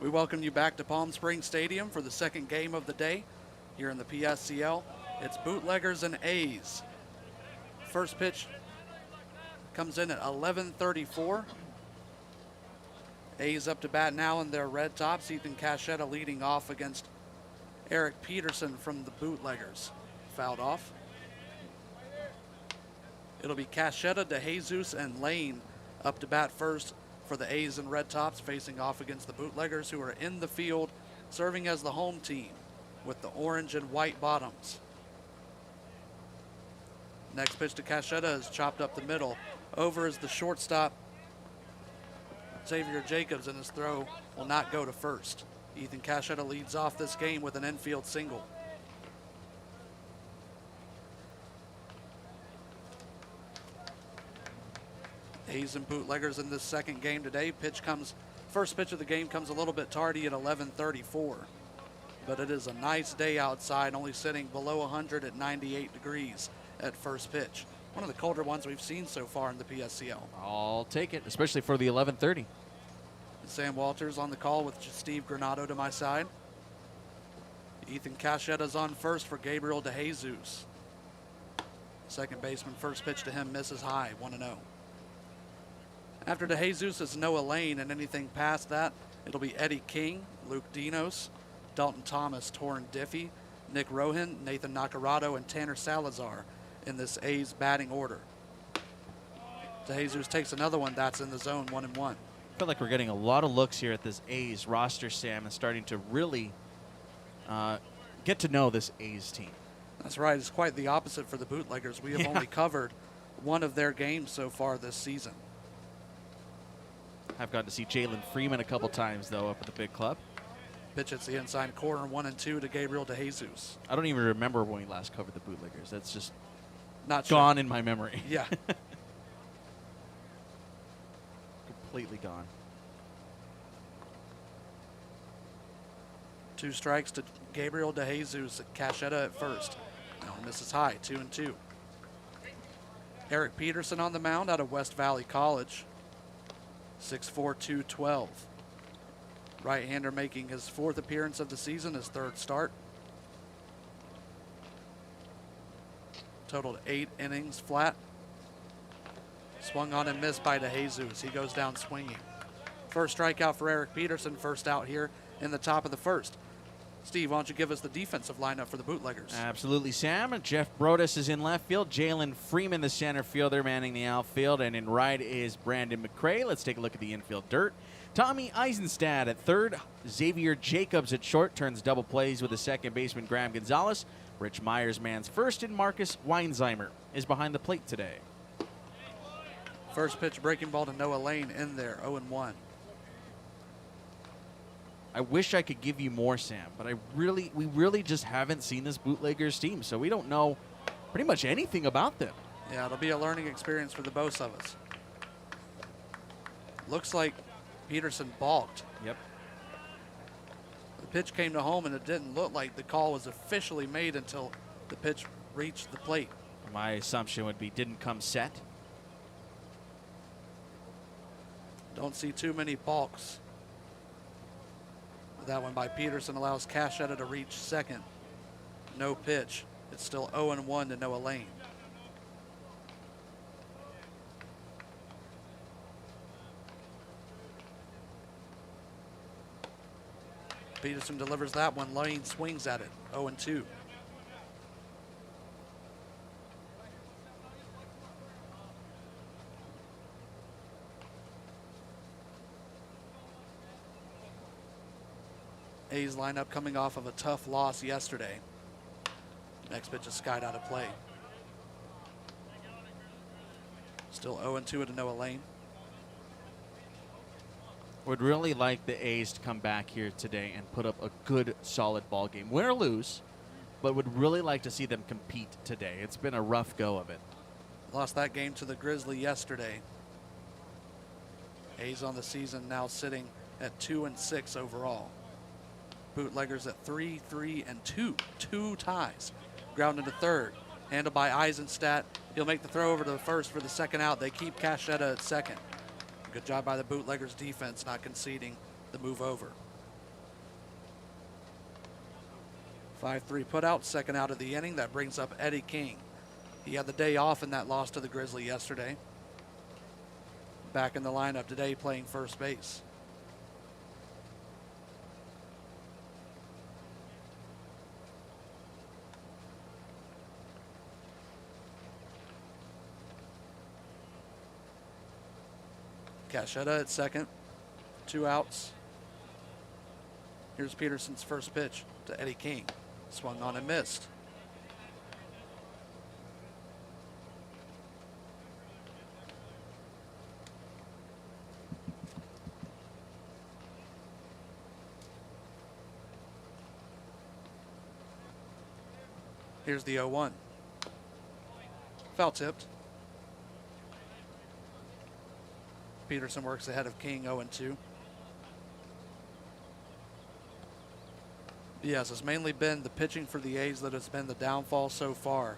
We welcome you back to Palm Springs Stadium for the second game of the day here in the PSCL. It's Bootleggers and A's. First pitch comes in at 11:34. A's up to bat now in their red tops. Ethan Cachetta leading off against Eric Peterson from the Bootleggers. Fouled off. It'll be Cachetta, DeJesus, and Lane up to bat first for the A's and red tops, facing off against the Bootleggers, who are in the field serving as the home team with the orange and white bottoms. Next pitch to Cachetta is chopped up the middle. Over is the shortstop, Xavier Jacobs, and his throw will not go to first. Ethan Cachetta leads off this game with an infield single. A's and Bootleggers in this second game today. First pitch of the game comes a little bit tardy at 11:34. But it is a nice day outside, only sitting below 100 at 98 degrees at first pitch. One of the colder ones we've seen so far in the PSCL. I'll take it, especially for the 11:30. Sam Walters on the call with Steve Granado to my side. Ethan Cachetta's on first for Gabriel DeJesus. Second baseman, first pitch to him misses high, 1-0. After DeJesus is Noah Lane, and anything past that, it'll be Eddie King, Luke Dinos, Dalton Thomas, Torrin Diffie, Nick Rohan, Nathan Nacarado, and Tanner Salazar in this A's batting order. DeJesus takes another one that's in the zone, 1-1. I feel like we're getting a lot of looks here at this A's roster, Sam, and starting to really get to know this A's team. That's right. It's quite the opposite for the Bootleggers. We have only covered one of their games so far this season. I've gotten to see Jalen Freeman a couple times, though, up at the big club. Pitch hits the inside corner, 1-2 to Gabriel DeJesus. I don't even remember when we last covered the Bootleggers. That's just not gone in my memory. Yeah. Completely gone. 2 strikes to Gabriel DeJesus. Cachetta at first. No, misses high, 2-2. Eric Peterson on the mound out of West Valley College. 6'4", 212. Right-hander making his 4th appearance of the season, his 3rd start. Totaled 8 innings flat. Swung on and missed by DeJesus. He goes down swinging. First strikeout for Eric Peterson, first out here in the top of the first. Steve, why don't you give us the defensive lineup for the Bootleggers? Absolutely, Sam. Jeff Brodus is in left field. Jalen Freeman, the center fielder, manning the outfield. And in right is Brandon McCray. Let's take a look at the infield dirt. Tommy Eisenstadt at third. Xavier Jacobs at short. Turns double plays with the second baseman, Graham Gonzalez. Rich Myers man's first, and Marcus Weinzheimer is behind the plate today. First pitch breaking ball to Noah Lane in there, 0-1. I wish I could give you more, Sam, but we really just haven't seen this Bootleggers team, so we don't know pretty much anything about them. Yeah, it'll be a learning experience for the both of us. Looks like Peterson balked. Yep. The pitch came to home, and it didn't look like the call was officially made until the pitch reached the plate. My assumption would be didn't come set. Don't see too many balks. That one by Peterson allows Cachetta to reach second. No pitch. It's still 0-1 to Noah Lane. Peterson delivers that one. Lane swings at it. 0-2. A's lineup coming off of a tough loss yesterday. Next pitch is skied out of play. Still 0-2 to Noah Lane. Would really like the A's to come back here today and put up a good, solid ball game. Win or lose, but would really like to see them compete today. It's been a rough go of it. Lost that game to the Grizzlies yesterday. A's on the season now sitting at 2-6 overall. Bootleggers at 3-3-2. 2 ties. Ground into third. Handled by Eisenstadt. He'll make the throw over to the first for the second out. They keep Cachetta at second. Good job by the Bootleggers defense not conceding the move over. 5-3 putout, second out of the inning. That brings up Eddie King. He had the day off in that loss to the Grizzly yesterday. Back in the lineup today playing first base. Cachetta at second, 2 outs. Here's Peterson's first pitch to Eddie King. Swung on and missed. Here's the 0-1. Foul tipped. Peterson works ahead of King, 0-2. Yes, it's mainly been the pitching for the A's that has been the downfall so far.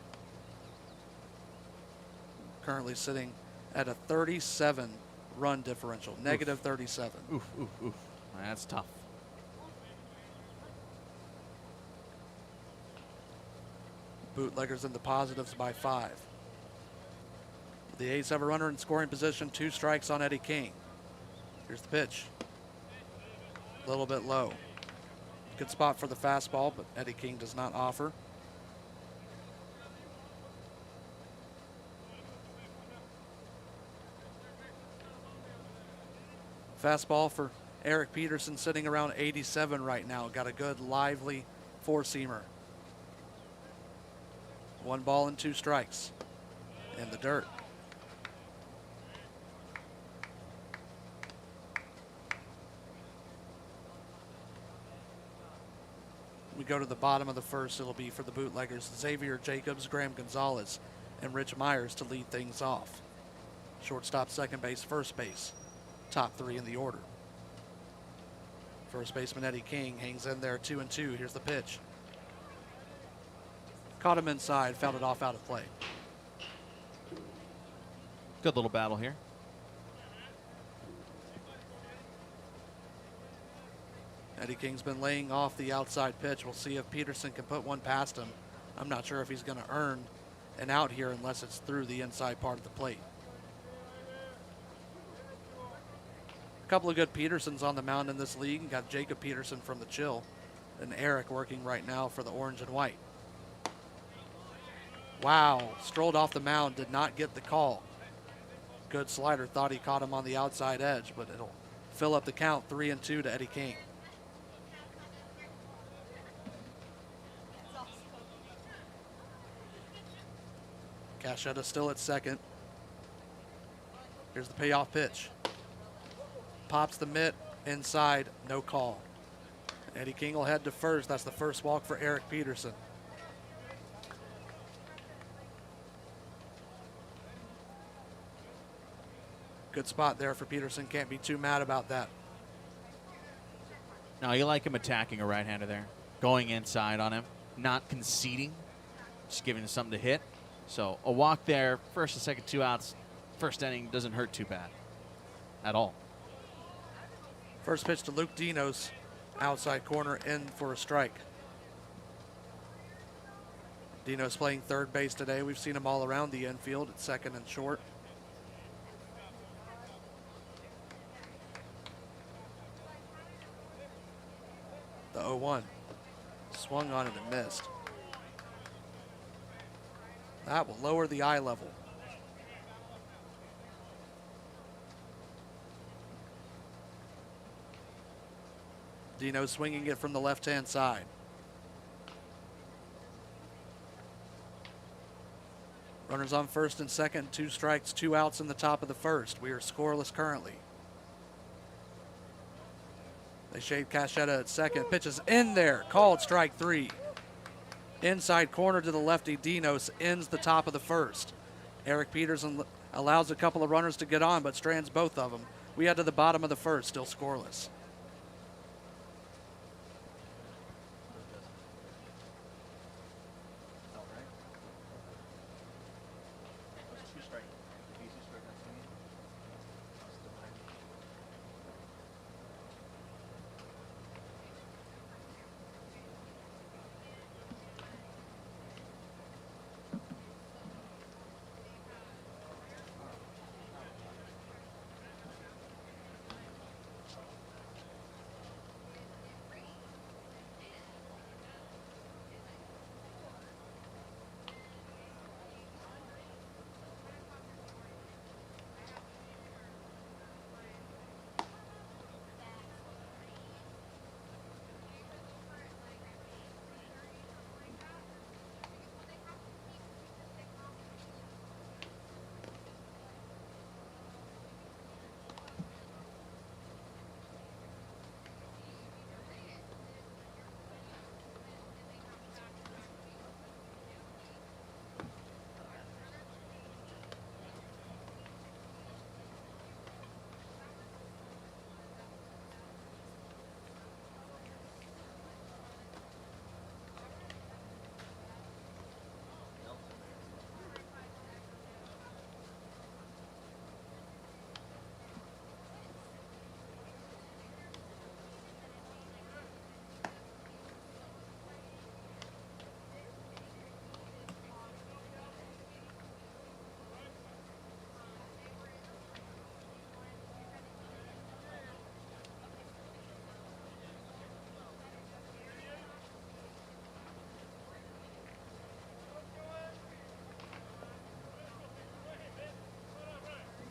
Currently sitting at a 37 run differential, negative 37. Oof, oof, oof. That's tough. Bootleggers in the positives by 5. The A's have a runner in scoring position, 2 strikes on Eddie King. Here's the pitch. A little bit low. Good spot for the fastball, but Eddie King does not offer. Fastball for Eric Peterson sitting around 87 right now. Got a good, lively four-seamer. 1 ball and 2 strikes in the dirt. We go to the bottom of the first. It'll be for the Bootleggers, Xavier Jacobs, Graham Gonzalez, and Rich Myers to lead things off. Shortstop, second base, first base. Top 3 in the order. First baseman Eddie King hangs in there, 2-2. Here's the pitch. Caught him inside, fouled it off out of play. Good little battle here. Eddie King's been laying off the outside pitch. We'll see if Peterson can put one past him. I'm not sure if he's going to earn an out here unless it's through the inside part of the plate. A couple of good Petersons on the mound in this league. You got Jacob Peterson from the Chill and Eric working right now for the Orange and White. Wow, strolled off the mound, did not get the call. Good slider, thought he caught him on the outside edge, but it'll fill up the count, 3-2 to Eddie King. Cachetta still at second. Here's the payoff pitch. Pops the mitt inside, no call. Eddie King will head to first. That's the first walk for Eric Peterson. Good spot there for Peterson. Can't be too mad about that. No, you like him attacking a right-hander there. Going inside on him, not conceding, just giving him something to hit. So a walk there, first and second, 2 outs. First inning doesn't hurt too bad at all. First pitch to Luke Dinos, outside corner, in for a strike. Dinos playing third base today. We've seen him all around the infield at second and short. The 0-1. Swung on it and missed. That will lower the eye level. Dino swinging it from the left-hand side. Runners on first and second, 2 strikes, 2 outs in the top of the first. We are scoreless currently. They shade Cachetta at second. Pitches in there, called strike 3. Inside corner to the lefty, Dinos ends the top of the first. Eric Peterson allows a couple of runners to get on, but strands both of them. We head to the bottom of the first, still scoreless.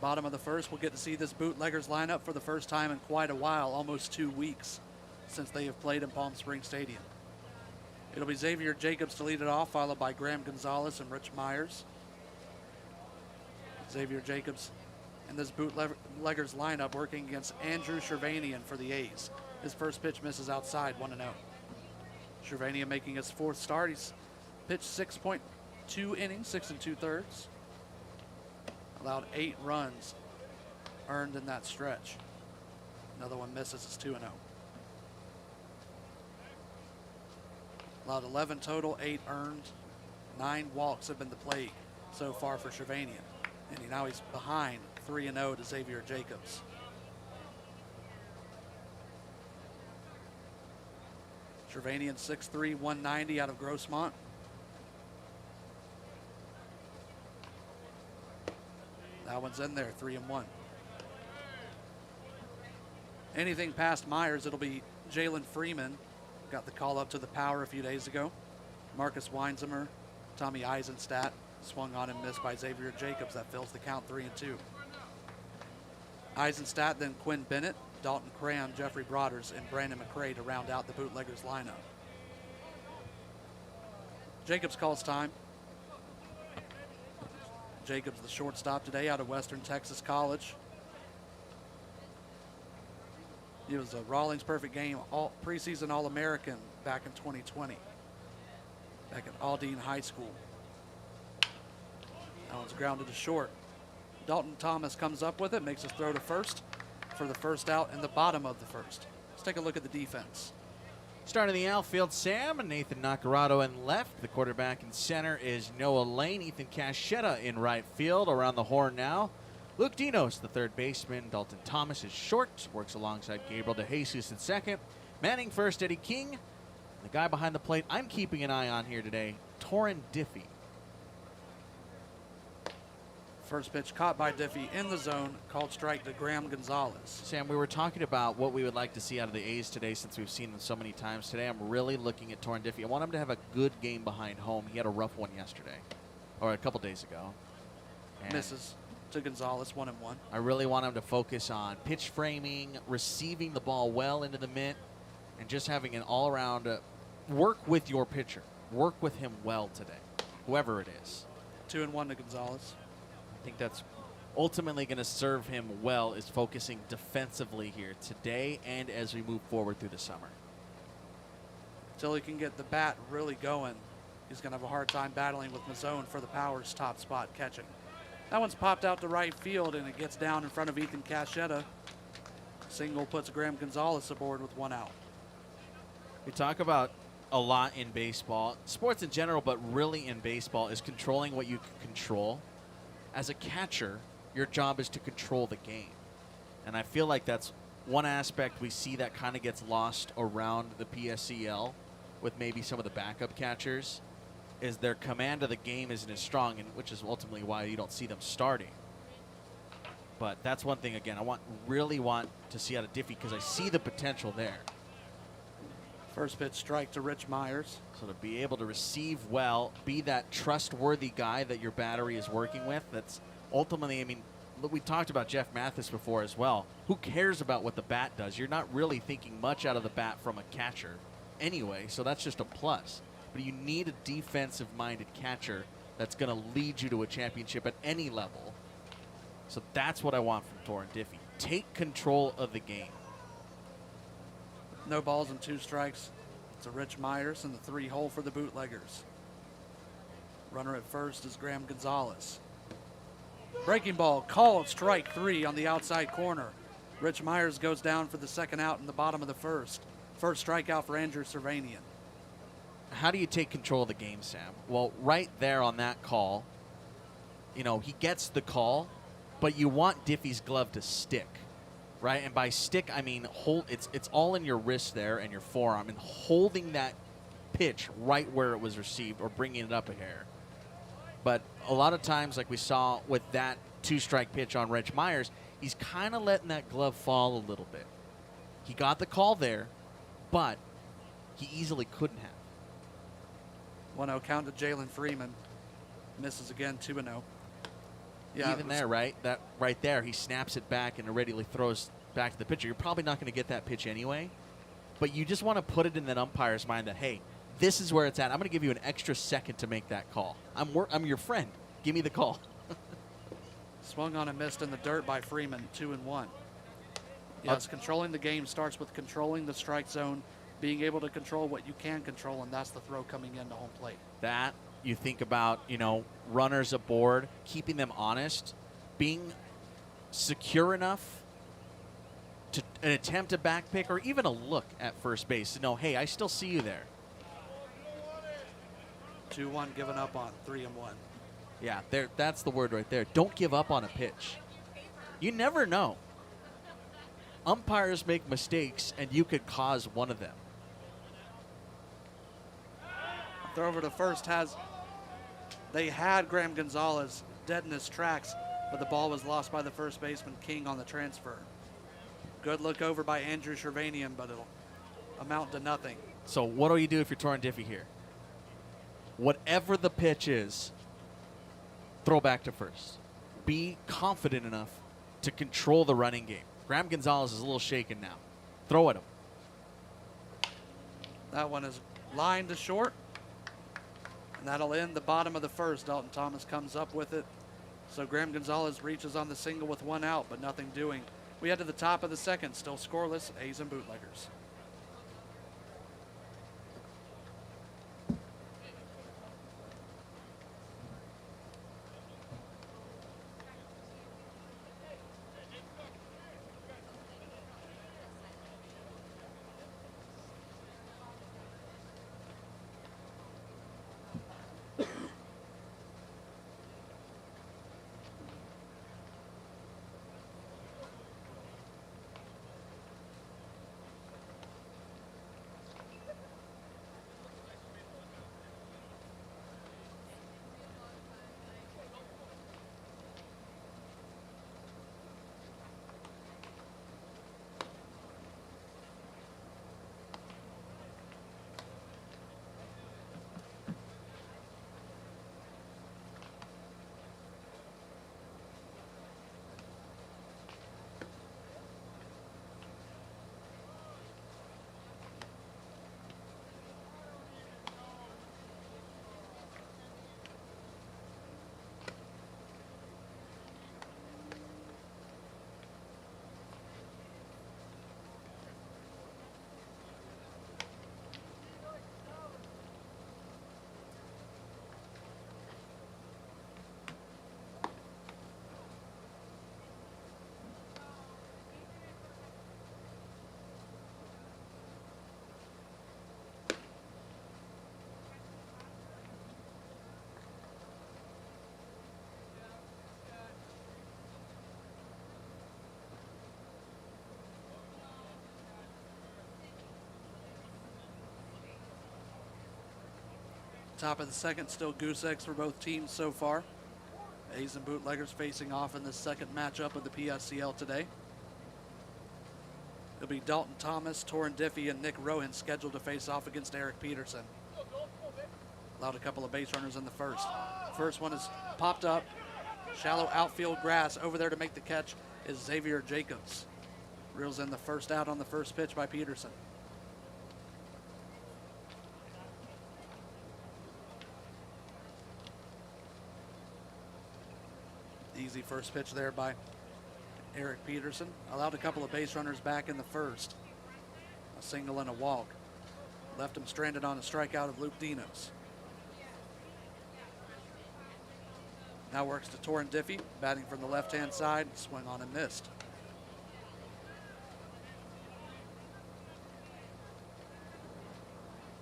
Bottom of the first, we'll get to see this Bootleggers lineup for the first time in quite a while, almost 2 weeks since they have played in Palm Springs Stadium. It'll be Xavier Jacobs to lead it off, followed by Graham Gonzalez and Rich Myers. Xavier Jacobs in this Bootleggers lineup working against Andrew Shervanian for the A's. His first pitch misses outside, 1-0. Shervanian making his 4th start. He's pitched 6.2 innings, 6 2/3. Allowed 8 runs earned in that stretch. Another one misses, it's 2-0. Allowed 11 total, 8 earned. 9 walks have been the plague so far for Shervanian. And now he's behind 3-0 to Xavier Jacobs. Shervanian 6'3", 190 out of Grossmont. That one's in there, 3-1. Anything past Myers, it'll be Jalen Freeman. Got the call up to the power a few days ago. Marcus Weinzimmer, Tommy Eisenstadt swung on and missed by Xavier Jacobs. That fills the count, 3-2. Eisenstadt, then Quinn Bennett, Dalton Cram, Jeffrey Broaders, and Brandon McCray to round out the Bootleggers lineup. Jacobs calls time. Jacobs, the shortstop today out of Western Texas College. He was a Rawlings perfect game, preseason All-American back in 2020, back at Aldine High School. That one's grounded to short. Dalton Thomas comes up with it, makes his throw to first for the first out in the bottom of the first. Let's take a look at the defense. Starting the outfield, Sam and Nathan Nacarado in left. The quarterback in center is Noah Lane. Ethan Cachetta in right field. Around the horn now, Luke Dinos, the third baseman. Dalton Thomas is short, works alongside Gabriel DeJesus in second. Manning first, Eddie King. The guy behind the plate I'm keeping an eye on here today, Torrin Diffie. First pitch caught by Diffie in the zone, called strike to Graham Gonzalez. Sam, we were talking about what we would like to see out of the A's today since we've seen them so many times today. I'm really looking at Torrin Diffie. I want him to have a good game behind home. He had a rough one yesterday, or a couple days ago. And misses to Gonzalez, 1-1. I really want him to focus on pitch framing, receiving the ball well into the mitt, and just having an all-around work with your pitcher. Work with him well today, whoever it is. 2-1 to Gonzalez. I think that's ultimately going to serve him well, is focusing defensively here today and as we move forward through the summer. Until he can get the bat really going, he's going to have a hard time battling with Mazzone for the power's top spot catching. That one's popped out to right field, and it gets down in front of Ethan Cachetta. Single puts Graham Gonzalez aboard with 1 out. We talk about a lot in baseball, sports in general, but really in baseball, is controlling what you can control. As a catcher, your job is to control the game. And I feel like that's one aspect we see that kind of gets lost around the PSCL with maybe some of the backup catchers, is their command of the game isn't as strong, and which is ultimately why you don't see them starting. But that's one thing, again, I really want to see out of Diffie because I see the potential there. First pitch strike to Rich Myers. So to be able to receive well, be that trustworthy guy that your battery is working with, that's ultimately, I mean, we talked about Jeff Mathis before as well. Who cares about what the bat does? You're not really thinking much out of the bat from a catcher anyway, so that's just a plus. But you need a defensive-minded catcher that's going to lead you to a championship at any level. So that's what I want from Torrin Diffie. Take control of the game. No balls and 2 strikes to Rich Myers in the 3-hole for the Bootleggers. Runner at first is Graham Gonzalez. Breaking ball called, strike 3 on the outside corner. Rich Myers goes down for the second out in the bottom of the first. First strikeout for Andrew Shervanian. How do you take control of the game, Sam? Well, right there on that call, you know, he gets the call, but you want Diffie's glove to stick. Right, and by stick I mean hold. It's all in your wrist there and your forearm, and holding that pitch right where it was received or bringing it up a hair. But a lot of times, like we saw with that 2-strike pitch on Rich Myers, he's kind of letting that glove fall a little bit. He got the call there, but he easily couldn't have. 1-0 count to Jalen Freeman. Misses again, 2-0. Yeah, even there, right? That right there, he snaps it back and immediately throws back to the pitcher. You're probably not going to get that pitch anyway, but you just want to put it in that umpire's mind that, hey, this is where it's at. I'm going to give you an extra second to make that call. I'm your friend. Give me the call. Swung on and missed in the dirt by Freeman, 2-1. Yes, controlling the game starts with controlling the strike zone, being able to control what you can control, and that's the throw coming into home plate. That, you think about, runners aboard, keeping them honest, being secure enough to an attempt a back pick or even a look at first base to know, hey, I still see you there. 2-1 given up on, 3-1. Yeah, that's the word right there. Don't give up on a pitch. You never know. Umpires make mistakes, and you could cause one of them. Throw over to first they had Graham Gonzalez dead in his tracks, but the ball was lost by the first baseman King on the transfer. Good look over by Andrew Shervanian, but it'll amount to nothing. So what do you do if you're Torrin Diffie here? Whatever the pitch is, throw back to first. Be confident enough to control the running game. Graham Gonzalez is a little shaken now. Throw at him. That one is lined to short, and that'll end the bottom of the first. Dalton Thomas comes up with it. So Graham Gonzalez reaches on the single with one out, but nothing doing. We head to the top of the second, still scoreless, A's and Bootleggers. Top of the second, still goose eggs for both teams so far. A's and Bootleggers facing off in the second matchup of the PSCL today. It'll be Dalton Thomas, Torrin Diffie, and Nick Rowan scheduled to face off against Eric Peterson. Allowed a couple of base runners in the first. First one is popped up. Shallow outfield grass. Over there to make the catch is Xavier Jacobs. Reels in the first out on the first pitch by Peterson. Easy first pitch there by Eric Peterson. Allowed a couple of base runners back in the first. A single and a walk. Left him stranded on a strikeout of Luke Dinos. Now works to Torrin Diffie, batting from the left-hand side. Swing on and missed.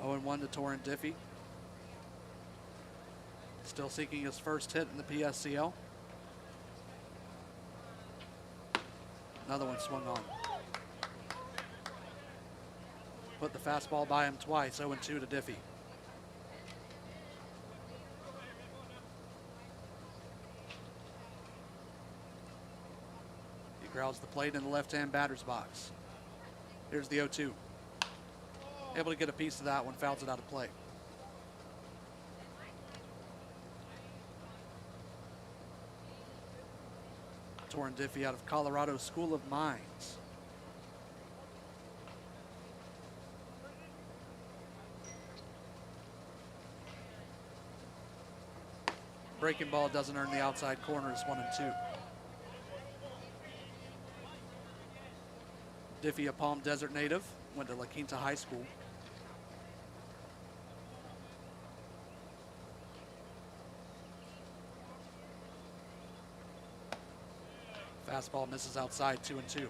Oh, 0-1 to Torrin Diffie. Still seeking his first hit in the PSCL. Another one swung on. Put the fastball by him twice, 0-2 to Diffie. He growls the plate in the left-hand batter's box. Here's the 0-2. Able to get a piece of that one, fouls it out of play. Torrin Diffie out of Colorado School of Mines. Breaking ball doesn't earn the outside corners, 1-2. Diffie, a Palm Desert native, went to La Quinta High School. Fastball misses outside, 2-2.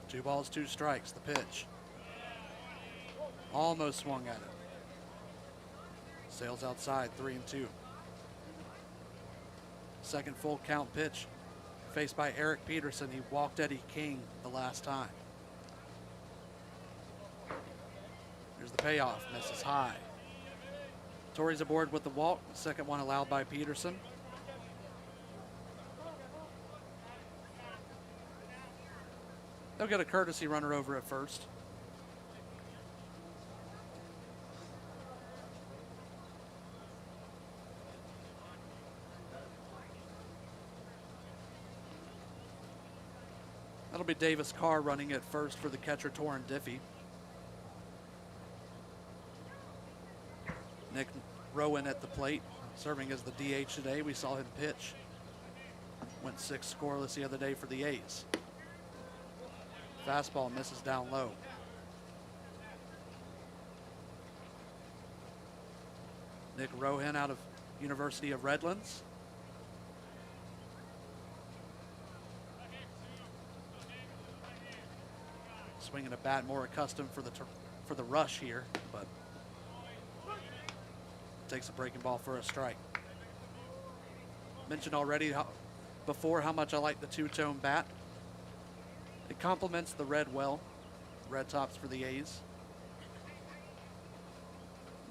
Two balls, two strikes, the pitch. Almost swung at it. Sails outside, 3-2. Second full count pitch, faced by Eric Peterson. He walked Eddie King the last time. Here's the payoff, misses high. Torrey's aboard with the walk, the second one allowed by Peterson. They'll get a courtesy runner over at first. That'll be Davis Carr running at first for the catcher, Torrin Diffie. Nick Rowan at the plate, serving as the DH today. We saw him pitch. Went 6 scoreless the other day for the A's. Fastball misses down low. Nick Rowan out of University of Redlands. Swinging a bat, more accustomed for the rush here, but takes a breaking ball for a strike. Mentioned already before how much I like the two-tone bat. It complements the red well. Red tops for the A's.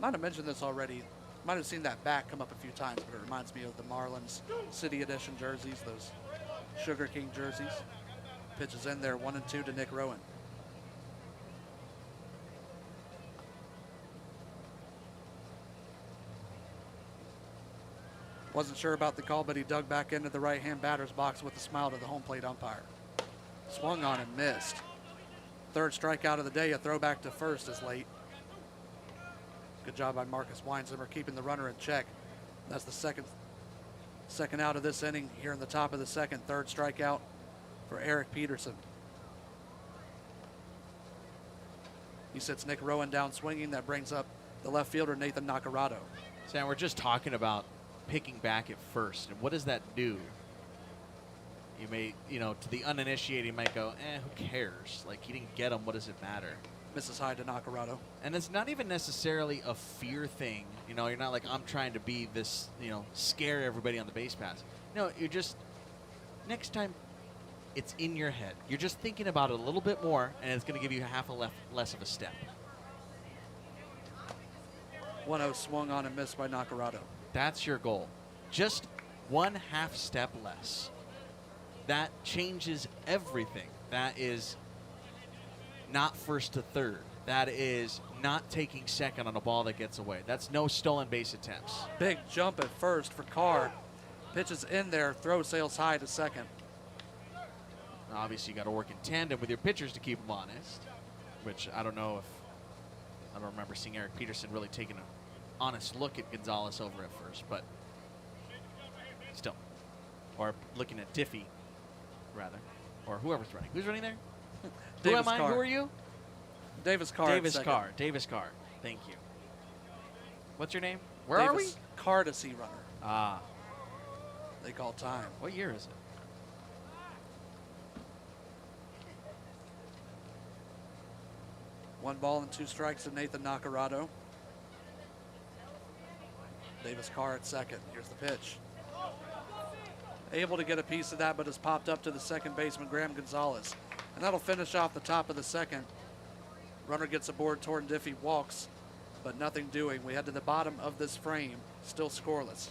Might have mentioned this already. Might have seen that bat come up a few times, but it reminds me of the Marlins City Edition jerseys, those Sugar King jerseys. Pitches in there, 1-2 to Nick Rowan. Wasn't sure about the call, but he dug back into the right-hand batter's box with a smile to the home plate umpire. Swung on and missed. Third strikeout of the day, a throwback to first is late. Good job by Marcus Weinzimmer keeping the runner in check. That's the second out of this inning here in the top of the second. Third strikeout for Eric Peterson. He sits Nick Rowan down swinging. That brings up the left fielder, Nathan Nacarado. Sam, we're just talking about picking back at first, and what does that do? You may, to the uninitiated, you might go, who cares? Like, he didn't get him, what does it matter? Misses high to Nacarado. And it's not even necessarily a fear thing. You're not like, I'm trying to be this, scare everybody on the base pass. No, you're just, next time, it's in your head. You're just thinking about it a little bit more, and it's going to give you half a less of a step. 1-0 swung on and missed by Nacarado. That's your goal. Just 1/2 step less. That changes everything. That is not first to third. That is not taking second on a ball that gets away. That's no stolen base attempts. Big jump at first for Carr. Pitches in there, throw sails high to second. Obviously, you got to work in tandem with your pitchers to keep them honest, which I don't remember seeing Eric Peterson really taking an honest look at Gonzalez over at first, but still. Or looking at Diffie, rather. Or whoever's running. Who's running there? Who am I? Carr. Who are you? Davis Carr. Davis Carr. Davis Carr. Thank you. What's your name? Where are we? Courtesy runner. Ah. They call time. What year is it? One ball and 2 strikes to Nathan Nacarado. Davis Carr at second. Here's the pitch. Able to get a piece of that, but has popped up to the second baseman, Graham Gonzalez. And that'll finish off the top of the second. Runner gets aboard, Torrin Diffie walks, but nothing doing. We head to the bottom of this frame, still scoreless.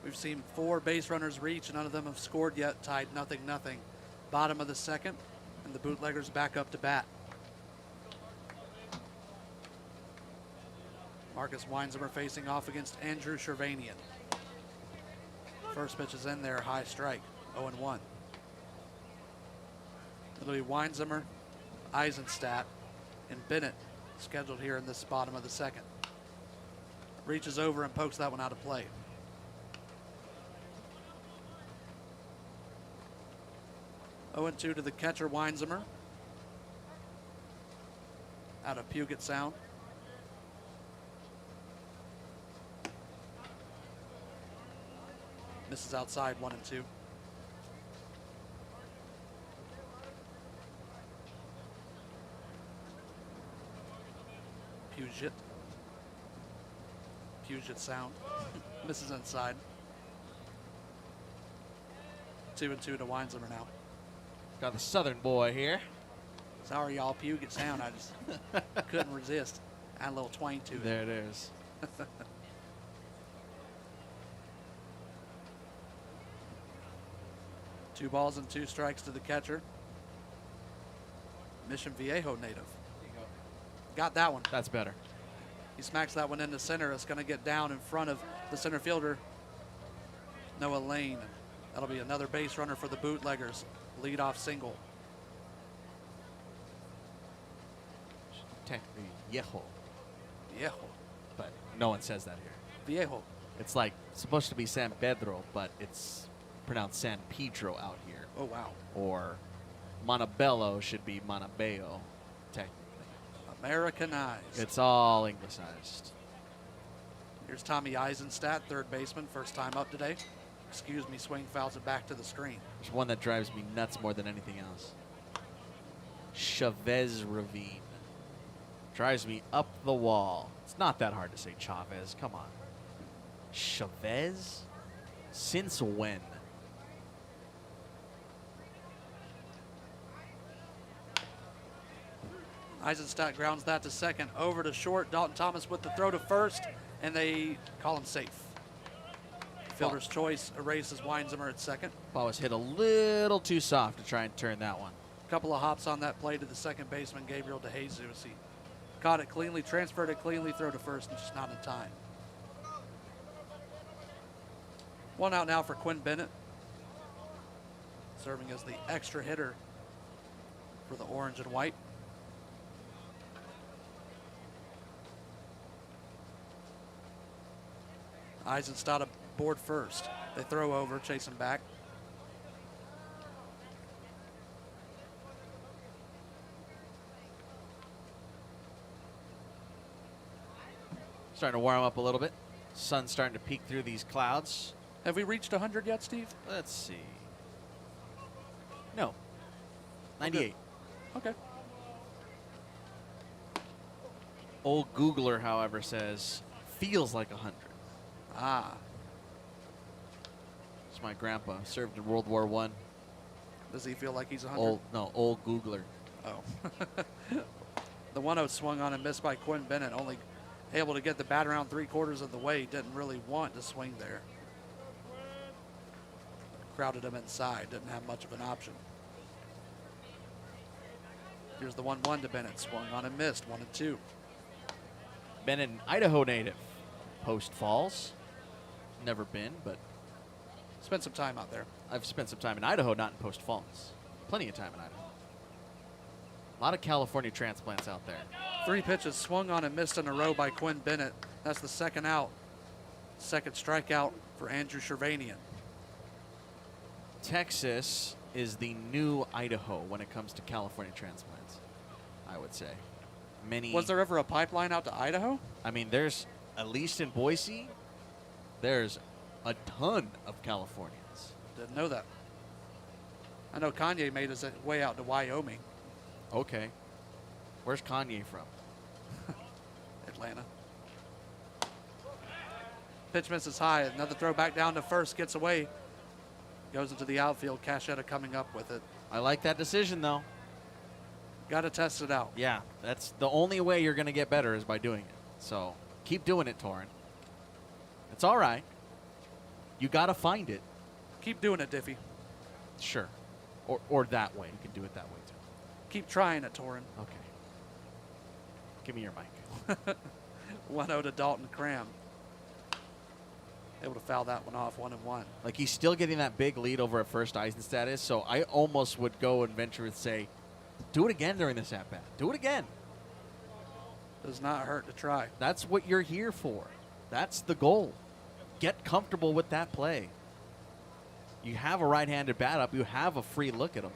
We've seen 4 base runners reach, none of them have scored yet, tied 0-0. Bottom of the second, and the Bootleggers back up to bat. Marcus Weinzimmer facing off against Andrew Shervanian. First pitch is in there, high strike, 0-1. It'll be Weinzimmer, Eisenstadt, and Bennett scheduled here in this bottom of the second. Reaches over and pokes that one out of play. 0-2 to the catcher, Weinzimmer. Out of Puget Sound. Misses outside, 1-2. Puget Sound. Misses inside. 2-2 to Weinzimmer now. Got the Southern boy here. Sorry, y'all, Puget Sound. I just couldn't resist. Add a little twang to it. There it is. 2 balls and 2 strikes to the catcher. Mission Viejo native. Got that one. That's better. He smacks that one into center. It's going to get down in front of the center fielder, Noah Lane. That'll be another base runner for the Bootleggers. Leadoff single. Technically, Viejo, Viejo. but no one says that here. Viejo. It's like supposed to be San Pedro, but it's pronounced San Pedro out here. Oh, wow. Or Montebello should be Montebello, technically. Americanized. It's all Anglicized. Here's Tommy Eisenstadt, third baseman, first time up today. Excuse me, swing fouls it back to the screen. There's one that drives me nuts more than anything else. Chavez Ravine. Drives me up the wall. It's not that hard to say Chavez. Come on. Chavez? Since when? Eisenstadt grounds that to second. Over to short. Dalton Thomas with the throw to first, and they call him safe. Fielder's choice erases Weinzimmer at second. Ball was hit a little too soft to try and turn that one. Couple of hops on that play to the second baseman, Gabriel DeJesus. He caught it cleanly, transferred it cleanly, throw to first, and just not in time. 1 out now for Quinn Bennett, serving as the extra hitter for the orange and white. Eisenstadt aboard first. They throw over, chase him back. Starting to warm up a little bit. Sun's starting to peek through these clouds. Have we reached 100 yet, Steve? Let's see. No. 98. Okay. Old Googler, however, says feels like 100. Ah. It's my grandpa. Served in World War I. Does he feel like he's 100? Old Googler. Oh. The 1-0 swung on and missed by Quinn Bennett, only able to get the bat around 3/4 of the way. Didn't really want to swing there. Crowded him inside, didn't have much of an option. Here's the 1-1 to Bennett, swung on and missed, 1-2. Been an Idaho native. Post Falls. Never been, but Spent some time out there. I've spent some time in Idaho, not in Post Falls. Plenty of time in Idaho. A lot of California transplants out there. 3 pitches swung on and missed in a row by Quinn Bennett. That's the second out. Second strikeout for Andrew Shervanian. Texas is the new Idaho when it comes to California transplants, I would say. Was there ever a pipeline out to Idaho? I mean, there's, at least in Boise, there's a ton of Californians. Didn't know that. I know Kanye made his way out to Wyoming. Okay. Where's Kanye from? Atlanta. Pitch misses high. Another throw back down to first. Gets away. Goes into the outfield. Cachetta coming up with it. I like that decision, though. Got to test it out. Yeah, that's the only way you're going to get better is by doing it. So keep doing it, Torrin. It's all right. You got to find it. Keep doing it, Diffie. Sure. Or that way. You can do it that way, too. Keep trying it, Torin. Okay. Give me your mic. 1-0 to Dalton Cram. Able to foul that one off, 1-1. Like, he's still getting that big lead over at first Eisenstadt is, so I almost would go and venture and say, do it again during this at-bat. Do it again. Does not hurt to try. That's what you're here for. That's the goal. Get comfortable with that play. You have a right-handed bat up. You have a free look at him.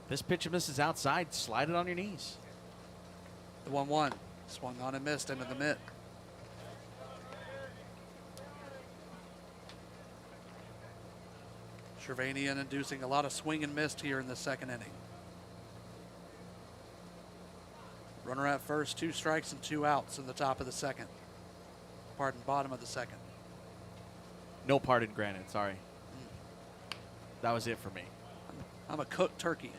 This pitch misses outside. Slide it on your knees. The 1-1. Swung on and missed into the mitt. Shervanian inducing a lot of swing and miss here in the second inning. Runner at first, 2 strikes and 2 outs in the top of the second. Pardon, bottom of the second. No pardon granted, sorry. That was it for me. I'm a cooked turkey.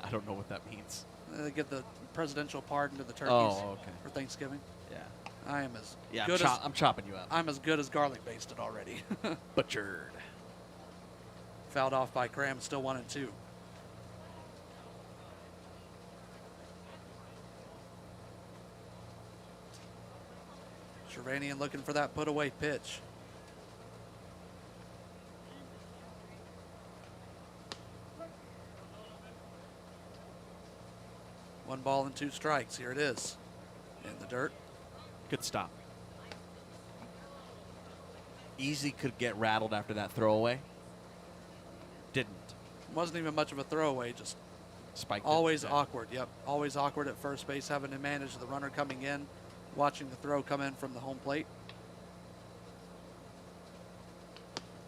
I don't know what that means. They give the presidential pardon to the turkeys okay. for Thanksgiving. Yeah. I am as Yeah, good I'm chopping you up. I'm as good as garlic basted already. Butchered. Fouled off by Cram, still 1-2. Shervanian looking for that put-away pitch. One ball and 2 strikes. Here it is. In the dirt. Good stop. Easy could get rattled after that throwaway. Didn't. Wasn't even much of a throwaway, just Spiked it. always Yeah. awkward. Yep, always awkward at first base, having to manage the runner coming in, watching the throw come in from the home plate.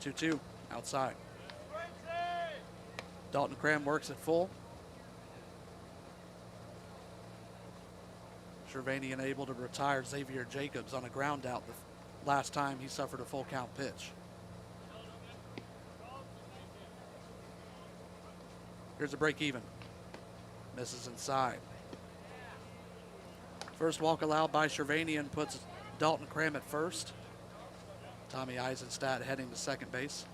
2-2 outside. Dalton Cram works at full. Shervanian able to retire Xavier Jacobs on a ground out the last time he suffered a full count pitch. Here's a break even. Misses inside. First walk allowed by Shervanian puts Dalton Cram at first. Tommy Eisenstadt heading to second base.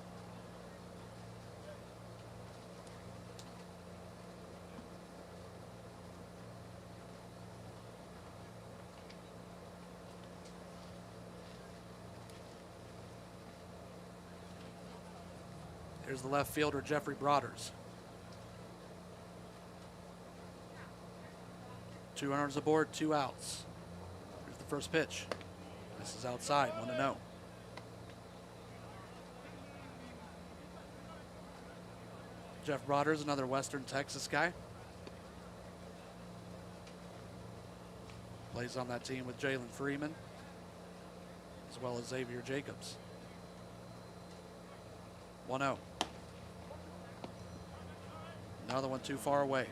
Here's the left fielder, Jeffrey Broaders. 2 runners aboard, 2 outs. Here's the first pitch. This is outside, 1-0. Jeff Broaders, another Western Texas guy. Plays on that team with Jalen Freeman, as well as Xavier Jacobs. 1-0. Another one too far away.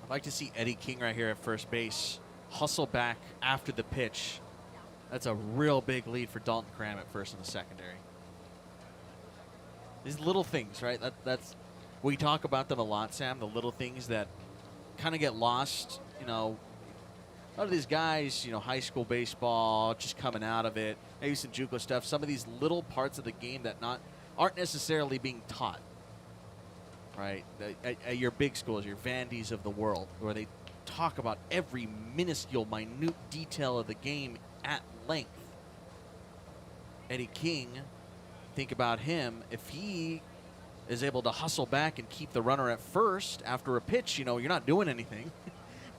I'd like to see Eddie King right here at first base hustle back after the pitch. That's a real big lead for Dalton Cram at first in the secondary. These little things, right? That's we talk about them a lot, Sam. The little things that kind of get lost. You know, a lot of these guys, you know, high school baseball, just coming out of it, maybe some JUCO stuff. Some of these little parts of the game that aren't necessarily being taught. Right, at your big schools, your Vandy's of the world, where they talk about every minuscule, minute detail of the game at length. Eddie King, think about him. If he is able to hustle back and keep the runner at first after a pitch, you know, you're not doing anything.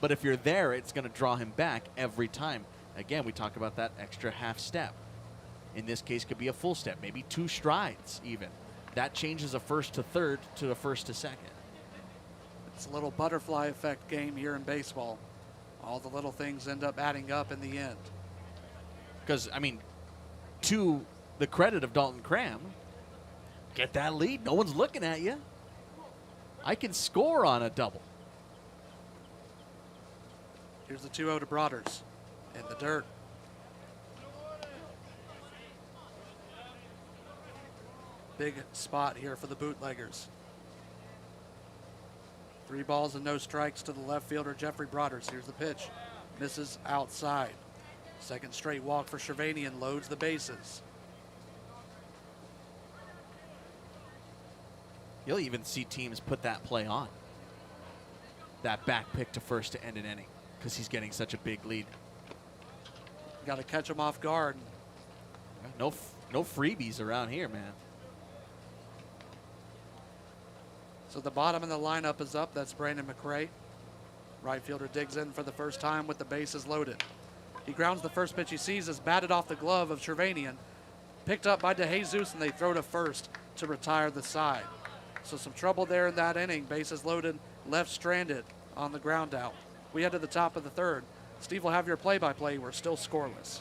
But if you're there, it's going to draw him back every time. Again, we talk about that extra half step. In this case, could be a full step, maybe 2 strides even. That changes a first to third to a first to second. It's a little butterfly effect game here in baseball. All the little things end up adding up in the end. Because, I mean, to the credit of Dalton Cram, get that lead. No one's looking at you. I can score on a double. Here's the 2-0 to Broaders in the dirt. Big spot here for the Bootleggers. 3 balls and no strikes to the left fielder, Jeffrey Broaders. Here's the pitch. Misses outside. Second straight walk for Shervanian, loads the bases. You'll even see teams put that play on. That back pick to first to end an inning because he's getting such a big lead. Got to catch him off guard. No freebies around here, man. So the bottom of the lineup is up. That's Brandon McRae. Right fielder digs in for the first time with the bases loaded. He grounds the first pitch he sees is batted off the glove of Trevanian. Picked up by DeJesus, and they throw to first to retire the side. So some trouble there in that inning. Bases loaded, left stranded on the ground out. We head to the top of the third. Steve will have your play-by-play. We're still scoreless.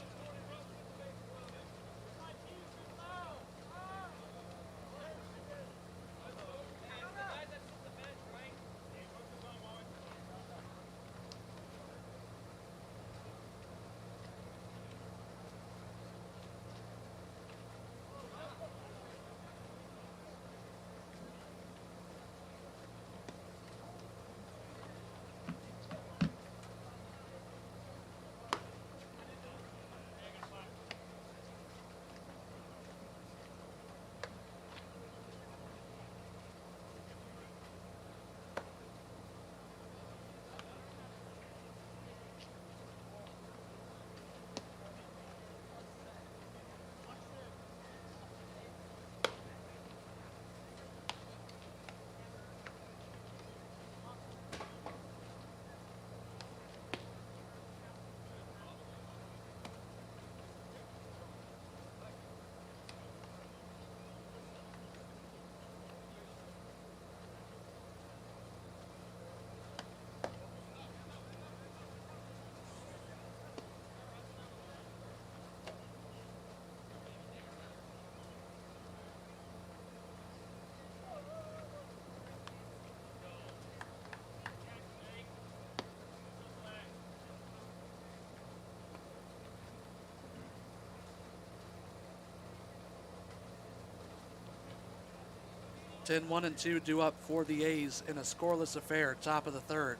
Ten, 1 and 2 due up for the A's in a scoreless affair, top of the third.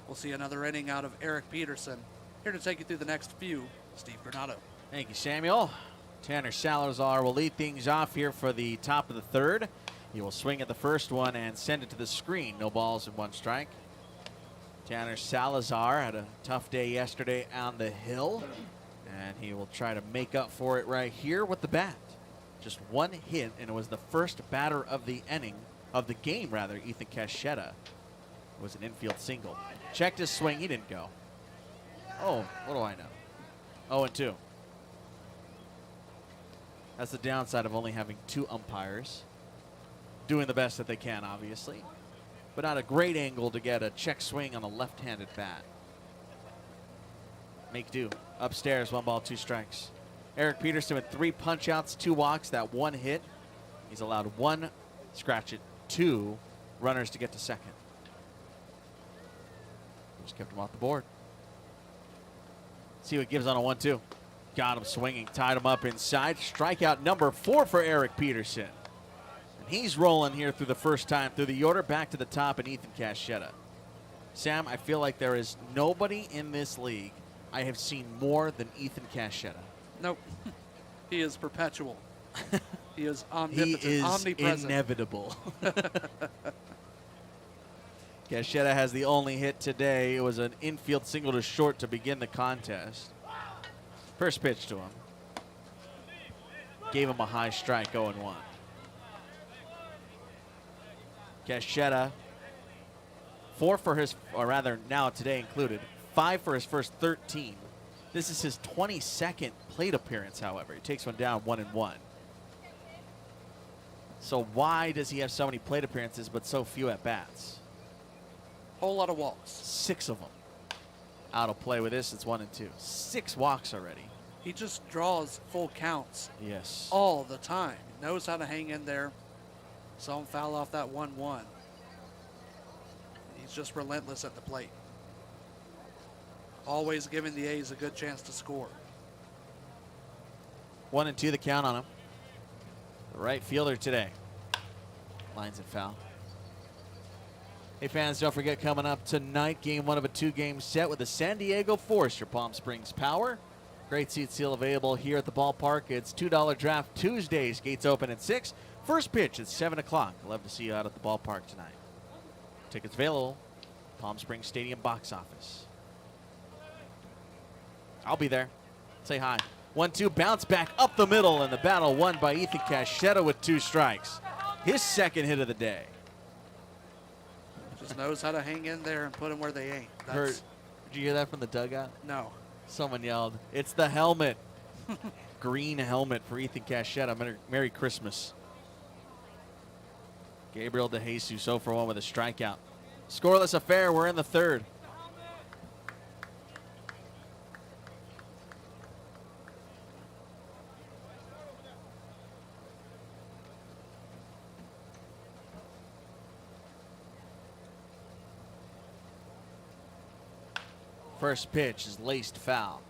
We'll see another inning out of Eric Peterson. Here to take you through the next few, Steve Granado. Thank you, Samuel. Tanner Salazar will lead things off here for the top of the third. He will swing at the first one and send it to the screen. No balls and one strike. Tanner Salazar had a tough day yesterday on the hill, and he will try to make up for it right here with the bat. Just one hit, and it was the first batter of the inning, of the game rather, Ethan Cachetta. It was an infield single. Checked his swing, he didn't go. Oh, what do I know? 0-2. That's the downside of only having two umpires. Doing the best that they can, obviously. But not a great angle to get a check swing on a left-handed bat. Make do. Upstairs, 1 ball, 2 strikes. Eric Peterson with 3 punch-outs, 2 walks, that 1 hit. He's allowed 1 scratch it, 2 runners to get to second. Just kept him off the board. See what gives on a 1-2. Got him swinging, tied him up inside. Strikeout number 4 for Eric Peterson. And he's rolling here through the first time through the order, back to the top, and Ethan Cachetta. Sam, I feel like there is nobody in this league I have seen more than Ethan Cachetta. Nope. He is perpetual. He is omnipotent, he is omnipresent. Inevitable. Cachetta has the only hit today. It was an infield single to short to begin the contest. First pitch to him. Gave him a high strike, 0-1. Cachetta, 4 for his, or rather now today included, 5 for his first 13. This is his 22nd plate appearance, however. He takes one down, 1-1. So why does he have so many plate appearances but so few at-bats? Whole lot of walks. 6 of them. Out of play with this, it's 1-2. 6 walks already. He just draws full counts. Yes. All the time. He knows how to hang in there. Saw him foul off that 1-1. He's just relentless at the plate. Always giving the A's a good chance to score. 1-2 the count on him. The right fielder today. Lines it foul. Hey fans, don't forget coming up tonight, game 1 of a 2-game set with the San Diego Force, your Palm Springs Power. Great seats still available here at the ballpark. It's $2 draft Tuesdays. Gates open at 6. First pitch at 7 o'clock. Love to see you out at the ballpark tonight. Tickets available. Palm Springs Stadium box office. I'll be there. Say hi. 1-2 bounce back up the middle, and the battle won by Ethan Cachetta with 2 strikes. His second hit of the day. Just knows how to hang in there and put them where they ain't. Did you hear that from the dugout? No. Someone yelled, "It's the helmet." Green helmet for Ethan Cachetta. Merry Christmas. Gabriel DeJesus 0 for 1 with a strikeout. Scoreless affair. We're in the third. First pitch is laced foul.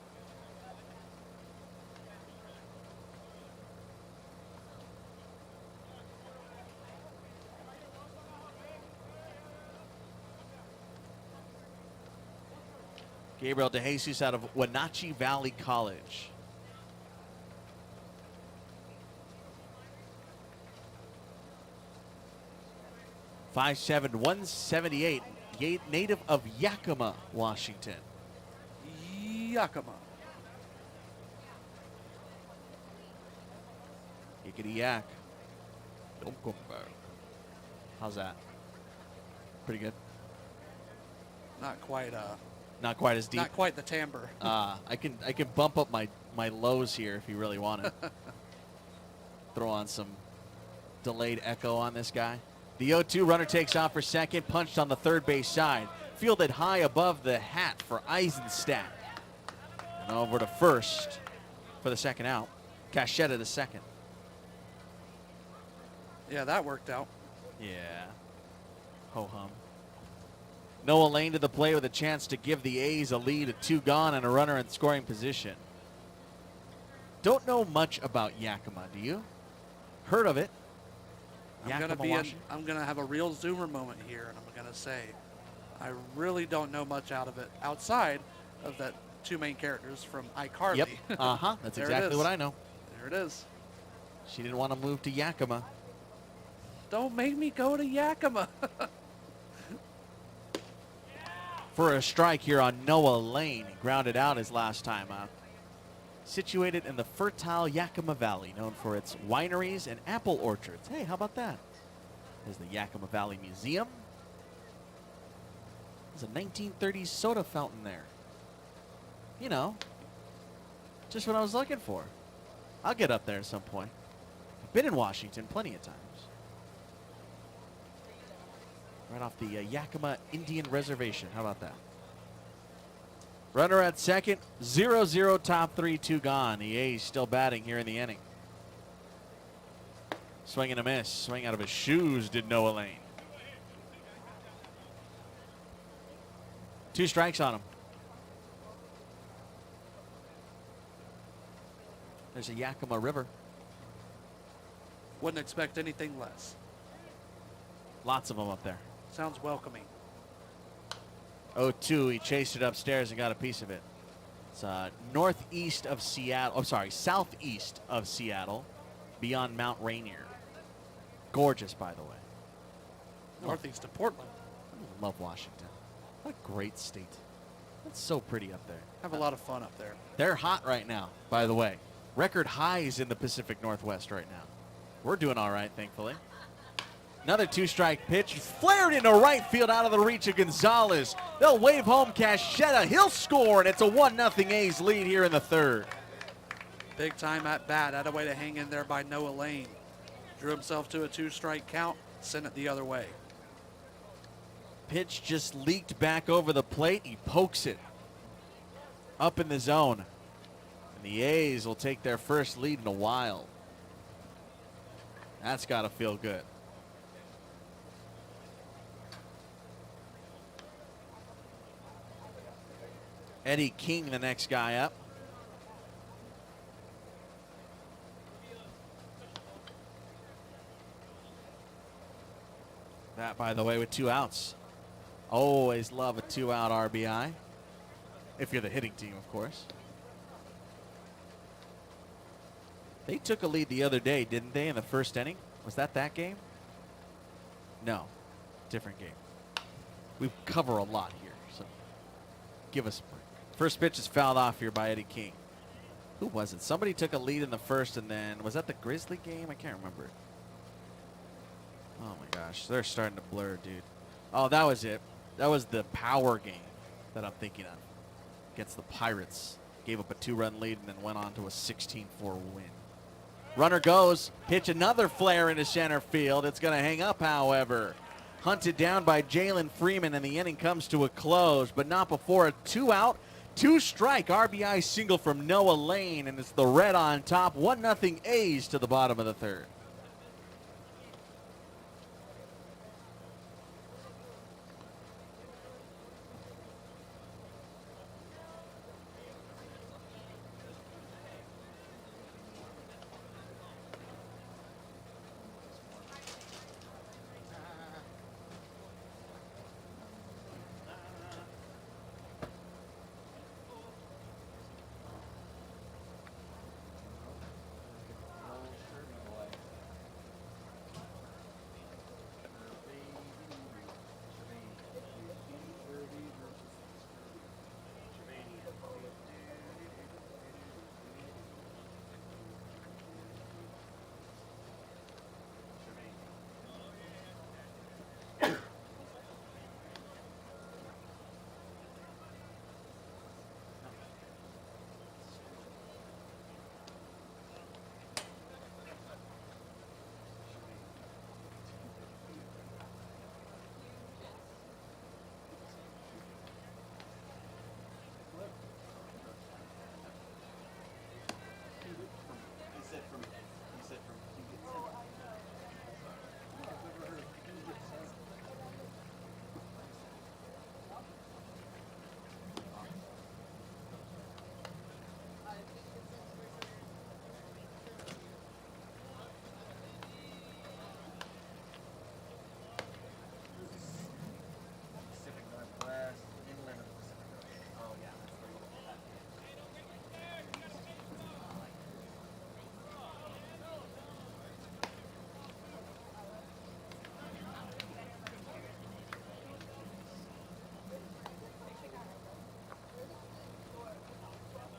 Gabriel DeJesus out of Wenatchee Valley College. .5'7", 178, native of Yakima, Washington. Yakima. Yickety yak. Don't come back. How's that? Pretty good. Not quite Not quite as deep. not quite the timbre. I can bump up my lows here if you really want to. Throw on some delayed echo on this guy. The 0-2 runner takes off for second, punched on the third base side. Fielded high above the hat for Eisenstadt. And over to first for the second out. Cachetta to second. Yeah, that worked out. Yeah. Ho-hum. Noah Lane to the plate with a chance to give the A's a lead at 2 gone and a runner in scoring position. Don't know much about Yakima, do you? Heard of it? I'm gonna have a real Zoomer moment here, and I'm gonna say, I really don't know much out of it outside of that 2 main characters from iCarly. Yep. That's exactly what I know. There it is. She didn't want to move to Yakima. Don't make me go to Yakima. For a strike here on Noah Lane. He grounded out his last time out. Situated in the fertile Yakima Valley, known for its wineries and apple orchards. Hey, how about that? There's the Yakima Valley Museum. There's a 1930s soda fountain there. You know, just what I was looking for. I'll get up there at some point. I've been in Washington plenty of times. Right off the Yakima Indian Reservation. How about that? Runner at second, 0-0 top 3, 2 gone. The A's still batting here in the inning. Swing and a miss. Swing out of his shoes did Noah Lane. 2 strikes on him. There's a Yakima River. Wouldn't expect anything less. Lots of them up there. Sounds welcoming. 0-2, he chased it upstairs and got a piece of it. It's northeast of Seattle. Oh, sorry, southeast of Seattle, beyond Mount Rainier. Gorgeous, by the way. Northeast of Portland. I love Washington. What a great state. It's so pretty up there. Have a lot of fun up there. They're hot right now, by the way. Record highs in the Pacific Northwest right now. We're doing all right, thankfully. Another 2-strike pitch, flared into right field out of the reach of Gonzalez. They'll wave home Cachetta. He'll score, and it's a 1-0 A's lead here in the third. Big time at bat. Had a way to hang in there by Noah Lane. Drew himself to a 2-strike count, sent it the other way. Pitch just leaked back over the plate. He pokes it up in the zone. And the A's will take their first lead in a while. That's got to feel good. Eddie King, the next guy up. That, by the way, with 2 outs. Always love a 2-out RBI. If you're the hitting team, of course. They took a lead the other day, didn't they, in the first inning? Was that game? No, different game. We cover a lot here, so give us a break. First pitch is fouled off here by Eddie King. Who was it? Somebody took a lead in the first, and then was that the Grizzly game? I can't remember. Oh my gosh, they're starting to blur, dude. Oh, that was it. That was the power game that I'm thinking of against the Pirates. Gave up a 2-run lead and then went on to a 16-4 win. Runner goes, pitch another flare into center field. It's going to hang up, however. Hunted down by Jalen Freeman, and the inning comes to a close, but not before a 2-out, 2-strike RBI single from Noah Lane, and it's the Red on top. 1-0 A's to the bottom of the third.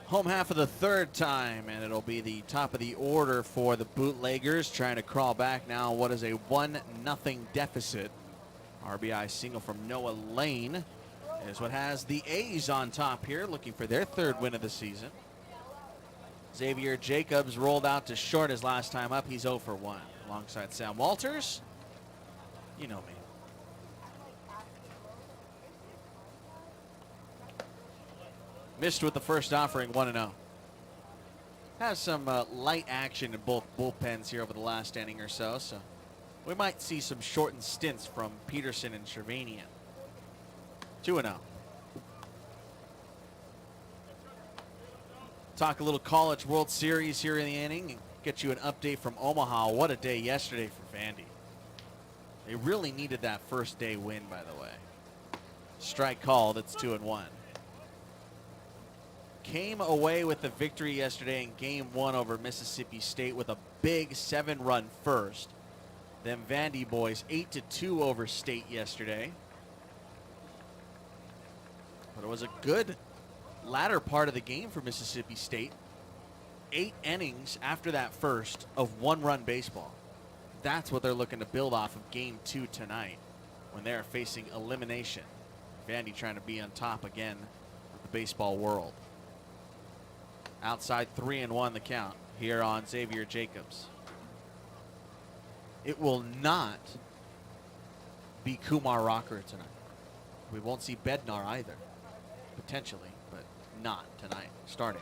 Home half of the third time, and it'll be the top of the order for the Bootleggers, trying to crawl back now. What is a 1-0 deficit? RBI single from Noah Lane is what has the A's on top here, looking for their third win of the season. Xavier Jacobs rolled out to short his last time up. He's 0 for 1 alongside Sam Walters. You know me. Missed with the first offering, 1-0. Has some light action in both bullpens here over the last inning or so, so we might see some shortened stints from Peterson and Shervanian. 2-0. Talk a little College World Series here in the inning and get you an update from Omaha. What a day yesterday for Vandy. They really needed that first day win, by the way. Strike called, it's 2-1. Came away with the victory yesterday in Game 1 over Mississippi State with a big 7-run first. Them Vandy boys 8-2 over State yesterday. But it was a good latter part of the game for Mississippi State. 8 innings after that first of 1-run baseball. That's what they're looking to build off of Game 2 tonight when they're facing elimination. Vandy trying to be on top again of the baseball world. Outside 3-1 the count here on Xavier Jacobs. It will not be Kumar Rocker tonight. We won't see Bednar either, potentially, but not tonight, starting.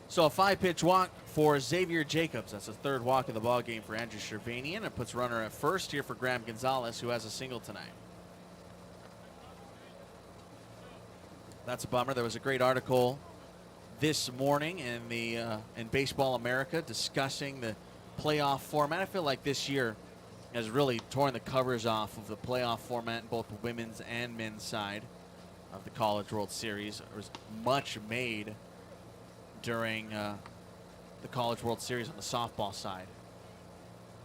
So a 5-pitch walk for Xavier Jacobs. That's the third walk of the ball game for Andrew Shervanian. It puts runner at first here for Graham Gonzalez, who has a single tonight. That's a bummer. There was a great article this morning in Baseball America discussing the playoff format. I feel like this year has really torn the covers off of the playoff format in both the women's and men's side of the College World Series. There was much made during the College World Series on the softball side.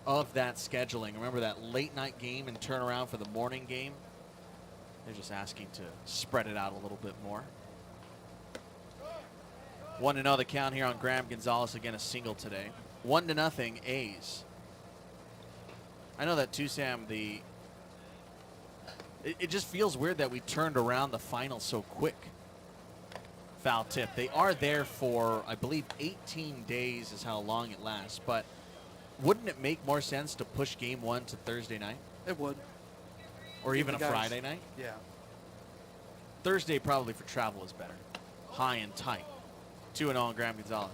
of that scheduling. Remember that late night game and turnaround for the morning game? They're just asking to spread it out a little bit more. 1-0 the count here on Graham Gonzalez. Again, a single today. 1-0 A's. I know that too, Sam. It just feels weird that we turned around the final so quick. Foul tip. They are there for, I believe, 18 days is how long it lasts. But wouldn't it make more sense to push game 1 to Thursday night? It would. Or even a Friday night? Yeah. Thursday probably for travel is better. High and tight. 2-0 on Graham Gonzalez.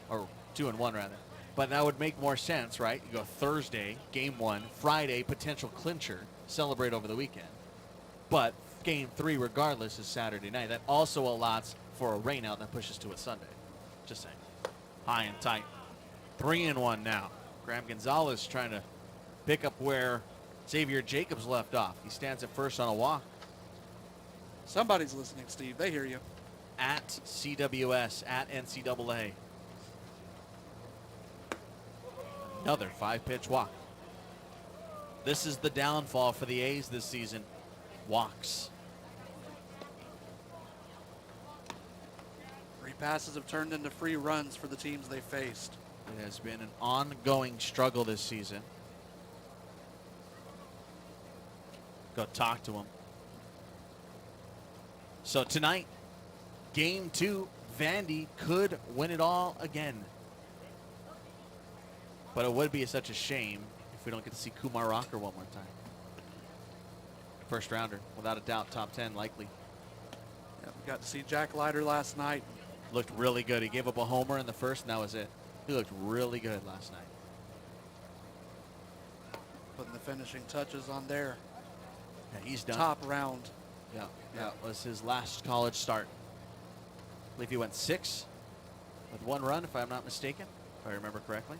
Or 2-1 rather. But that would make more sense, right? You go Thursday, game 1. Friday, potential clincher. Celebrate over the weekend. But game 3, regardless, is Saturday night. That also allots for a rainout that pushes to a Sunday. Just saying. High and tight. 3-1 now. Graham Gonzalez trying to pick up where Xavier Jacobs left off. He stands at first on a walk. Somebody's listening, Steve. They hear you. At CWS, at NCAA. Another 5-pitch walk. This is the downfall for the A's this season. Walks. 3 passes have turned into free runs for the teams they faced. It has been an ongoing struggle this season. Go talk to him. So tonight, game 2, Vandy could win it all again. But it would be such a shame if we don't get to see Kumar Rocker one more time. First rounder, without a doubt, top 10 likely. Yeah, we got to see Jack Leiter last night. Looked really good. He gave up a homer in the first, and that was it. He looked really good last night. Putting the finishing touches on there. Yeah, he's done. Top round. Yeah, that was his last college start. I believe he went 6 with 1 run, if I'm not mistaken, if I remember correctly.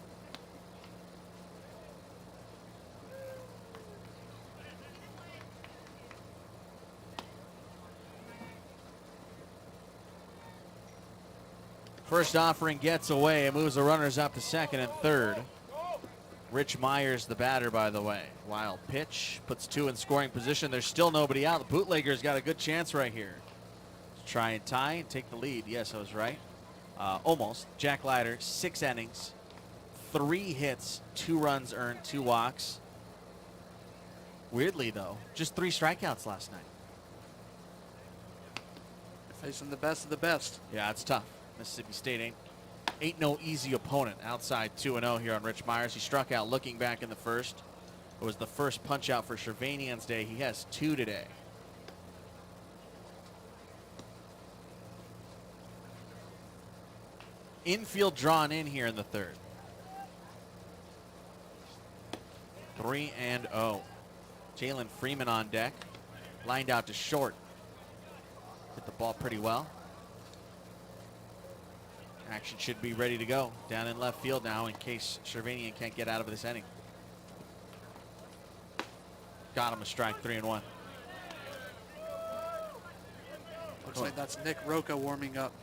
First offering gets away. It moves the runners up to second and third. Rich Myers, the batter, by the way. Wild pitch. Puts 2 in scoring position. There's still nobody out. The Bootleggers got a good chance right here. Let's try and tie and take the lead. Yes, I was right. Almost. Jack Leiter, 6 innings. 3 hits, 2 runs earned, 2 walks. Weirdly, though, just 3 strikeouts last night. Facing the best of the best. Yeah, it's tough. Mississippi State ain't no easy opponent. Outside 2-0 here on Rich Myers. He struck out looking back in the first. It was the first punch out for Shervanian's day. He has 2 today. Infield drawn in here in the third. 3-0. Jalen Freeman on deck. Lined out to short. Hit the ball pretty well. Action should be ready to go down in left field now in case Shervanian can't get out of this inning. Got him a strike, 3-1. Looks like that's Nick Roca warming up.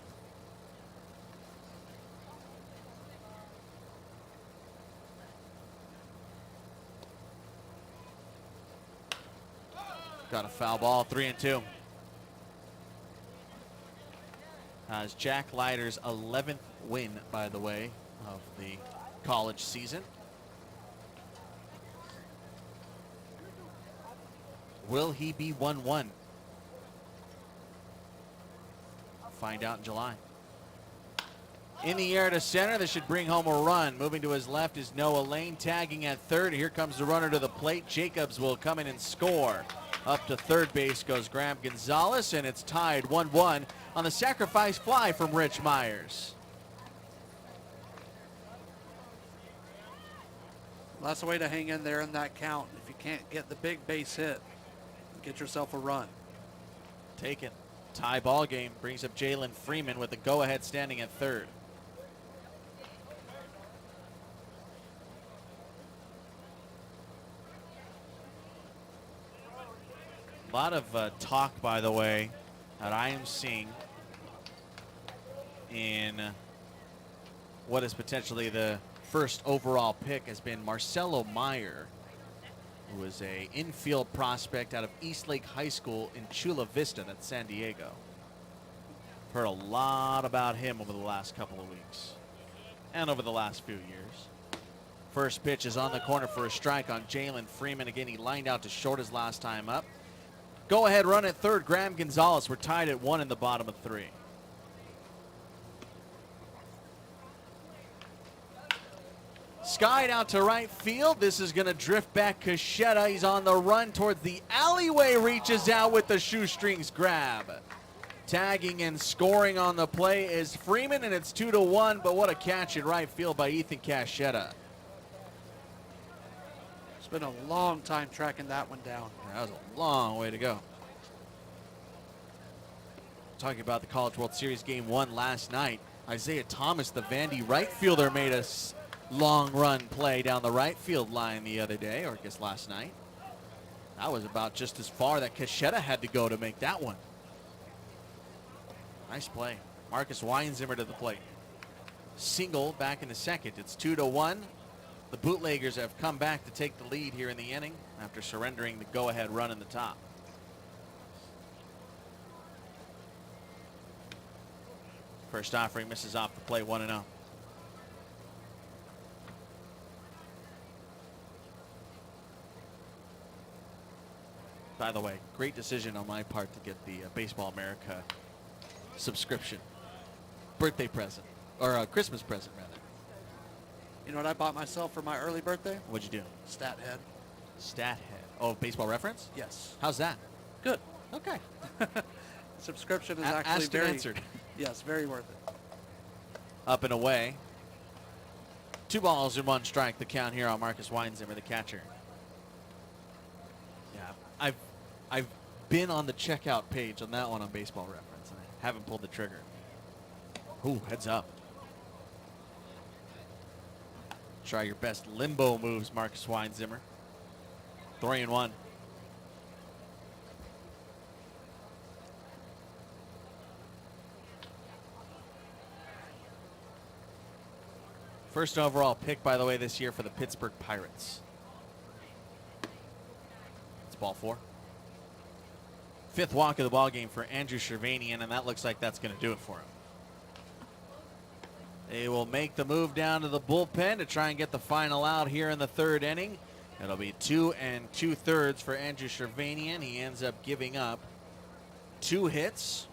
Got a foul ball, 3-2. It's Jack Leiter's 11th win, by the way, of the college season. Will he be 1-1? Find out in July. In the air to center, this should bring home a run. Moving to his left is Noah Lane, tagging at third. Here comes the runner to the plate. Jacobs will come in and score. Up to third base goes Graham Gonzalez, and it's tied 1-1 on the sacrifice fly from Rich Myers. Well, that's the way to hang in there in that count. If you can't get the big base hit, get yourself a run. Take it. Tie ball game brings up Jalen Freeman with the go-ahead standing at third. A lot of talk, by the way, that I am seeing in what is potentially the first overall pick has been Marcelo Meyer, who was a infield prospect out of Eastlake High School in Chula Vista, that's San Diego. Heard a lot about him over the last couple of weeks and over the last few years. First pitch is on the corner for a strike on Jalen Freeman. Again, he lined out to short his last time up. Go ahead run at third, Graham Gonzalez. We're tied at 1 in the bottom of 3. Skied out to right field. This is going to drift back Coachella. He's on the run towards the alleyway, reaches out with the shoestrings grab. Tagging and scoring on the play is Freeman, and it's 2-1, but what a catch in right field by Ethan Coachella. It's been a long time tracking that one down. That was a long way to go. Talking about the College World Series Game 1 last night, Isaiah Thomas, the Vandy right fielder, made a long run play down the right field line the other day, or I guess last night. That was about just as far that Coachella had to go to make that one. Nice play. Marcus Weinzimmer to the plate. Single back in the second. It's 2-1. The Bootleggers have come back to take the lead here in the inning after surrendering the go-ahead run in the top. First offering misses off the plate, 1-0. By the way, great decision on my part to get the Baseball America subscription. Birthday present, or a Christmas present, rather. You know what I bought myself for my early birthday? What'd you do? Stat Head. Stat Head. Oh, Baseball Reference? Yes. How's that? Good. Okay. Subscription is actually asked and very answered. Yes, very worth it. Up and away. 2 balls and 1 strike, the count here on Marcus Weinzimmer, the catcher. Yeah, I've been on the checkout page on that one on Baseball Reference, and I haven't pulled the trigger. Ooh, heads up. Try your best limbo moves, Marcus Weinzimmer. 3-1. First overall pick, by the way, this year for the Pittsburgh Pirates. It's ball 4. 5th walk of the ball game for Andrew Shervanian, and that looks like that's going to do it for him. They will make the move down to the bullpen to try and get the final out here in the 3rd inning. It'll be 2 2/3 for Andrew Shervanian. He ends up giving up 2 hits,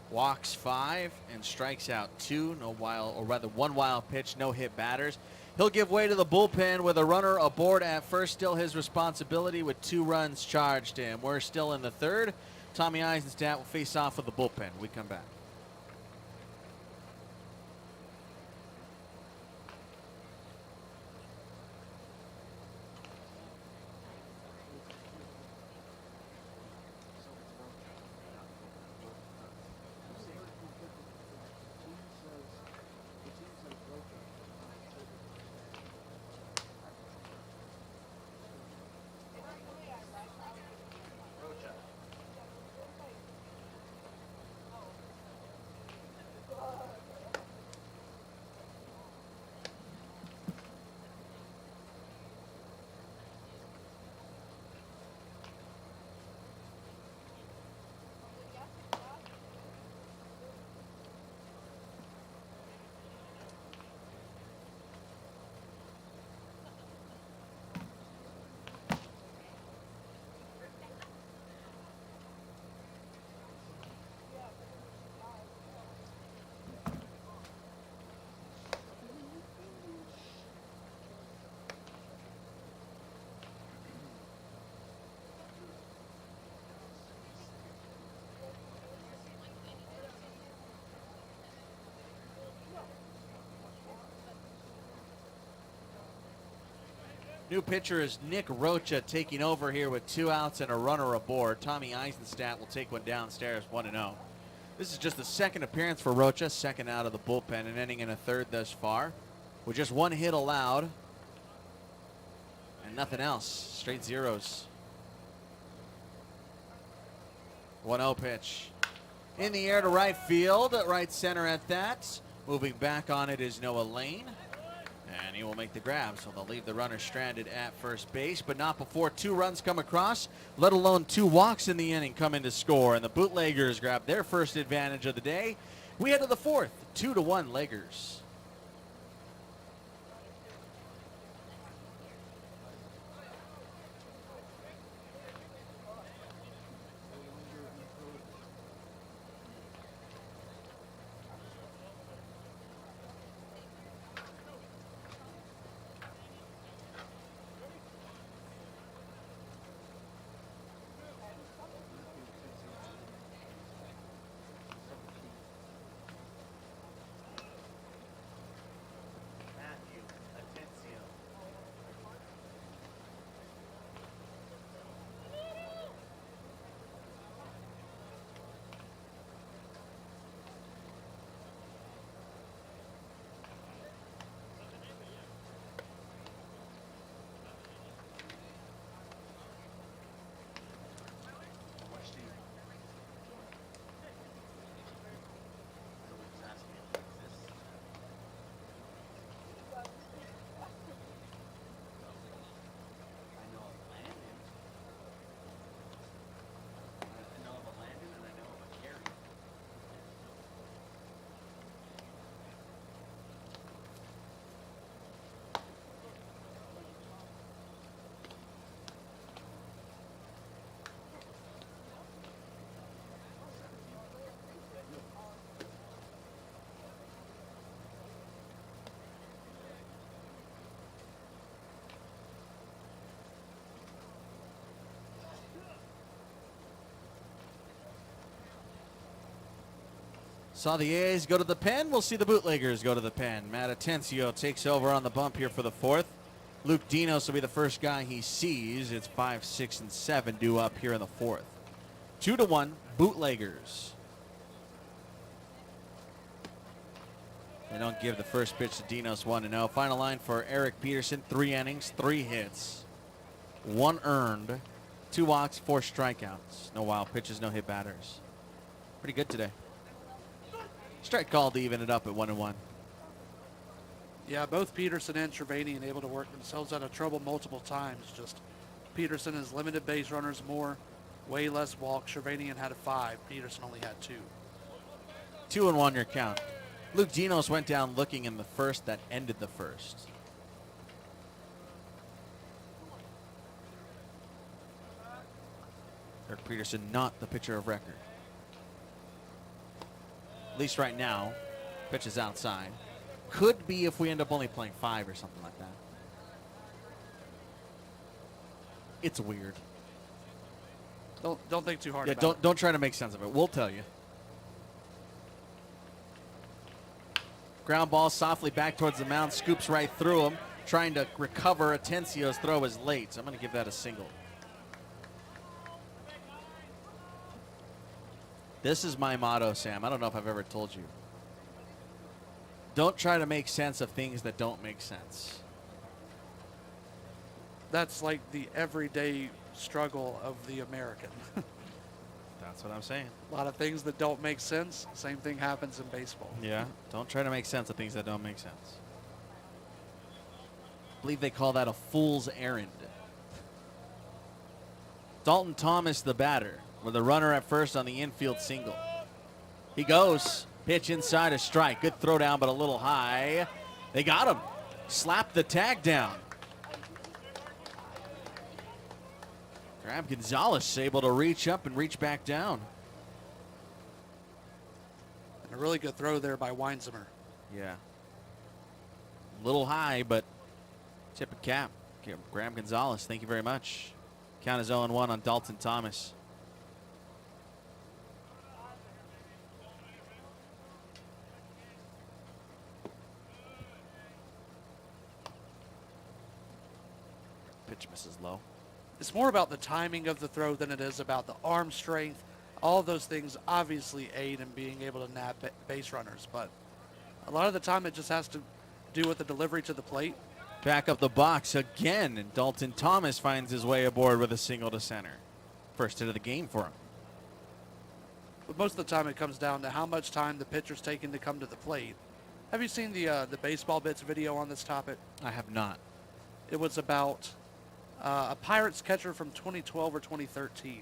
walks 5, and strikes out 2. No wild, or rather 1 wild pitch, no hit batters. He'll give way to the bullpen with a runner aboard at first. Still his responsibility with 2 runs charged to him. We're still in the 3rd. Tommy Eisenstadt will face off with the bullpen. We come back. New pitcher is Nick Rocha taking over here with 2 outs and a runner aboard. Tommy Eisenstadt will take one downstairs, 1-0. This is just the 2nd appearance for Rocha, 2nd out of the bullpen, and ending in a 3rd thus far, with just 1 hit allowed and nothing else. Straight zeros. 1-0 pitch. In the air to right field, right center at that. Moving back on it is Noah Lane, and he will make the grab, so they'll leave the runner stranded at first base, but not before 2 runs come across, let alone 2 walks in the inning come in to score, and the Bootleggers grab their first advantage of the day. We head to the 4th, 2-1 Leggers. Saw the A's go to the pen. We'll see the Bootleggers go to the pen. Matt Atencio takes over on the bump here for the 4th. Luke Dinos will be the first guy he sees. It's 5, 6, and 7 due up here in the 4th. 2-1 Bootleggers. They don't give the first pitch to Dinos 1-0. Final line for Eric Peterson: 3 innings, 3 hits, 1 earned, 2 walks, 4 strikeouts. No wild pitches, no hit batters. Pretty good today. Strike call to even it up at 1-1. Yeah, both Peterson and Trevanian able to work themselves out of trouble multiple times. Just Peterson has limited base runners more, way less walks. Trevanian had 5. Peterson only had 2. 2-1 your count. Luke Dinos went down looking in the first. That ended the first. Eric Peterson not the pitcher of record. At least right now, pitches outside. Could be if we end up only playing 5 or something like that. It's weird. Don't think too hard Yeah, about it. don't try to make sense of it. We'll tell you. Ground ball softly back towards the mound, scoops right through him, trying to recover. Atencio's throw is late, so I'm going to give that a single. This is my motto, Sam. I don't know if I've ever told you. Don't try to make sense of things that don't make sense. That's like the everyday struggle of the American. That's what I'm saying. A lot of things that don't make sense. Same thing happens in baseball. Yeah, don't try to make sense of things that don't make sense. I believe they call that a fool's errand. Dalton Thomas, the batter, with a runner at first on the infield single. He goes. Pitch inside, a strike. Good throw down, but a little high. They got him. Slapped the tag down. Graham Gonzalez able to reach up and reach back down. And a really good throw there by Weinzimmer. Yeah. A little high, but tip of cap. Graham Gonzalez, thank you very much. Count is 0-1 on Dalton Thomas. Pitch misses low. It's more about the timing of the throw than it is about the arm strength. All of those things obviously aid in being able to nab base runners, but a lot of the time it just has to do with the delivery to the plate. Back up the box again, and Dalton Thomas finds his way aboard with a single to center. First hit of the game for him. But most of the time it comes down to how much time the pitcher's taking to come to the plate. Have you seen the baseball bits video on this topic? I have not. It was about a Pirates catcher from 2012 or 2013.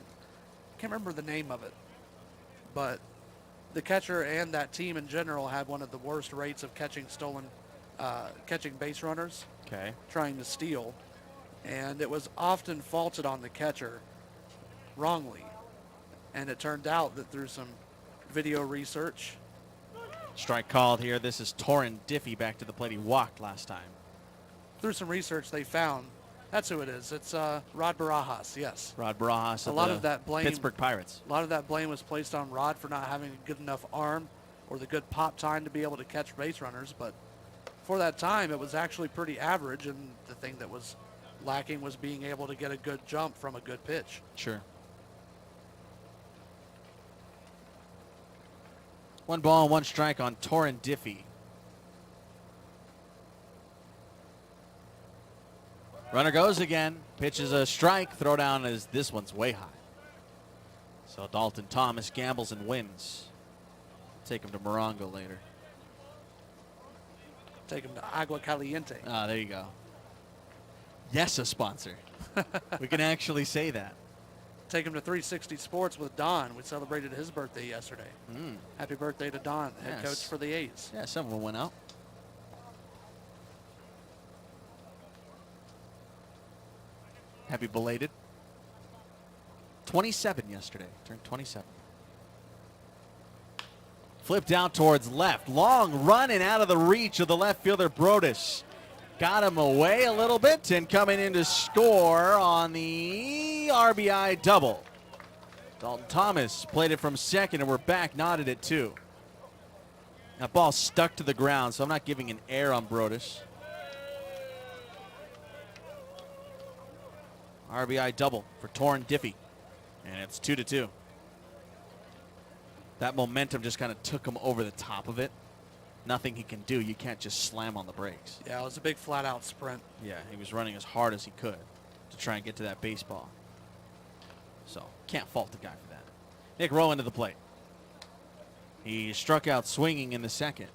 Can't remember the name of it, but the catcher and that team in general had one of the worst rates of catching base runners, Okay. trying to steal, and it was often faulted on the catcher wrongly. And it turned out that through some video research, Strike called here. This is Torrin Diffie back to the plate. He walked last time. through some research they found that's who it is. It's Rod Barajas, yes. Rod Barajas A of lot the of that blame Pittsburgh Pirates. A lot of that blame was placed on Rod for not having a good enough arm or the good pop time to be able to catch base runners, but for that time it was actually pretty average, and the thing that was lacking was being able to get a good jump from a good pitch. Sure. 1 ball and 1 strike on Torrin Diffie. Runner goes again. Pitches a strike. Throw down as this one's way high. So Dalton Thomas gambles and wins. Take him to Morongo later. Take him to Agua Caliente. Ah, there you go. Yes, a sponsor. We can actually say that. Take him to 360 Sports with Don. We celebrated his birthday yesterday. Happy birthday to Don, head Yes. coach for the A's. Yeah, some of them went out. Happy belated. 27 yesterday. Turned 27. Flipped out towards left. Long run and out of the reach of the left fielder, Brodus. Got him away a little bit and coming in to score on the RBI double. Dalton Thomas played it from second, and we're back, knotted at 2. That ball stuck to the ground, so I'm not giving an error on Brodus. RBI double for Torrin Diffie, and it's 2-2. That momentum just kind of took him over the top of it. Nothing he can do. You can't just slam on the brakes. Yeah, it was a big flat-out sprint. Yeah, he was running as hard as he could to try and get to that baseball. So, can't fault the guy for that. Nick Rowan to the plate. He struck out swinging in the second.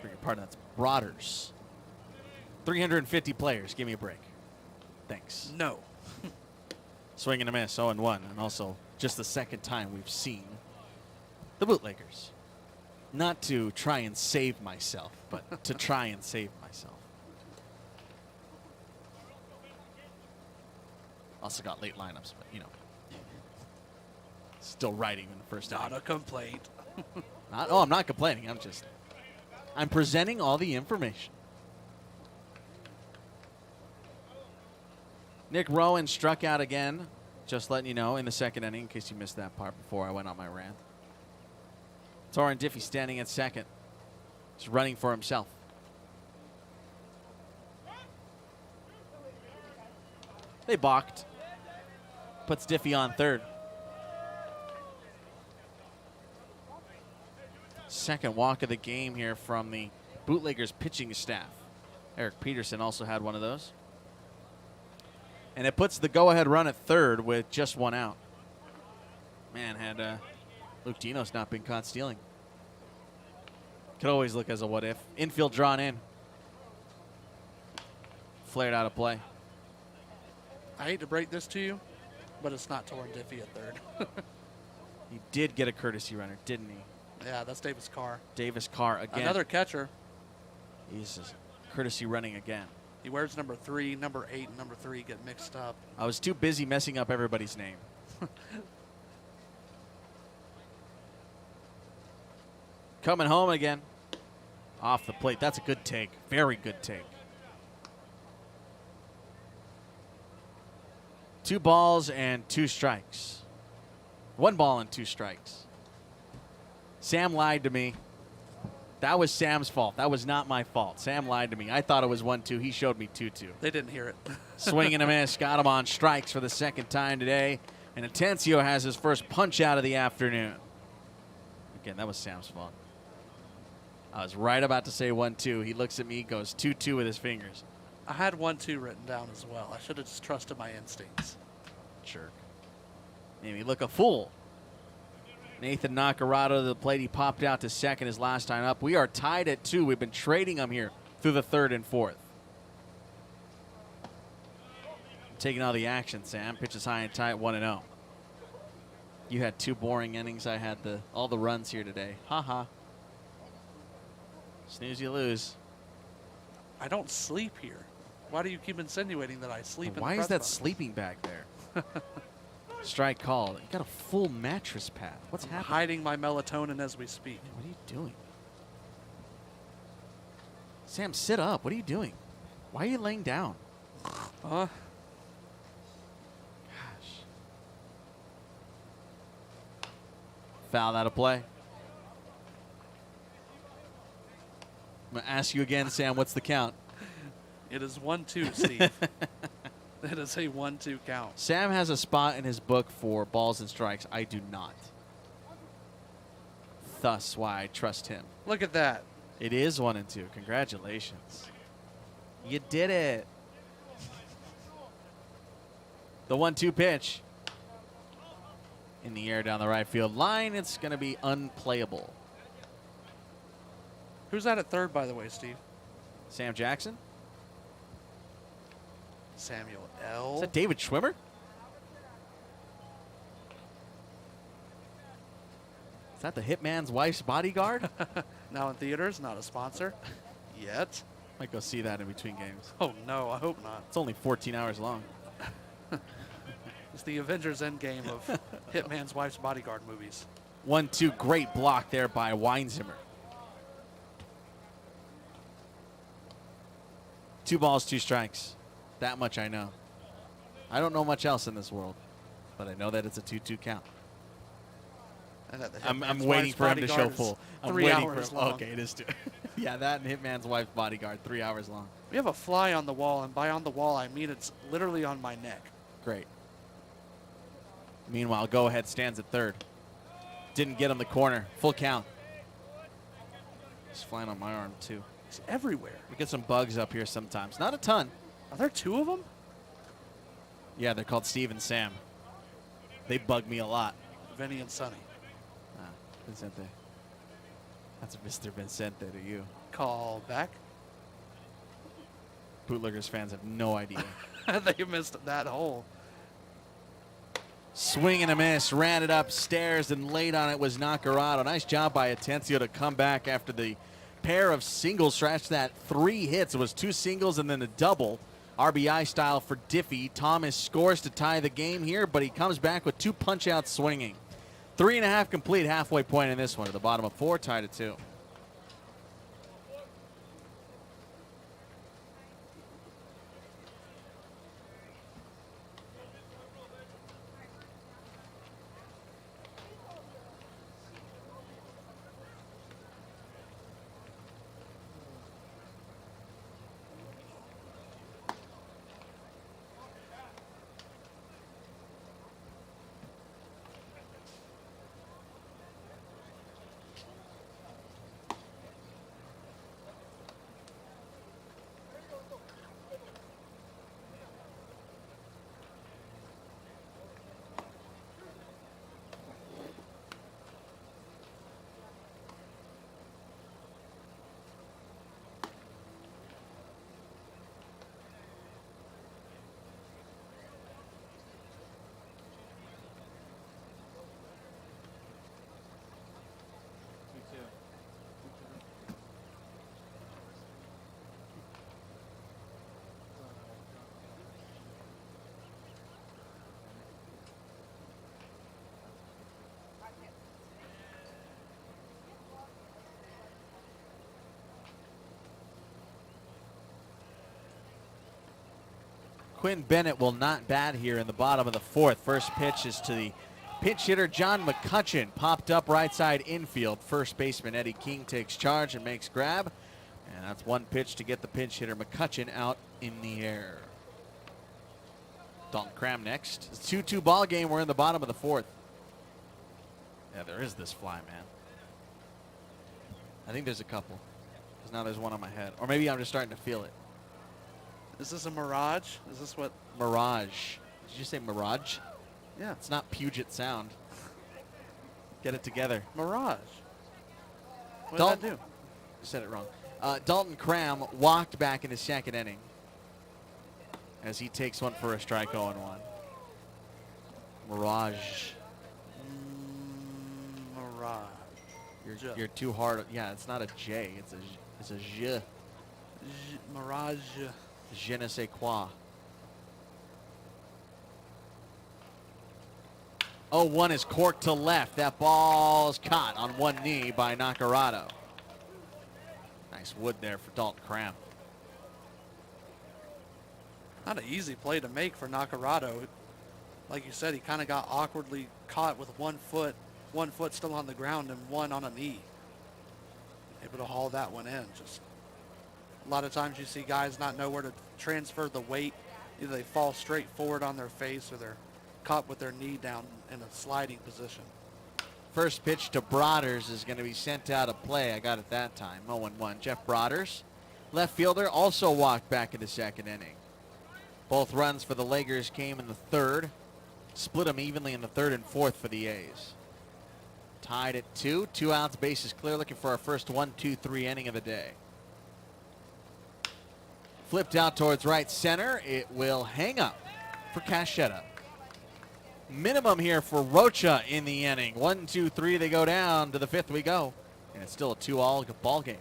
Beg your pardon, that's Broaders. 350 players. Give me a break. Thanks. No. Swing and a miss, 0-1, and also just the second time we've seen the Bootleggers. Not to try and save myself, but to try and save myself. Also got late lineups, but you know, still writing in the first Not inning. a complaint. I'm not complaining. I'm presenting all the information. Nick Rowan struck out again, just letting you know, in the second inning, in case you missed that part before I went on my rant. Torrin Diffie standing at second. He's running for himself. They balked. Puts Diffie on third. Second walk of the game here from the Bootleggers pitching staff. Eric Peterson also had one of those. And it puts the go-ahead run at third with just 1 out. Man, had Luke Dino's not been caught stealing. Could always look as a what-if. Infield drawn in. Flared out of play. I hate to break this to you, but it's not Torrin Diffie at third. He did get a courtesy runner, didn't he? Yeah, that's Davis Carr. Davis Carr again. Another catcher. He's courtesy running again. He wears number 3, number 8, and number 3 get mixed up. I was too busy messing up everybody's name. Coming home again. Off the plate. That's a good take. Very good take. 2 balls and 2 strikes. 1 ball and 2 strikes. Sam lied to me. That was Sam's fault. That was not my fault. Sam lied to me. I thought it was 1-2. He showed me 2-2. They didn't hear it. Swing and a miss. Got him on strikes for the second time today. And Atencio has his first punch out of the afternoon. Again, that was Sam's fault. I was right about to say 1-2. He looks at me, goes 2-2 with his fingers. I had 1-2 written down as well. I should have just trusted my instincts. Jerk. Made me look a fool. Nathan Nacarado to the plate. He popped out to second his last time up. We are tied at 2. We've been trading them here through the 3rd and 4th. Taking all the action, Sam. Pitches high and tight, 1-0. You had 2 boring innings. I had all the runs here today. Ha. Snooze, you lose. I don't sleep here. Why do you keep insinuating that I sleep in Why the is that press box? sleeping bag there? Strike called. You got a full mattress pad. What's happening? Hiding my melatonin as we speak. What are you doing? Sam, sit up. What are you doing? Why are you laying down? Huh? Gosh. Foul out of play. I'm going to ask you again, Sam, what's the count? It is 1-2, Steve. It is a 1-2 count. Sam has a spot in his book for balls and strikes. I do not. Thus why I trust him. Look at that. It is 1-2. Congratulations. You did it. The 1-2 pitch. In the air down the right field line. It's going to be unplayable. Who's that at third, by the way, Steve? Sam Jackson? Samuel L. Is that David Schwimmer? Is that the hitman's wife's bodyguard? Now in theaters, not a sponsor yet. Might go see that in between games. Oh, no, I hope not. It's only 14 hours long. It's the Avengers Endgame of Hitman's Wife's Bodyguard movies. 1-2, great block there by Weinzimmer. 2 balls, 2 strikes. That much I know. I don't know much else in this world, but I know that it's a 2-2 count. And that the I'm Hitman's waiting Wife's for him to show Bodyguard is full. I'm 3 waiting hours for him. long. Okay, it is 2. Yeah, that and Hitman's Wife's Bodyguard, 3 hours long. We have a fly on the wall, and by on the wall, I mean it's literally on my neck. Great. Meanwhile, go ahead stands at third. Didn't get him the corner. Full count. He's flying on my arm, too. It's everywhere. We get some bugs up here sometimes. Not a ton. Are there 2 of them? Yeah, they're called Steve and Sam. They bug me a lot. Vinny and Sonny. Ah, Vincente. That's Mr. Vincente to you. Call back. Bootleggers fans have no idea. They missed that hole. Swing and a miss. Ran it upstairs and laid on it was Nacarado. Nice job by Atencio to come back after the pair of singles. Scratched that 3 hits. It was 2 singles and then a double. RBI style for Diffie. Thomas scores to tie the game here, but he comes back with 2 punch-outs swinging. 3.5 complete, halfway point in this one. At the bottom of 4, tied at 2. Quinn Bennett will not bat here in the bottom of the 4th. First pitch is to the pinch hitter, John McCutcheon. Popped up right side infield. First baseman Eddie King takes charge and makes grab. And that's 1 pitch to get the pinch hitter McCutcheon out in the air. Dalton Cram next. It's a 2-2 ball game. We're in the bottom of the 4th. Yeah, there is this fly, man. I think there's a couple. Because now there's one on my head. Or maybe I'm just starting to feel it. Is this a mirage? Is this what? Mirage. Did you say mirage? Yeah. It's not Puget Sound. Get it together. Mirage. What Dalton, did I do? Said it wrong. Dalton Cram walked back in the second inning as he takes one for a strike 0-1. Mirage. Mirage. You're too hard. Yeah, it's not a J. It's a J. Mirage. Je ne sais quoi. 0-1 is corked to left. That ball's caught on one knee by Nacarado. Nice wood there for Dalton Cram. Not an easy play to make for Nacarado. Like you said, he kind of got awkwardly caught with one foot still on the ground and one on a knee. Able to haul that one in. Just a lot of times you see guys not know where to transfer the weight. Either they fall straight forward on their face or they're caught with their knee down in a sliding position. First pitch to Broaders is going to be sent out of play. I got it that time. 0-1. Jeff Broaders, left fielder, also walked back in the second inning. Both runs for the Lakers came in the third. Split them evenly in the third and fourth for the A's. Tied at 2. 2 outs, bases clear, looking for our first 1-2-3 inning of the day. Flipped out towards right center. It will hang up for Cachetta. Minimum here for Rocha in the inning. 1-2-3, they go down. To the fifth we go. And it's still a 2-all ball game.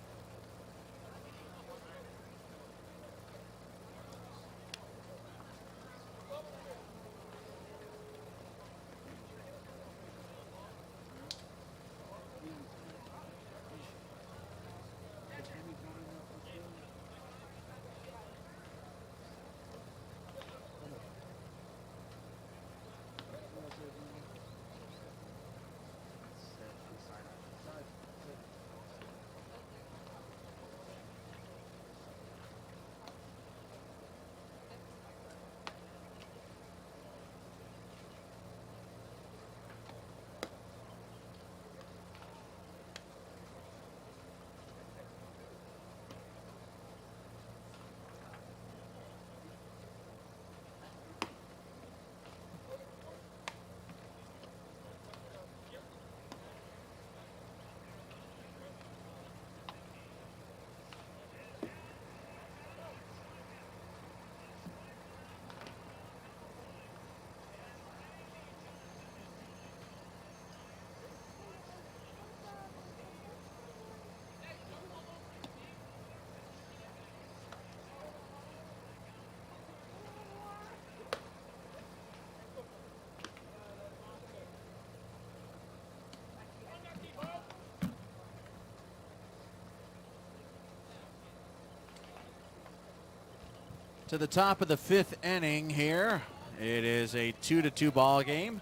To the top of the fifth inning here. It is a 2-2 ball game.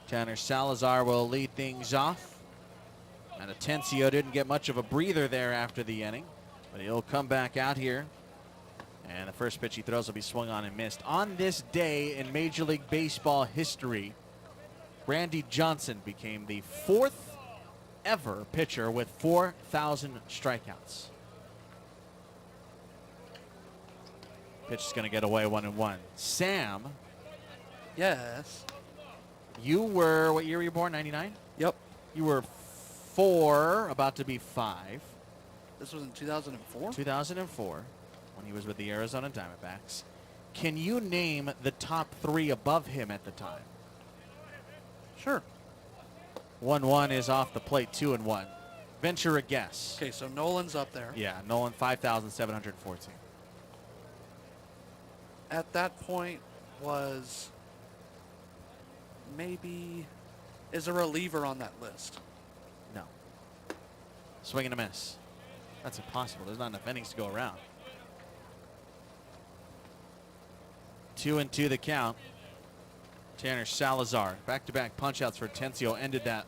Tanner Salazar will lead things off. And Atencio didn't get much of a breather there after the inning, but he'll come back out here. And the first pitch he throws will be swung on and missed. On this day in Major League Baseball history, Randy Johnson became the 4th ever pitcher with 4,000 strikeouts. Pitch is going to get away 1-1. Sam. Yes. You were, what year were you born? 99? Yep. You were 4, about to be 5. This was in 2004? 2004, when he was with the Arizona Diamondbacks. Can you name the top 3 above him at the time? Sure. 1-1 is off the plate, 2-1. Venture a guess. Okay, so Nolan's up there. Yeah, Nolan, 5,714. At that point was maybe, is a reliever on that list? No. Swing and a miss. That's impossible. There's not enough innings to go around. 2-2 the count. Tanner Salazar. Back-to-back punch-outs for Atencio ended that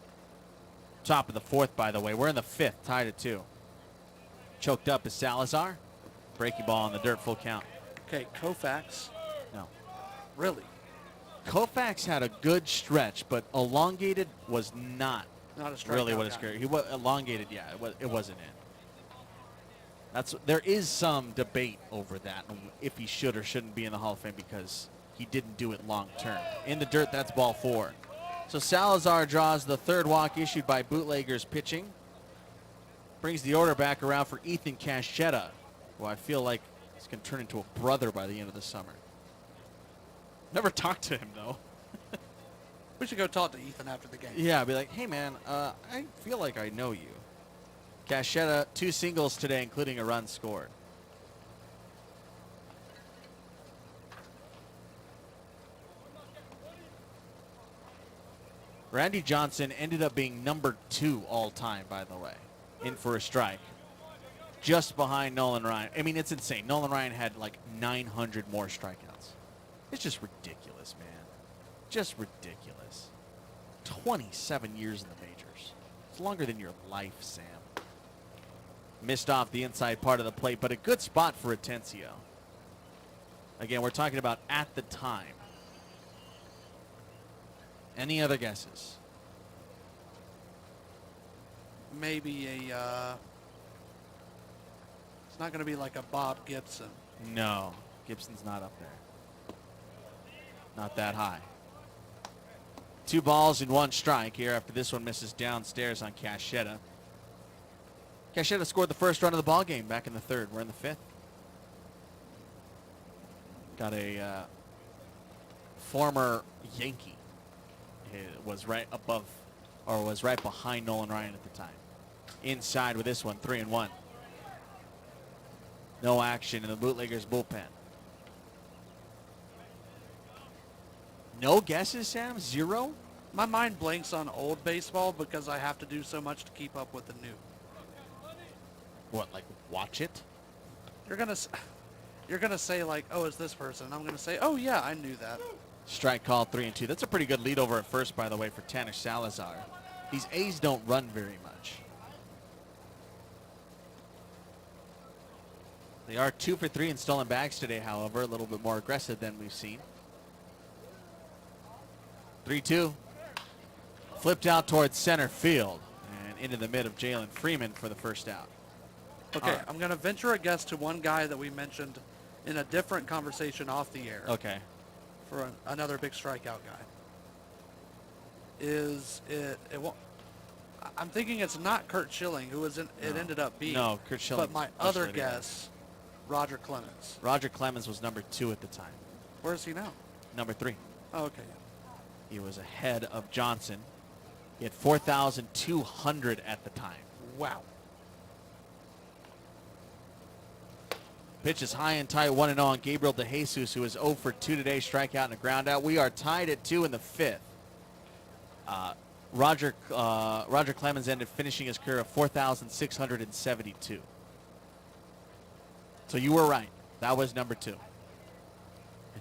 top of the fourth, by the way. We're in the fifth, tied at 2. Choked up is Salazar. Breaking ball in the dirt, full count. Okay, Koufax. No. Really? Koufax had a good stretch, but elongated was not Not a strikeout really what his guy. career. He was elongated, yeah, it wasn't There is some debate over that, if he should or shouldn't be in the Hall of Fame because he didn't do it long term. In the dirt, that's ball 4. So Salazar draws the third walk issued by Bootleggers pitching. Brings the order back around for Ethan Caschetta, who I feel like is going to turn into a brother by the end of the summer. Never talked to him, though. We should go talk to Ethan after the game. Yeah, I'd be like, hey, man, I feel like I know you. Caschetta, 2 singles today, including a run scored. Randy Johnson ended up being number 2 all time, by the way, in for a strike. Just behind Nolan Ryan. I mean, it's insane. Nolan Ryan had like 900 more strikeouts. It's just ridiculous, man. Just ridiculous. 27 years in the majors. It's longer than your life, Sam. Missed off the inside part of the plate, but a good spot for Atencio. Again, we're talking about at the time. Any other guesses? Maybe it's not going to be like a Bob Gibson. No, Gibson's not up there. Not that high. 2 balls and 1 strike here after this one misses downstairs on Caschetta. Caschetta scored the first run of the ball game back in the 3rd. We're in the 5th. Got a former Yankee. It was right above, or was right behind Nolan Ryan at the time. Inside with this one, 3-1. No action in the Bootleggers bullpen. No guesses, Sam? 0? My mind blanks on old baseball because I have to do so much to keep up with the new. What, like watch it? You're gonna say like, oh, it's this person. I'm gonna say, oh yeah, I knew that. Strike called, 3-2. That's a pretty good lead over at first, by the way, for Tanner Salazar. These A's don't run very much. They are 2 for 3 in stolen bags today, however, a little bit more aggressive than we've seen. 3-2. Flipped out towards center field and into the mid of Jalen Freeman for the first out. Okay, Right. I'm gonna venture a guess to one guy that we mentioned in a different conversation off the air. Okay. For another big strikeout guy. Is it? I'm thinking it's not Kurt Schilling, who was in. It ended up being. No, Kurt Schilling. But my other guess, Roger Clemens. Roger Clemens was number 2 at the time. Where is he now? Number 3. Oh, okay. He was ahead of Johnson. He had 4,200 at the time. Wow. Pitch is high and tight, 1-0 on Gabriel DeJesus, who is 0 for 2 today, strikeout and a ground out. We are tied at 2 in the 5th. Roger Clemens ended finishing his career at 4,672. So you were right. That was number 2. And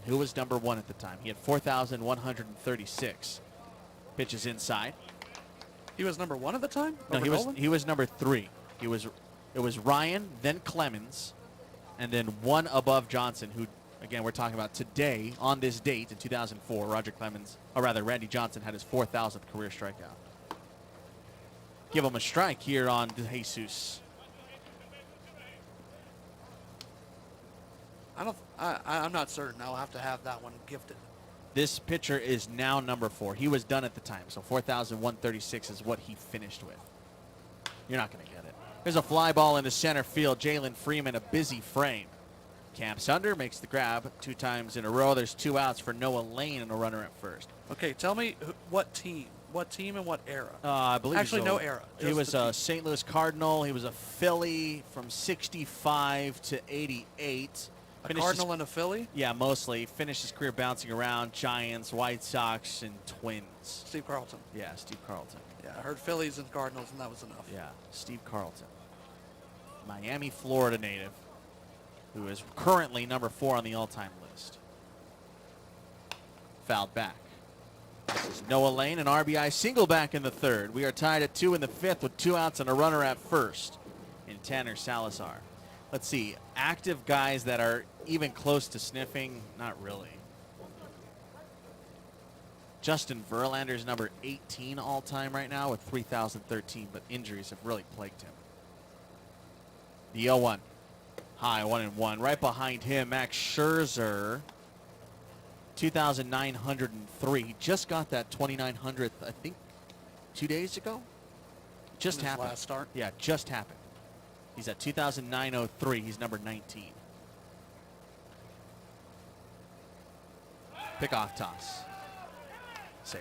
who was number 1 at the time? He had 4,136. Pitch is inside. He was number 1 at the time? No, Over Nolan? he was number 3. It was Ryan, then Clemens, and then 1 above Johnson, who, again, we're talking about today, on this date in 2004, Randy Johnson had his 4,000th career strikeout. Give him a strike here on DeJesus. I'm not certain. I'll have to have that one gifted. This pitcher is now number 4. He was done at the time, so 4,136 is what he finished with. You're not going to get it. There's a fly ball into center field. Jalen Freeman, a busy frame. Camps under, makes the grab 2 times in a row. There's 2 outs for Noah Lane and a runner at first. Okay, tell me what team and what era? I believe Actually, no era. He just was the a team. St. Louis Cardinal. He was a Philly from 65 to 88. A Cardinal and a Philly? Yeah, mostly. Finished his career bouncing around Giants, White Sox, and Twins. Steve Carlton. Yeah, Steve Carlton. Yeah, I heard Phillies and Cardinals, and that was enough. Yeah, Steve Carlton. Miami, Florida native, who is currently number 4 on the all-time list. Fouled back. This is Noah Lane, an RBI single back in the 3rd. We are tied at 2 in the 5th with 2 outs and a runner at first in Tanner Salazar. Let's see, active guys that are even close to sniffing, not really. Justin Verlander's number 18 all-time right now with 3,013, but injuries have really plagued him. The 0-1. high, 1-1. Right behind him, Max Scherzer, 2,903. He just got that 2,900th, I think, 2 days ago. Just In his happened. last start. Yeah, just happened. He's at 2,903. He's number 19. Pickoff toss. Safe.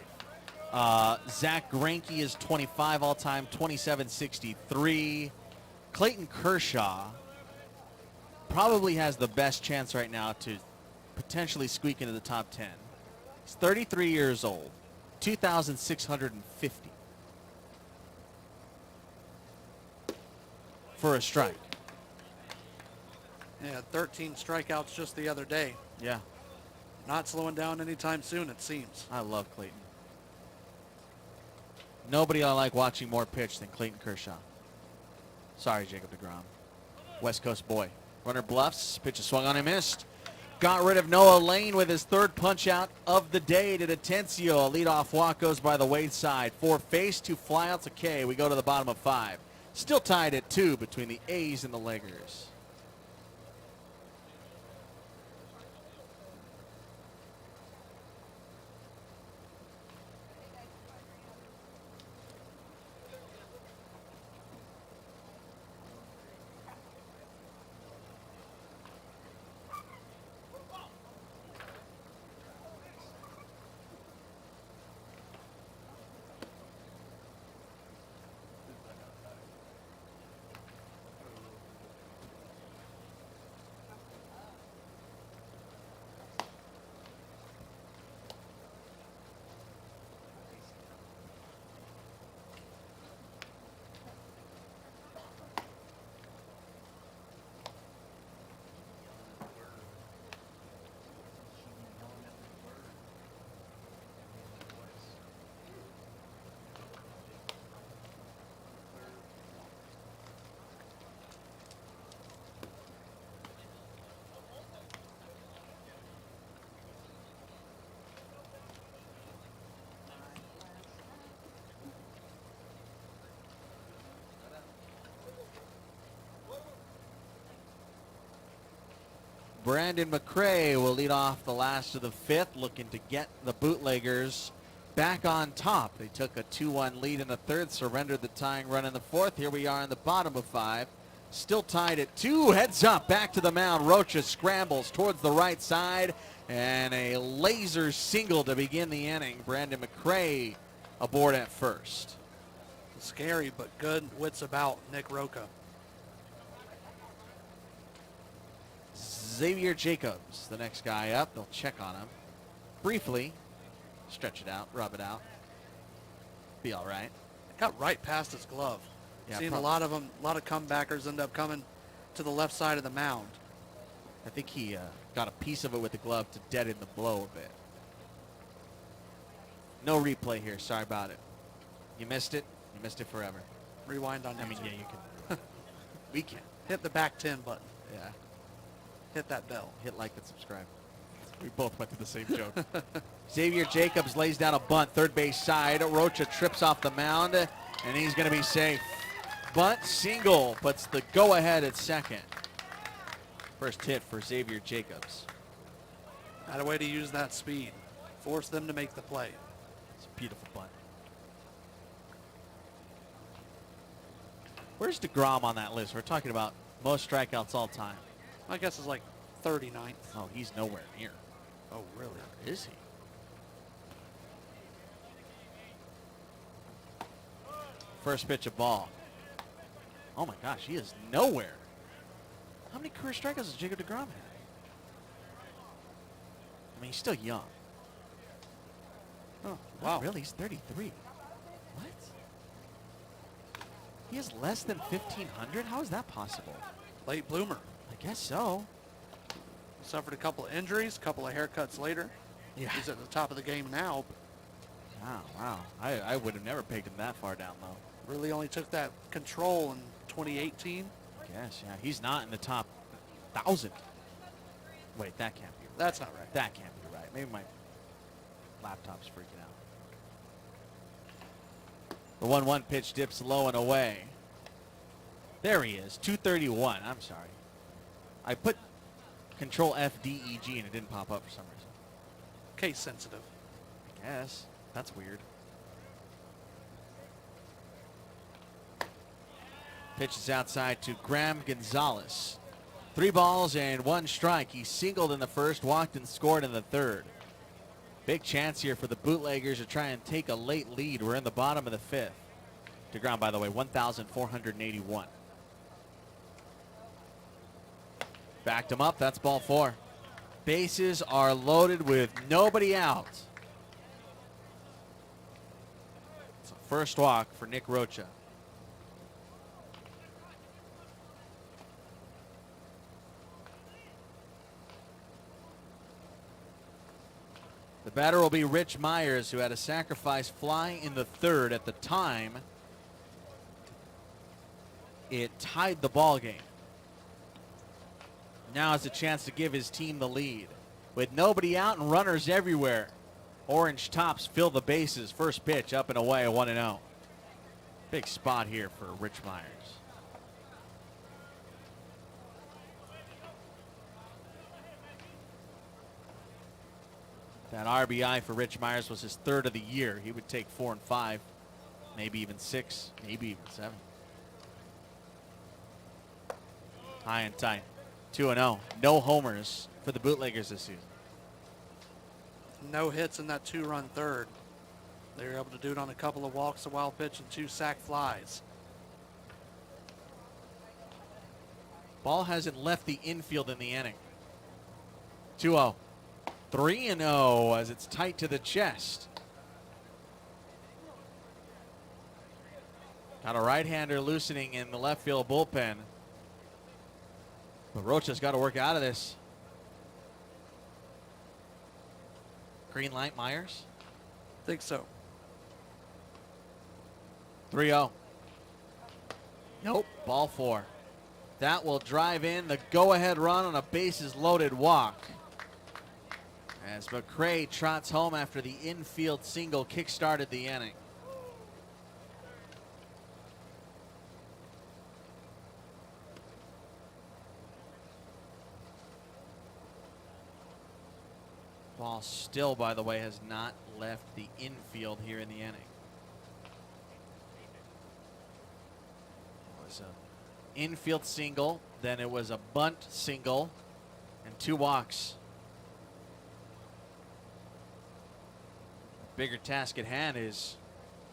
Zach Greinke is 25 all-time, 27.63. Clayton Kershaw probably has the best chance right now to potentially squeak into the top 10. He's 33 years old, 2,650 for a strike. Yeah, 13 strikeouts just the other day. Yeah, Not slowing down anytime soon, it seems. I love Clayton. Nobody I like watching more pitch than Clayton Kershaw. Sorry, Jacob deGrom. West Coast boy. Runner bluffs. Pitch is swung on and missed. Got rid of Noah Lane with his third punch out of the day to Atencio. Leadoff walk goes by the Wade side. 4 face, 2 flyouts, a K. We go to the bottom of 5. Still tied at 2 between the A's and the Lakers. Brandon McCray will lead off the last of the 5th, looking to get the Bootleggers back on top. They took a 2-1 lead in the 3rd, surrendered the tying run in the 4th. Here we are in the bottom of 5. Still tied at 2. Heads up, back to the mound. Rocha scrambles towards the right side, and a laser single to begin the inning. Brandon McCray aboard at first. Scary, but good wits about Nick Roca. Xavier Jacobs, the next guy up. They'll check on him briefly, stretch it out, rub it out. Be all right. Got right past his glove. Yeah, Seen a lot of them, a lot of comebackers end up coming to the left side of the mound. I think he got a piece of it with the glove to deaden the blow a bit. No replay here. Sorry about it. You missed it. You missed it forever. Rewind on I mean, YouTube. yeah, you can. We can. Hit the back 10 button. Yeah. Hit that bell. Hit like and subscribe. We both went to the same joke. Xavier Jacobs lays down a bunt, third base side. Rocha trips off the mound, and he's going to be safe. Bunt single puts the go-ahead at second. First hit for Xavier Jacobs. Had a way to use that speed. Force them to make the play. It's a beautiful bunt. Where's deGrom on that list? We're talking about most strikeouts all time. I guess it's like 39th. Oh, he's nowhere near. Oh, really? Is he? First pitch of ball. Oh my gosh, he is nowhere. How many career strikeouts does Jacob deGrom have? I mean, he's still young. Oh, Wow. wow. Really? He's 33. What? He has less than 1,500? How is that possible? Late bloomer. I guess so. Suffered a couple of injuries, a couple of haircuts later. Yeah. He's at the top of the game now. Wow. I would have never pegged him that far down low. Really only took that control in 2018. I guess, yeah. He's not in the top 1,000. Wait, that can't be right. That's not right. That can't be right. Maybe my laptop's freaking out. The 1-1 pitch dips low and away. There he is, 231. I'm sorry. I put Control F D E G and it didn't pop up for some reason. Case sensitive. I guess that's weird. Pitch is outside to Graham Gonzalez. 3 balls and 1 strike. He singled in the first, walked and scored in the third. Big chance here for the Bootleggers to try and take a late lead. We're in the bottom of the 5th. To ground, by the way, 1,481. Backed him up. That's ball 4. Bases are loaded with nobody out. It's a first walk for Nick Rocha. The batter will be Rich Myers, who had a sacrifice fly in the 3rd. At the time, it tied the ball game. Now has a chance to give his team the lead. With nobody out and runners everywhere, Orange Tops fill the bases. First pitch up and away, 1-0. Big spot here for Rich Myers. That RBI for Rich Myers was his 3rd of the year. He would take 4 and 5, maybe even 6, maybe even 7. High and tight. 2-0. No homers for the Bootleggers this season. No hits in that 2-run 3rd. They were able to do it on a couple of walks, a wild pitch, and 2 sac flies. Ball hasn't left the infield in the inning. 2-0. 3-0 as it's tight to the chest. Got a right-hander loosening in the left field bullpen. But Rocha's got to work out of this. Green light, Myers? Think so. 3-0. Nope, ball 4. That will drive in the go-ahead run on a bases-loaded walk. As McCray trots home after the infield single kick-started the inning. Ball still, by the way, has not left the infield here in the inning. It was an infield single, then it was a bunt single, and 2 walks. Bigger task at hand is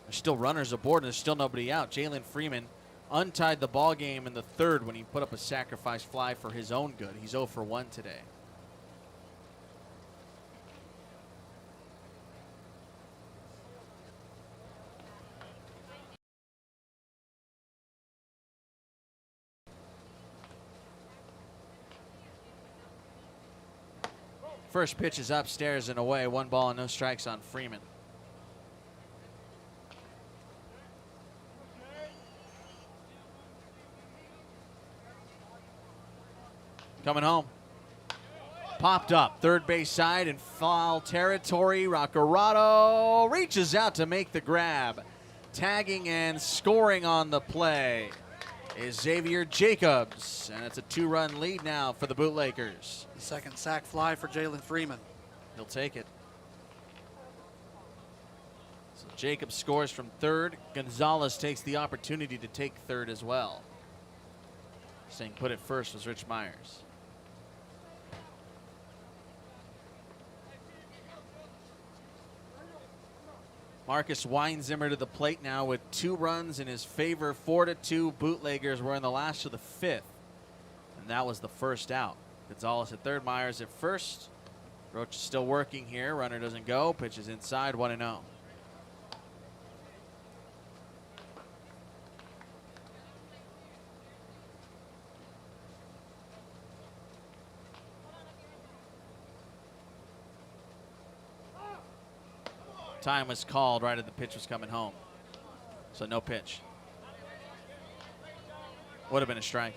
there's still runners aboard and there's still nobody out. Jalen Freeman untied the ball game in the 3rd when he put up a sacrifice fly for his own good. He's 0 for 1 today. First pitch is upstairs and away. 1 ball and no strikes on Freeman. Coming home. Popped up. 3rd base side in foul territory. Rockerado reaches out to make the grab. Tagging and scoring on the play is Xavier Jacobs, and it's a 2-run lead now for the Bootleggers. The 2nd sac fly for Jalen Freeman. He'll take it. So Jacobs scores from 3rd. Gonzalez takes the opportunity to take 3rd as well. Saying put it first was Rich Myers. Marcus Weinzimmer to the plate now with 2 runs in his favor. 4-2 Bootleggers. We're in the last of the 5th. And that was the first out. Gonzalez at 3rd, Myers at 1st. Roach is still working here. Runner doesn't go. Pitches inside, 1-0. Time was called right as the pitch was coming home. So no pitch. Would have been a strike.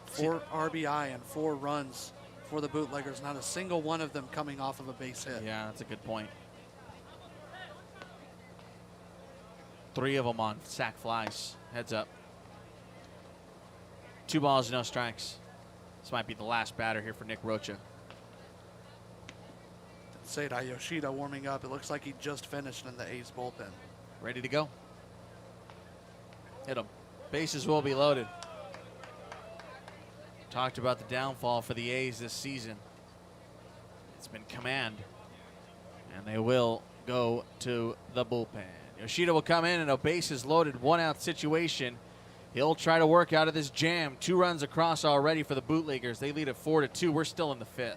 4 RBI and 4 runs for the Bootleggers. Not a single one of them coming off of a base hit. Yeah, that's a good point. 3 of them on sac flies. Heads up. 2 balls, no strikes. This might be the last batter here for Nick Rocha. Seidai Yoshida warming up. It looks like he just finished in the A's bullpen. Ready to go. Hit him. Bases will be loaded. Talked about the downfall for the A's this season. It's been command. And they will go to the bullpen. Yoshida will come in a bases loaded 1-out situation. He'll try to work out of this jam. 2 runs across already for the Bootleggers. They lead at 4-2. We're still in the 5th.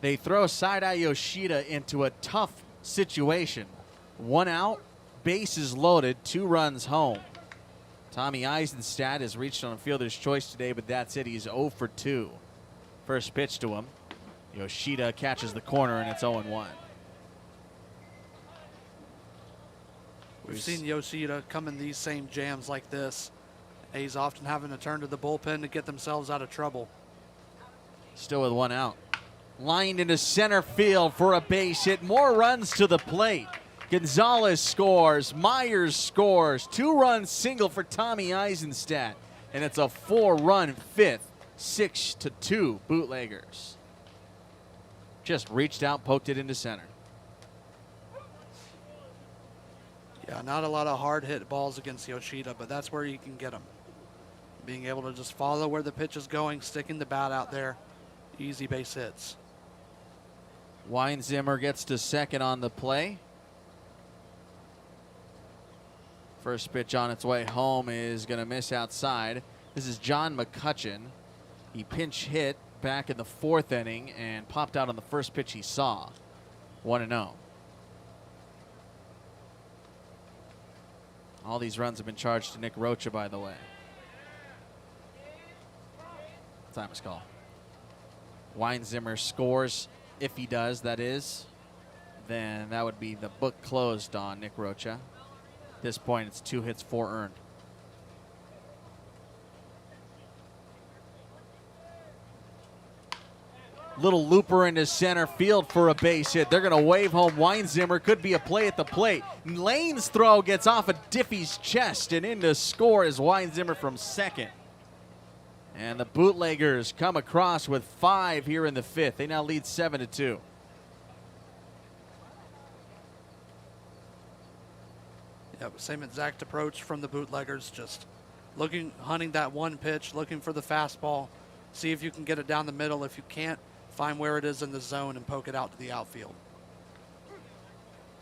They throw Seidai Yoshida into a tough situation. 1 out, bases loaded, 2 runs home. Tommy Eisenstadt has reached on a fielder's choice today, but that's it. He's 0 for 2. First pitch to him. Yoshida catches the corner, and it's 0-1. We've seen Yoshida come in these same jams like this. A's often having to turn to the bullpen to get themselves out of trouble. Still with 1 out. Lined into center field for a base hit. More runs to the plate. Gonzalez scores. Myers scores. 2-run single for Tommy Eisenstadt. And it's a 4-run 5th. 6-2 Bootleggers. Just reached out, poked it into center. Yeah, not a lot of hard hit balls against Yoshida, but that's where you can get them. Being able to just follow where the pitch is going, sticking the bat out there. Easy base hits. Weinzimmer gets to second on the play. First pitch on its way home is going to miss outside. This is John McCutcheon. He pinch hit back in the 4th inning and popped out on the first pitch he saw. 1-0. All these runs have been charged to Nick Rocha, by the way. Time is called. Weinzimmer scores. If he does, that is, then that would be the book closed on Nick Rocha. At this point, it's 2 hits, 4 earned. Little looper into center field for a base hit. They're going to wave home Weinzimmer. Could be a play at the plate. Lane's throw gets off of Diffie's chest, and in to score is Weinzimmer from second. And the Bootleggers come across with 5 here in the 5th. They now lead 7-2. Yep, same exact approach from the Bootleggers. Just hunting that one pitch, looking for the fastball. See if you can get it down the middle. If you can't, find where it is in the zone and poke it out to the outfield.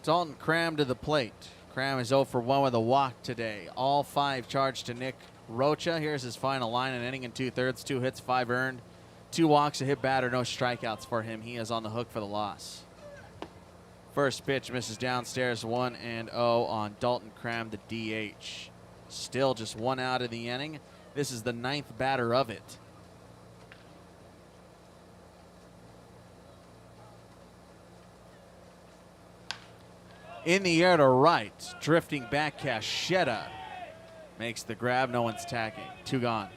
Dalton Cram to the plate. Cram is 0 for 1 with a walk today. All 5 charged to Nick Rocha. Here's his final line: an inning and 2/3, 2 hits, 5 earned, 2 walks, a hit batter, no strikeouts for him. He is on the hook for the loss. First pitch misses downstairs, 1-0 on Dalton Cram, the DH. Still just 1 out of the inning. This is the 9th batter of it. In the air to right, drifting back, Cachetta makes the grab. No one's tacking. 2 gone.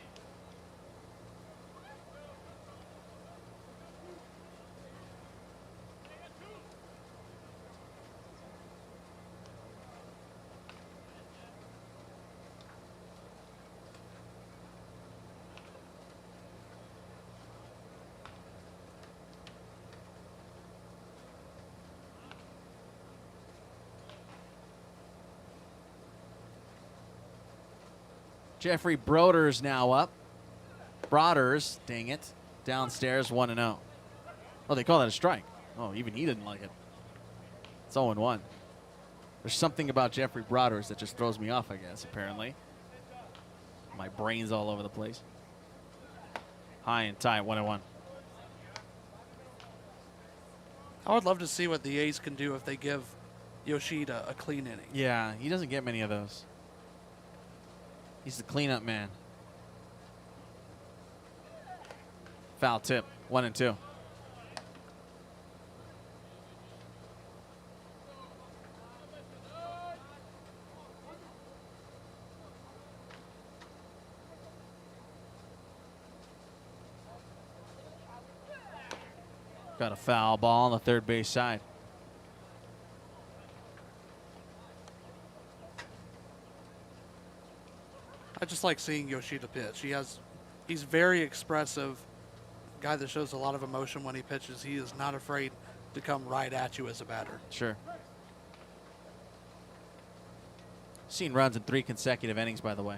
Jeffrey Broder's now up. Broders, dang it, downstairs, 1-0. Oh, they call that a strike. Oh, even he didn't like it. It's 0-1. There's something about Jeffrey Broders that just throws me off, I guess, apparently. My brain's all over the place. High and tight, 1-1. I would love to see what the A's can do if they give Yoshida a clean inning. Yeah, he doesn't get many of those. He's the cleanup man. Foul tip, 1-2. Got a foul ball on the third base side. I just like seeing Yoshida pitch. He's very expressive. Guy that shows a lot of emotion when he pitches. He is not afraid to come right at you as a batter. Sure. Seen runs in 3 consecutive innings, by the way.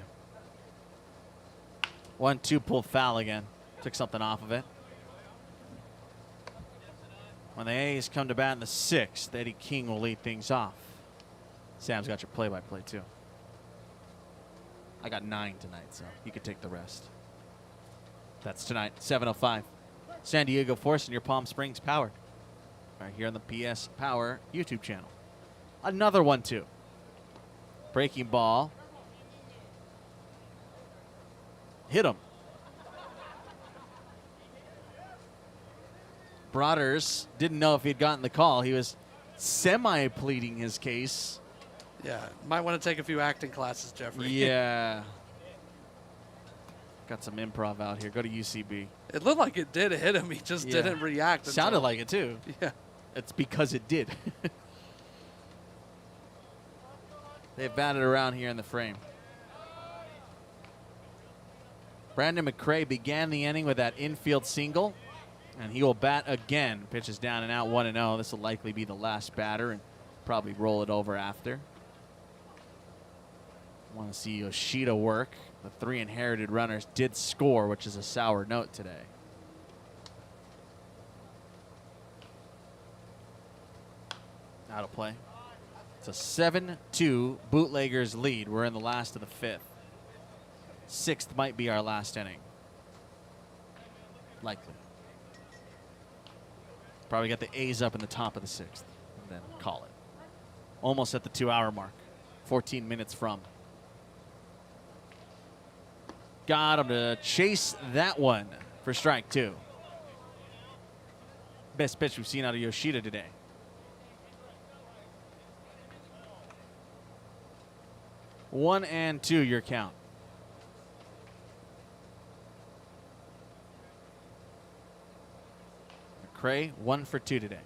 1-2 pulled foul again. Took something off of it. When the A's come to bat in the 6th, Eddie King will lead things off. Sam's got your play-by-play, too. I got 9 tonight, so you could take the rest. That's tonight, 7:05. San Diego Force and your Palm Springs Power. Right here on the PS Power YouTube channel. Another 1-2. Breaking ball. Hit him. Broders didn't know if he'd gotten the call. He was semi-pleading his case. Yeah, might want to take a few acting classes, Jeffrey. Yeah. Got some improv out here. Go to UCB. It looked like it did hit him. He just didn't react. Sounded like it, too. Yeah. It's because it did. They've batted around here in the frame. Brandon McCray began the inning with that infield single, and he will bat again. Pitches down and out, 1-0. This will likely be the last batter and probably roll it over after. Want to see Yoshida work. The 3 inherited runners did score, which is a sour note today. Out of play. It's a 7-2 Bootleggers lead. We're in the last of the 5th. 6th might be our last inning. Likely. Probably got the A's up in the top of the 6th. And then call it. Almost at the 2-hour mark. 14 minutes from. Got him to chase that one for strike 2. Best pitch we've seen out of Yoshida today. One and 2 your count. McCray 1 for 2 today.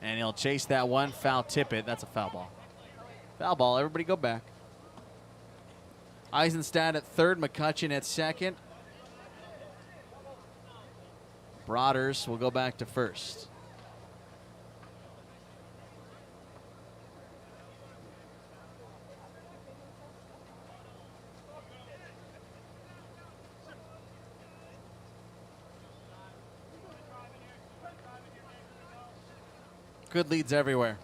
And he'll chase that one, foul tip it. That's a foul ball. Foul ball, everybody go back. Eisenstadt at third, McCutcheon at second. Broders will go back to first. Good leads everywhere.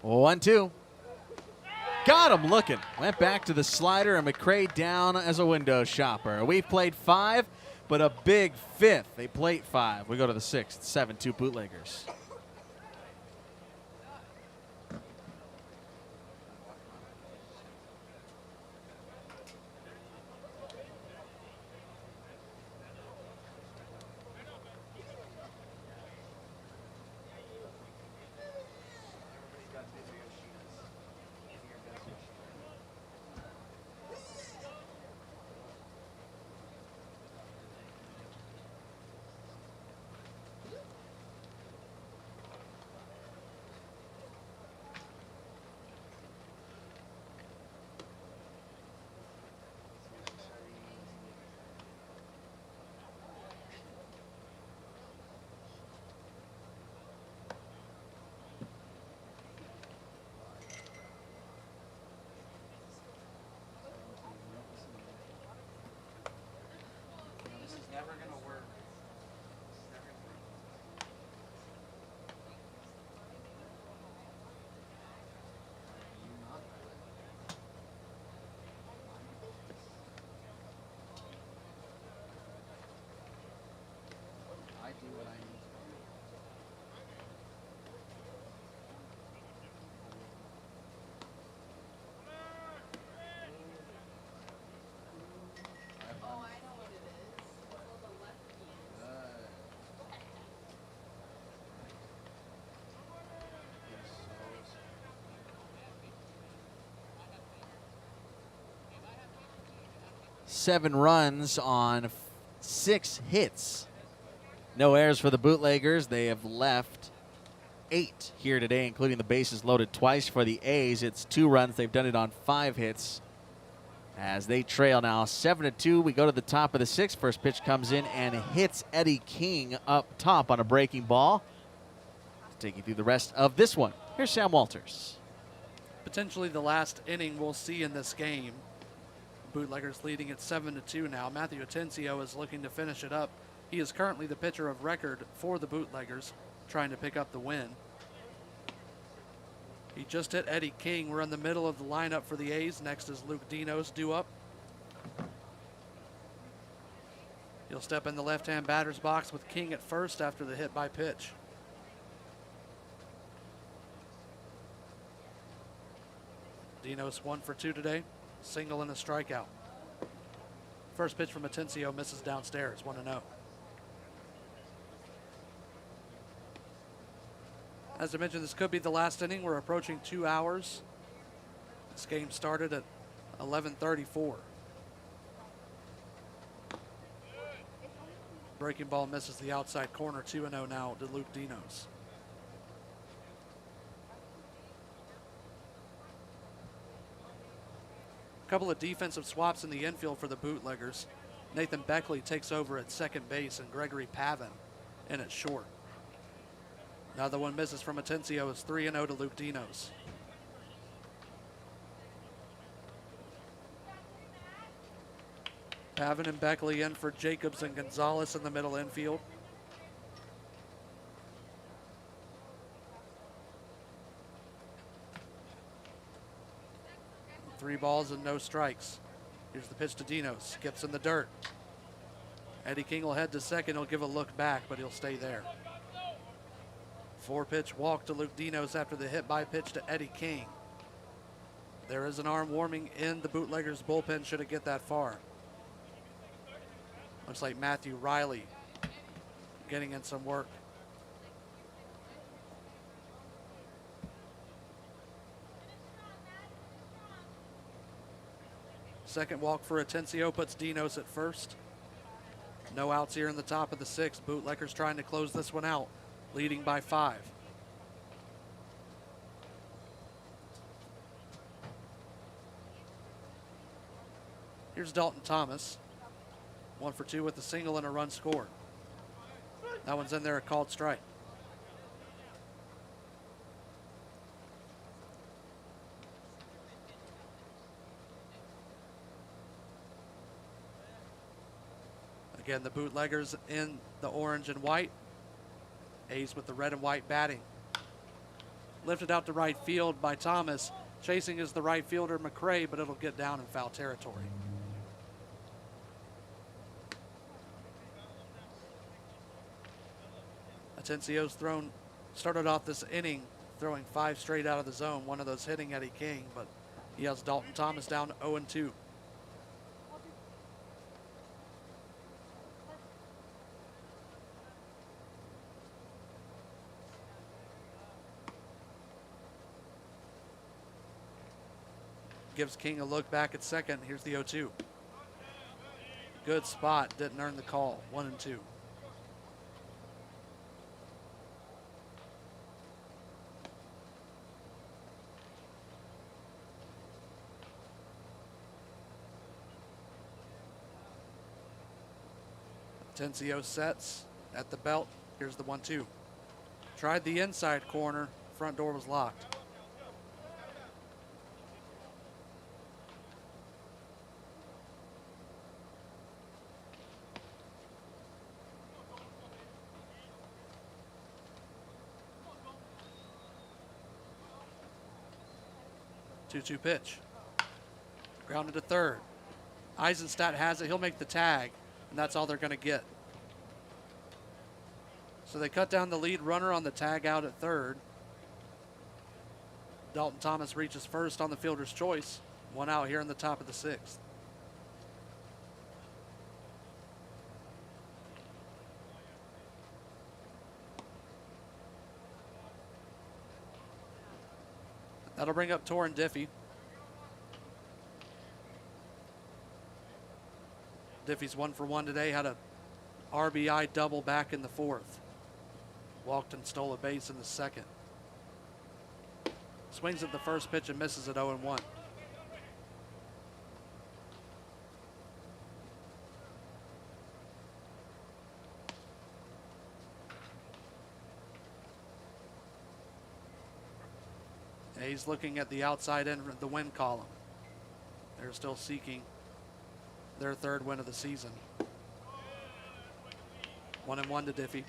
1-2. Got him looking. Went back to the slider, and McCray down as a window shopper. We've played 5, but a big 5th. They plate 5. We go to the 6th. 7-2 Bootleggers. Never gonna work. 7 runs on 6 hits. No errors for the Bootleggers. They have left 8 here today, including the bases loaded twice for the A's. It's 2 runs. They've done it on 5 hits. As they trail now 7-2, we go to the top of the 6th. First pitch comes in and hits Eddie King up top on a breaking ball. Take you through the rest of this one. Here's Sam Walters. Potentially the last inning we'll see in this game. Bootleggers leading at 7-2 now. Matthew Atencio is looking to finish it up. He is currently the pitcher of record for the Bootleggers, trying to pick up the win. He just hit Eddie King. We're in the middle of the lineup for the A's. Next is Luke Dinos due up. He'll step in the left-hand batter's box with King at first after the hit by pitch. Dinos 1 for 2 today. Single and a strikeout. First pitch from Atencio misses downstairs, 1-0. As I mentioned, this could be the last inning. We're approaching 2 hours. This game started at 11:34. Breaking ball misses the outside corner, 2-0 now to Luke Dinos. Couple of defensive swaps in the infield for the Bootleggers. Nathan Beckley takes over at second base and Gregory Pavin in at short. Another one misses from Atencio. Is 3-0 to Luke Dinos. Pavin and Beckley in for Jacobs and Gonzalez in the middle infield. Three balls and no strikes. Here's the pitch to Dinos. Gets in the dirt. Eddie King will head to second. He'll give a look back, but he'll stay there. 4-pitch walk to Luke Dinos after the hit by pitch to Eddie King. There is an arm warming in the Bootleggers bullpen should it get that far. Looks like Matthew Riley getting in some work. Second walk for Atencio puts Dinos at first. No outs here in the top of the 6th. Bootleggers trying to close this one out, leading by 5. Here's Dalton Thomas. 1 for 2 with a single and a run scored. That one's in there, a called strike. Again, the Bootleggers in the orange and white. A's with the red and white batting. Lifted out to right field by Thomas. Chasing is the right fielder, McCray, but it'll get down in foul territory. Atencio's started off this inning throwing 5 straight out of the zone. One of those hitting Eddie King, but he has Dalton Thomas down 0-2. Gives King a look back at second. Here's the 0-2. Good spot. Didn't earn the call. 1-2. Atencio sets at the belt. Here's the 1-2. Tried the inside corner. Front door was locked. Two-two pitch. Grounded to third. Eisenstadt has it. He'll make the tag, and that's all they're going to get. So they cut down the lead runner on the tag out at third. Dalton Thomas reaches first on the fielder's choice. 1 out here in the top of the 6th. That'll bring up Torrin Diffie. Diffie's 1 for 1 today. Had a RBI double back in the 4th. Walked and stole a base in the 2nd. Swings at the first pitch and misses at 0-1. He's looking at the outside end of the win column. They're still seeking their 3rd win of the season. 1-1 to Diffie.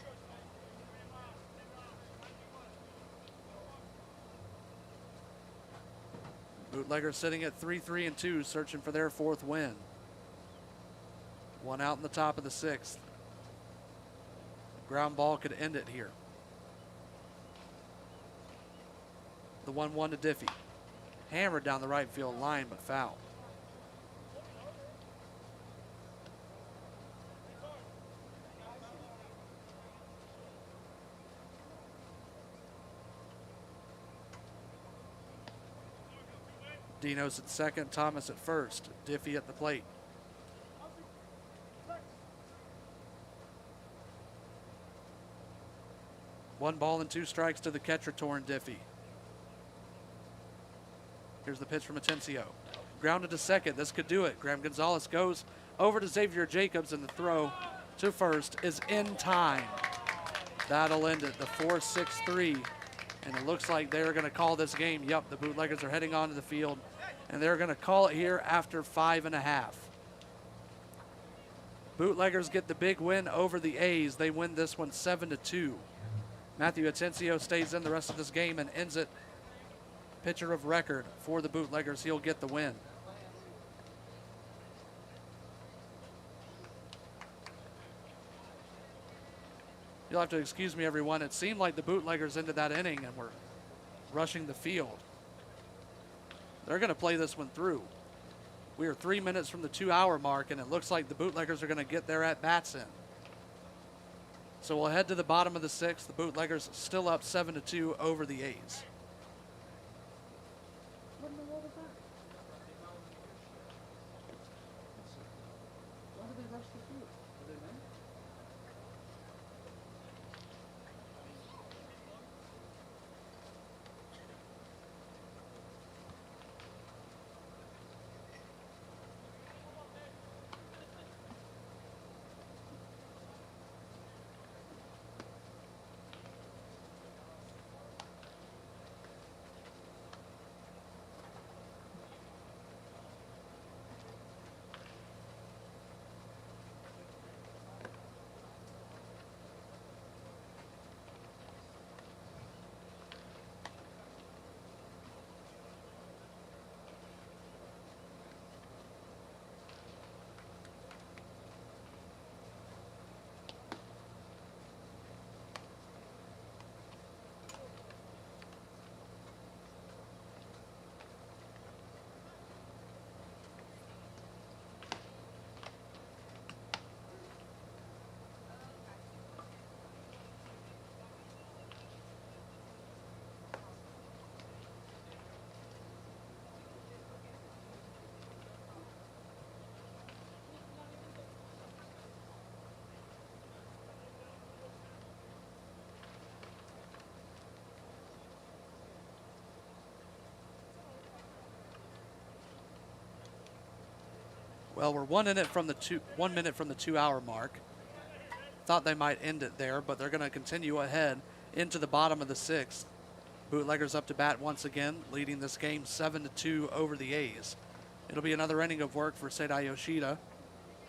Bootleggers sitting at 3-3-2, searching for their 4th win. 1 out in the top of the 6th. Ground ball could end it here. The 1-1 to Diffie. Hammered down the right field line, but foul. Dino's at second, Thomas at first. Diffie at the plate. One ball and 2 strikes to the catcher, Torrin Diffie. Here's the pitch from Atencio. Grounded to second. This could do it. Graham Gonzalez goes over to Xavier Jacobs, and the throw to first is in time. That'll end it. The 4-6-3. And it looks like they're going to call this game. Yep, the Bootleggers are heading onto the field, and they're going to call it here after 5.5. Bootleggers get the big win over the A's. They win this one 7-2. Matthew Atencio stays in the rest of this game and ends it. Pitcher of record for the Bootleggers. He'll get the win. You'll have to excuse me, everyone. It seemed like the Bootleggers ended that inning and were rushing the field. They're going to play this one through. We are 3 minutes from the 2-hour mark, and it looks like the Bootleggers are going to get their at-bats in. So we'll head to the bottom of the 6th. The Bootleggers still up 7-2 over the A's. Well, we're 1 minute from the 2-hour mark. Thought they might end it there, but they're going to continue ahead into the bottom of the 6th. Bootleggers up to bat once again, leading this game 7-2 over the A's. It'll be another inning of work for Seidai Yoshida,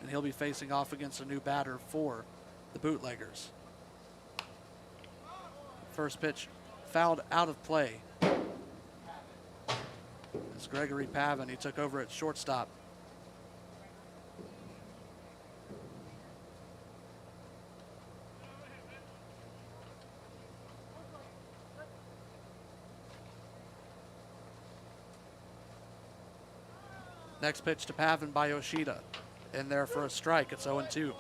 and he'll be facing off against a new batter for the Bootleggers. First pitch fouled out of play. It's Gregory Pavin. He took over at shortstop. Next pitch to Pavin by Yoshida. In there for a strike. It's 0-2.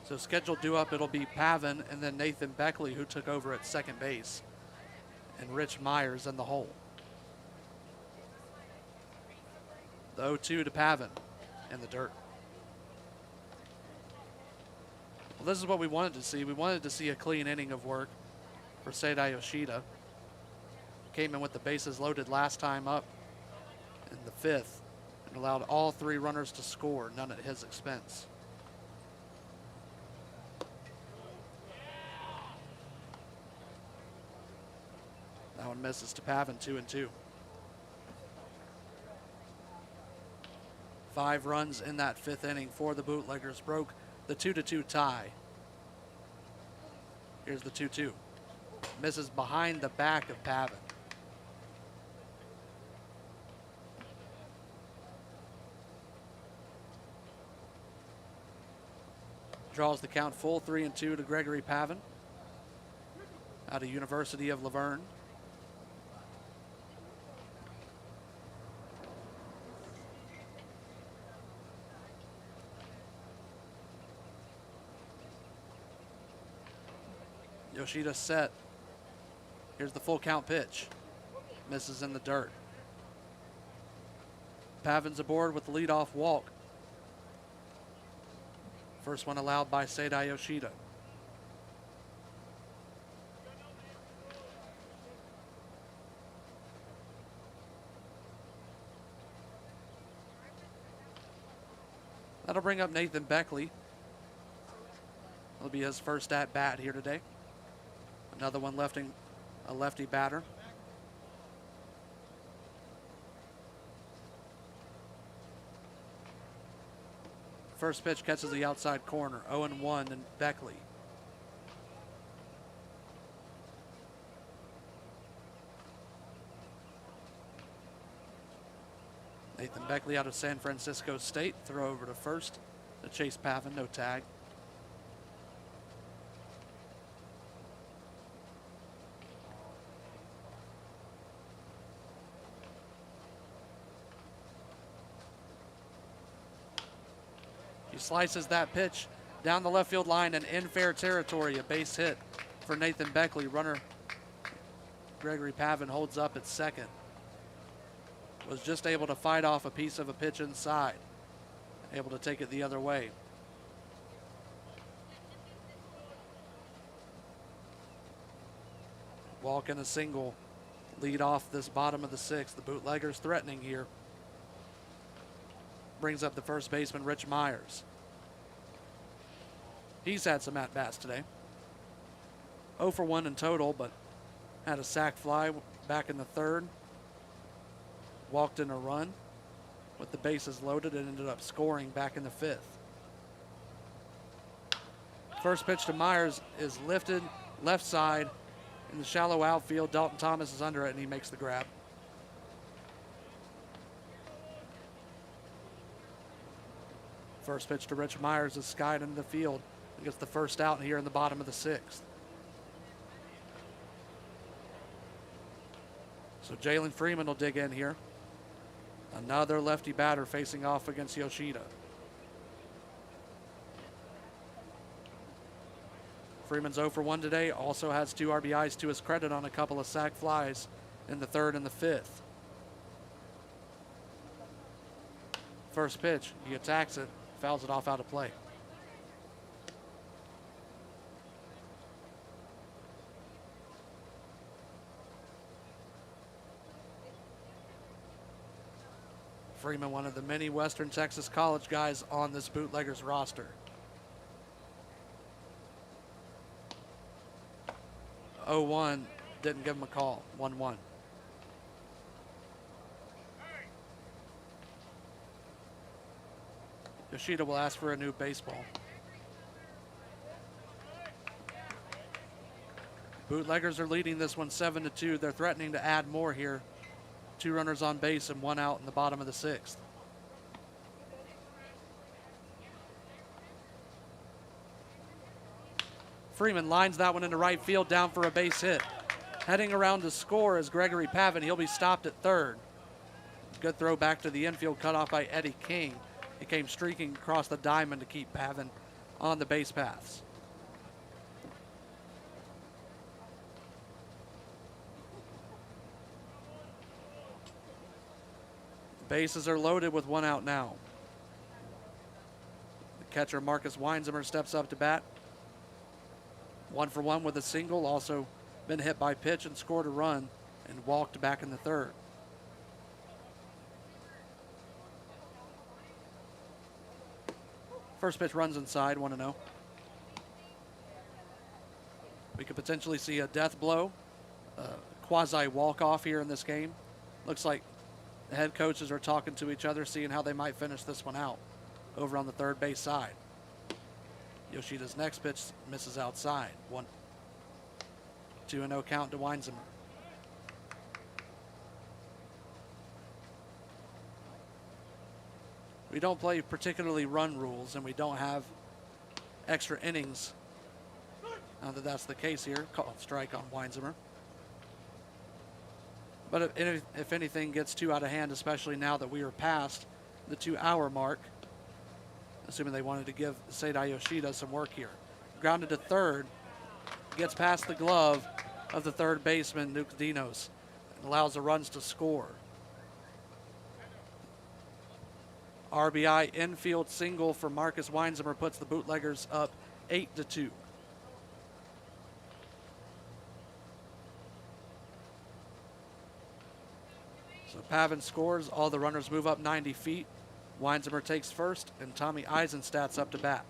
So scheduled due up, it'll be Pavin and then Nathan Beckley, who took over at second base, and Rich Myers in the hole. The 0-2 to Pavin in the dirt. Well, this is what we wanted to see. We wanted to see a clean inning of work for Seidai Yoshida. Came in with the bases loaded last time up in the 5th and allowed all 3 runners to score, none at his expense. That one misses to Pavin, 2-2. 5 runs in that 5th inning for the Bootleggers broke the 2-2 tie. Here's the 2-2. Misses behind the back of Pavin. Draws the count full, 3-2 to Gregory Pavin out of University of Laverne. Yoshida set. Here's the full count pitch. Misses in the dirt. Pavin's aboard with the leadoff walk. First one allowed by Seidai Yoshida. That'll bring up Nathan Beckley. It'll be his first at bat here today. Another one lefting a lefty batter. First pitch catches the outside corner. 0-1 and Beckley. Nathan Beckley out of San Francisco State. Throw over to first to Chase Pavin. No tag. He slices that pitch down the left field line and in fair territory. A base hit for Nathan Beckley. Runner Gregory Pavin holds up at second. Was just able to fight off a piece of a pitch inside. Able to take it the other way. Walk and a single lead off this bottom of the 6th. The Bootleggers threatening here. Brings up the first baseman, Rich Myers. He's had some at-bats today. 0 for 1 in total, but had a sac fly back in the 3rd. Walked in a run with the bases loaded and ended up scoring back in the 5th. First pitch to Myers is lifted left side in the shallow outfield. Dalton Thomas is under it and he makes the grab. First pitch to Rich Myers is skied into the field. He gets the first out here in the bottom of the 6th. So Jalen Freeman will dig in here. Another lefty batter facing off against Yoshida. Freeman's 0 for 1 today. Also has 2 RBIs to his credit on a couple of sac flies in the 3rd and the 5th. First pitch, he attacks it. Fouls it off out of play. Freeman, one of the many Western Texas college guys on this Bootleggers roster. 0-1, didn't give him a call. 1-1. Yoshida will ask for a new baseball. Bootleggers are leading this one 7-2. They're threatening to add more here. 2 runners on base and 1 out in the bottom of the 6th. Freeman lines that one into right field, down for a base hit. Heading around to score is Gregory Pavin. He'll be stopped at third. Good throw back to the infield, cut off by Eddie King. He came streaking across the diamond to keep Pavin on the base paths. Bases are loaded with 1 out now. The catcher Marcus Weinzimmer steps up to bat. 1 for 1 with a single, also been hit by pitch and scored a run and walked back in the 3rd. First pitch runs inside, 1-0. We could potentially see a death blow, quasi walk-off here in this game. Looks like the head coaches are talking to each other, seeing how they might finish this one out over on the third base side. Yoshida's next pitch misses outside. 2-0 count to Weinzimmer. We don't play particularly run rules, and we don't have extra innings. Now that that's the case here, called strike on Weinzimmer. But if anything gets too out of hand, especially now that we are past the 2-hour mark, assuming they wanted to give Seidai Yoshida some work here. Grounded to third, gets past the glove of the third baseman, Nuke Dinos, and allows the runs to score. RBI infield single for Marcus Weinzimmer puts the Bootleggers up 8-2. So Pavin scores, all the runners move up 90 feet. Weinzimmer takes first, and Tommy Eisenstadt's up to bat.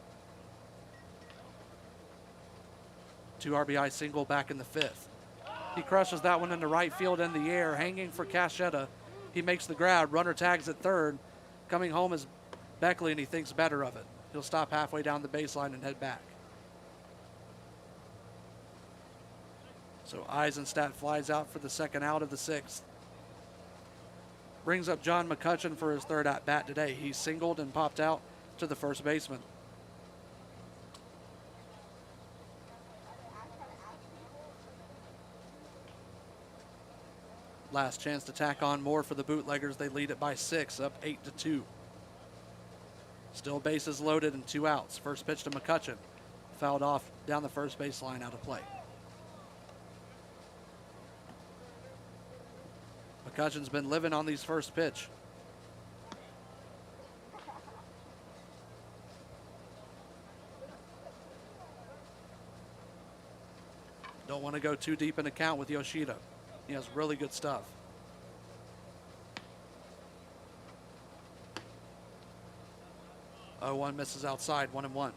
2 RBI single back in the 5th. He crushes that one into right field in the air, hanging for Cachetta. He makes the grab, runner tags at third. Coming home is Beckley, and he thinks better of it. He'll stop halfway down the baseline and head back. So Eisenstadt flies out for the second out of the 6th. Brings up John McCutcheon for his third at-bat today. He singled and popped out to the first baseman. Last chance to tack on more for the Bootleggers. They lead it by 6, up 8-2. Still bases loaded and 2 outs. First pitch to McCutcheon. Fouled off down the first baseline, out of play. McCutcheon's been living on these first pitch. Don't want to go too deep in the count with Yoshida. He has really good stuff. One misses outside, 1-1.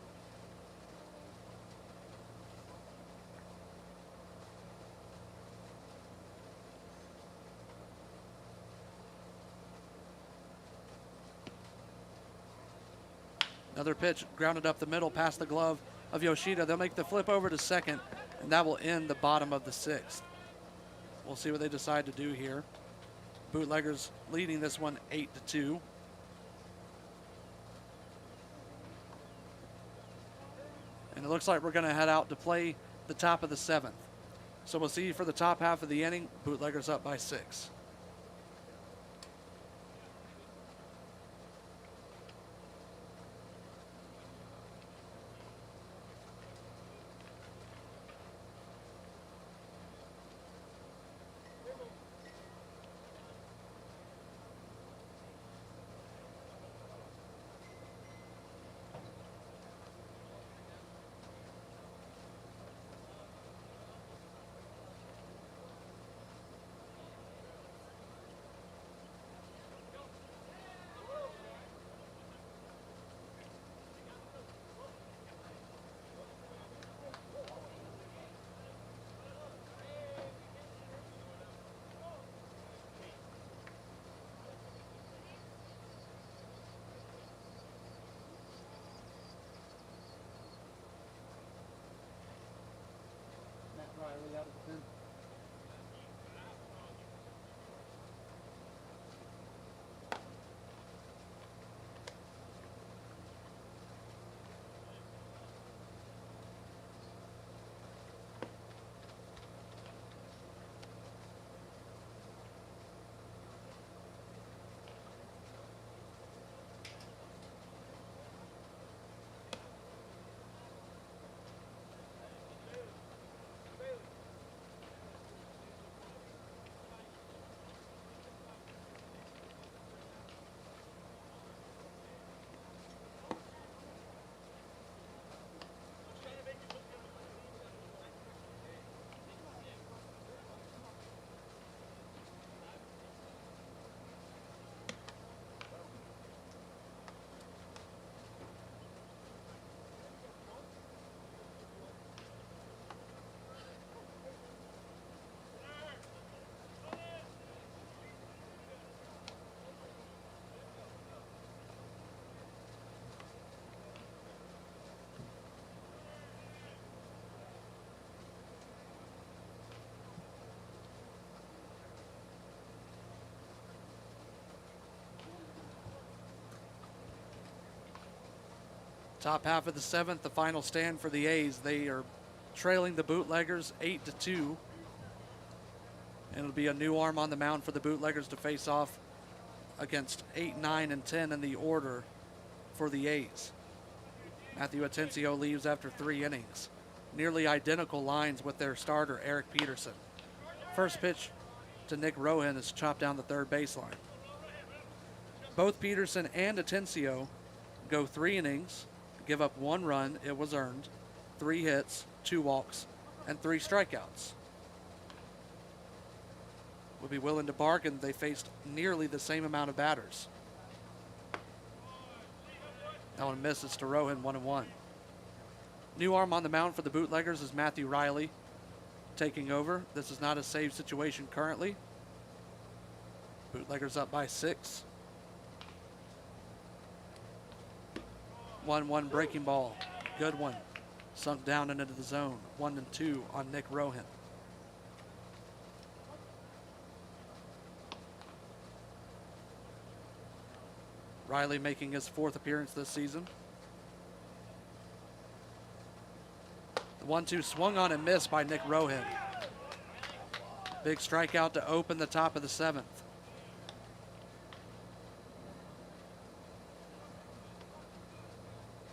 Another pitch grounded up the middle past the glove of Yoshida. They'll make the flip over to second, and that will end the bottom of the 6th. We'll see what they decide to do here. Bootleggers leading this one 8-2. And it looks like we're going to head out to play the top of the 7th. So we'll see you for the top half of the inning. Bootleggers up by 6. Top half of the seventh, the final stand for the A's. They are trailing the Bootleggers 8-2. And it'll be a new arm on the mound for the Bootleggers to face off against 8, 9, and 10 in the order for the A's. Matthew Atencio leaves after 3 innings. Nearly identical lines with their starter, Eric Peterson. First pitch to Nick Rohan is chopped down the third baseline. Both Peterson and Atencio go 3 innings, give up 1 run, it was earned, 3 hits, 2 walks, and 3 strikeouts. Would be willing to bargain. They faced nearly the same amount of batters. That one misses to Rohan, 1-1. New arm on the mound for the Bootleggers is Matthew Riley taking over. This is not a save situation currently. Bootleggers up by 6. 1-1 breaking ball. Good one. Sunk down and into the zone. 1-2 on Nick Rohan. Riley making his 4th appearance this season. The 1-2 swung on and missed by Nick Rohan. Big strikeout to open the top of the 7th.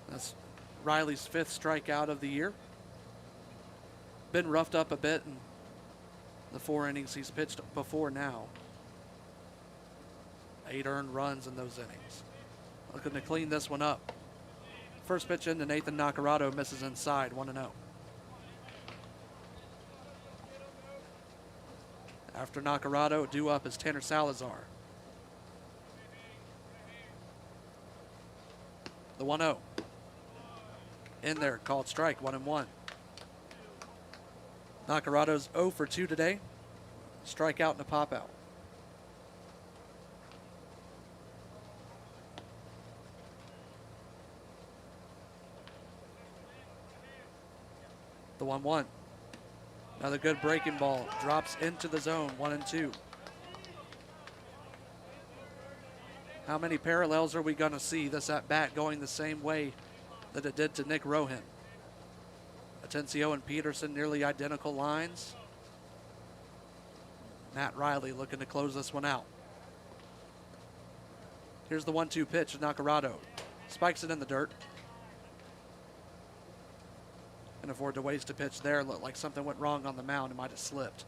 That's Riley's 5th strikeout of the year. Been roughed up a bit in the 4 innings he's pitched before now. 8 earned runs in those innings. Looking to clean this one up. First pitch into Nathan Nacarado, misses inside, 1-0. After Nacarado, due up is Tanner Salazar. The 1-0. In there, called strike, 1-1. Nacarado's 0 for 2 today. Strikeout and a pop out. The 1-1. Another good breaking ball. Drops into the zone. 1-2. How many parallels are we going to see this at bat going the same way that it did to Nick Rohan? Atencio and Peterson nearly identical lines. Matt Riley looking to close this one out. Here's the 1-2 pitch to Nacarado. Spikes it in the dirt. Can afford to waste a pitch there. Looked like something went wrong on the mound. It might have slipped.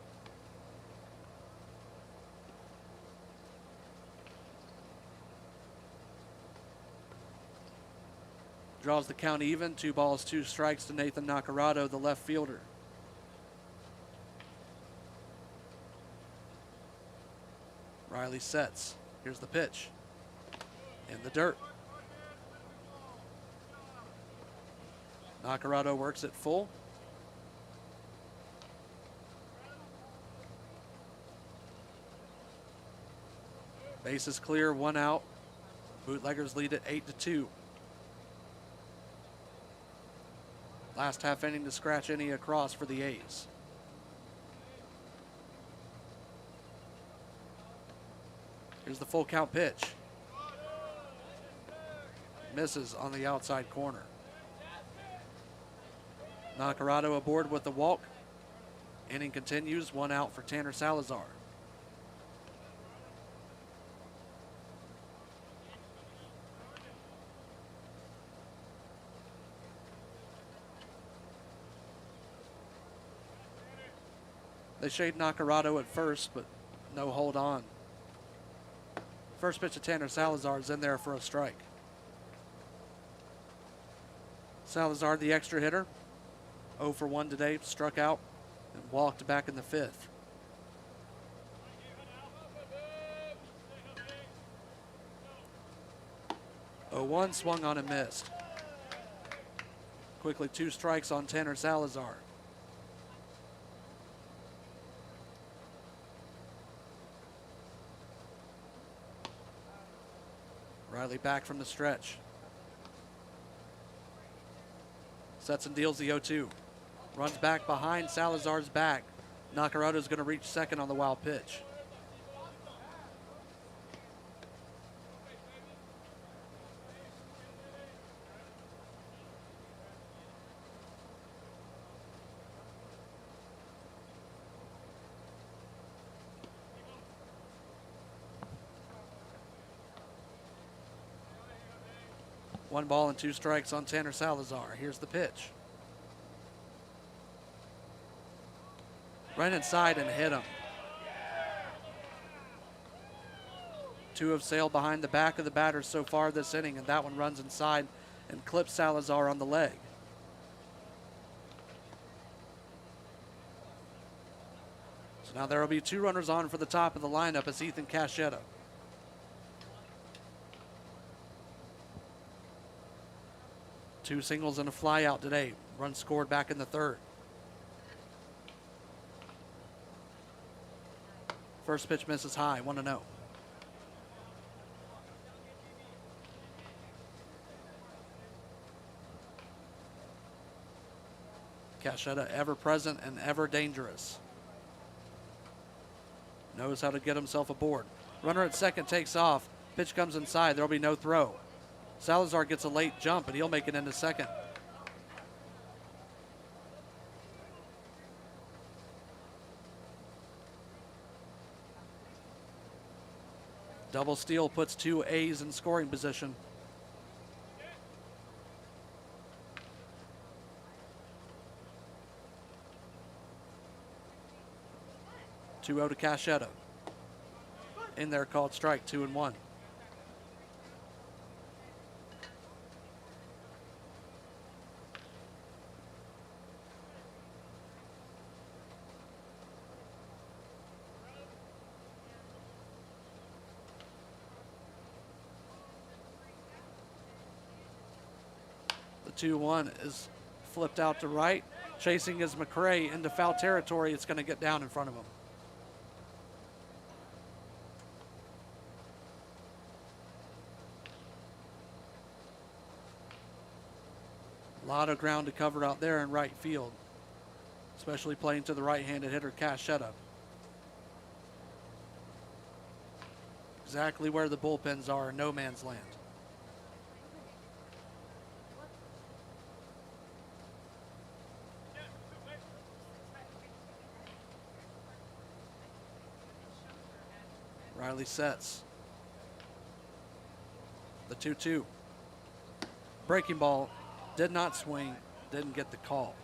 Draws the count even. 2 balls, 2 strikes to Nathan Nacarado, the left fielder. Riley sets. Here's the pitch. In the dirt. Nacarado works it full. Base is clear, 1 out. Bootleggers lead at 8-2. Last half inning to scratch any across for the A's. Here's the full count pitch. Misses on the outside corner. Nacarado aboard with the walk. Inning continues, 1 out for Tanner Salazar. They shade Nacarado at first, but no hold on. First pitch to Tanner Salazar is in there for a strike. Salazar, the extra hitter, 0 for 1 today, struck out and walked back in the 5th. Oh, 1 swung on and missed. Quickly 2 strikes on Tanner Salazar. Riley back from the stretch. Sets and deals the 0-2. Runs back behind Salazar's back. Nacarado's going to reach second on the wild pitch. 1 ball and 2 strikes on Tanner Salazar. Here's the pitch. Right inside and hit him. 2 have sailed behind the back of the batters so far this inning, and that one runs inside and clips Salazar on the leg. So now there will be 2 runners on for the top of the lineup as Ethan Cachetta. Two singles and a fly out today. Run scored back in the 3rd. First pitch misses high, 1-0. Cachetta ever present and ever dangerous. Knows how to get himself aboard. Runner at second takes off. Pitch comes inside. There will be no throw. Salazar gets a late jump, but he'll make it into second. Double steal puts 2 A's in scoring position. Two-0 to Cachetta. In there called strike, 2-1. The 2-1 is flipped out to right. Chasing is McCray into foul territory. It's going to get down in front of him. A lot of ground to cover out there in right field, especially playing to the right-handed hitter Cachetta. Exactly where the bullpens are in no man's land. Riley sets. The 2-2. Breaking ball. Did not swing, didn't get the call.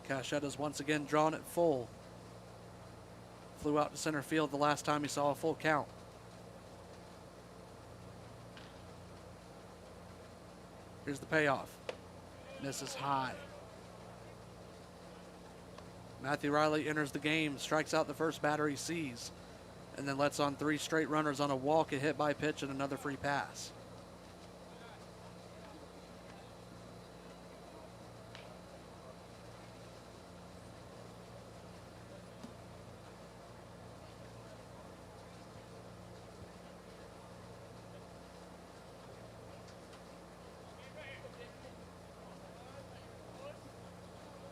Cachetta's once again drawn it full. Flew out to center field the last time he saw a full count. Here's the payoff. Misses high. Matthew Riley enters the game, strikes out the first batter he sees, and then lets on 3 straight runners on a walk, a hit by pitch, and another free pass.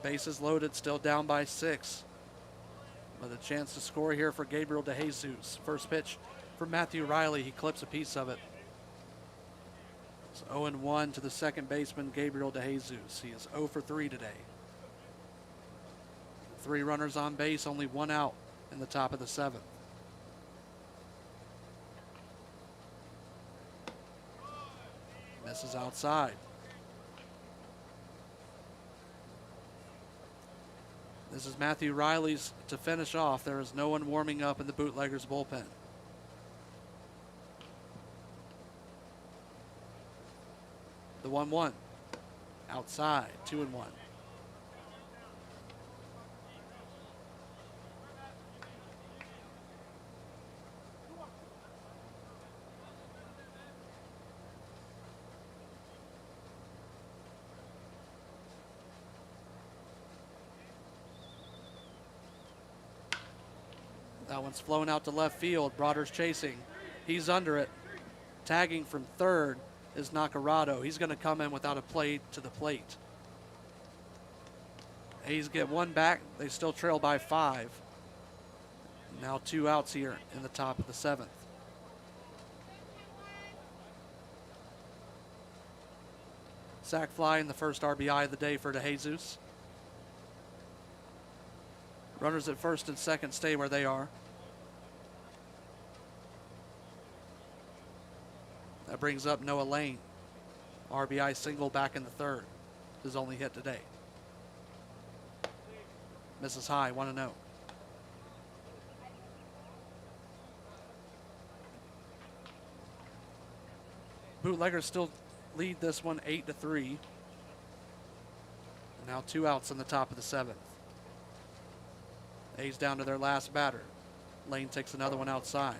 Bases loaded, still down by 6. With a chance to score here for Gabriel DeJesus. First pitch for Matthew Riley. He clips a piece of it. It's 0-1 to the second baseman, Gabriel DeJesus. He is 0 for 3 today. 3 runners on base, only 1 out in the top of the 7th. Misses outside. This is Matthew Riley's to finish off. There is no one warming up in the Bootleggers bullpen. The 1-1. Outside, 2-1. That one's flown out to left field. Broder's chasing. He's under it. Tagging from third is Nacarado. He's going to come in without a play to the plate. A's get 1 back. They still trail by 5. Now 2 outs here in the top of the 7th. Sac fly in the first RBI of the day for DeJesus. Runners at first and second stay where they are. That brings up Noah Lane. RBI single back in the third. His only hit today. Misses high, 1-0. Bootleggers still lead this one 8-3. Now 2 outs in the top of the 7th. A's down to their last batter. Lane takes another one outside.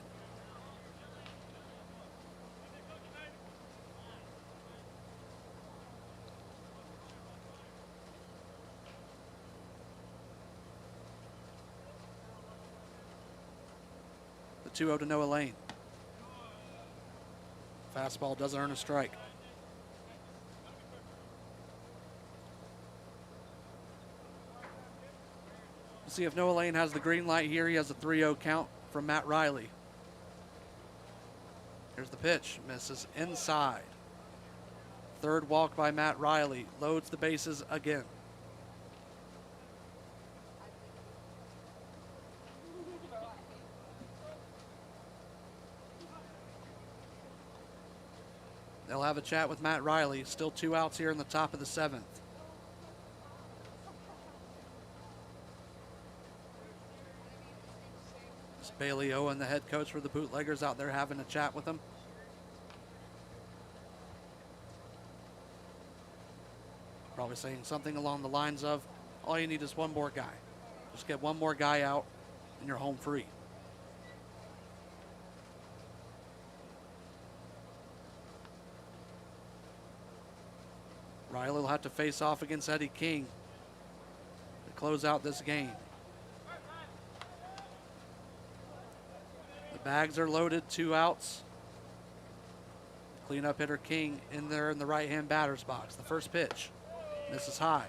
The 2-0 to Noah Lane. Fastball doesn't earn a strike. We'll see if Noah Lane has the green light here. He has a 3-0 count from Matt Riley. Here's the pitch. Misses inside. Third walk by Matt Riley. Loads the bases again. They'll have a chat with Matt Riley. Still 2 outs here in the top of the 7th. It's Bailey Owen, the head coach for the Bootleggers, out there having a chat with him. Probably saying something along the lines of, all you need is one more guy. Just get one more guy out and you're home free. Riley will have to face off against Eddie King to close out this game. The bags are loaded, 2 outs. Cleanup hitter King in there in the right-hand batter's box. The first pitch misses high.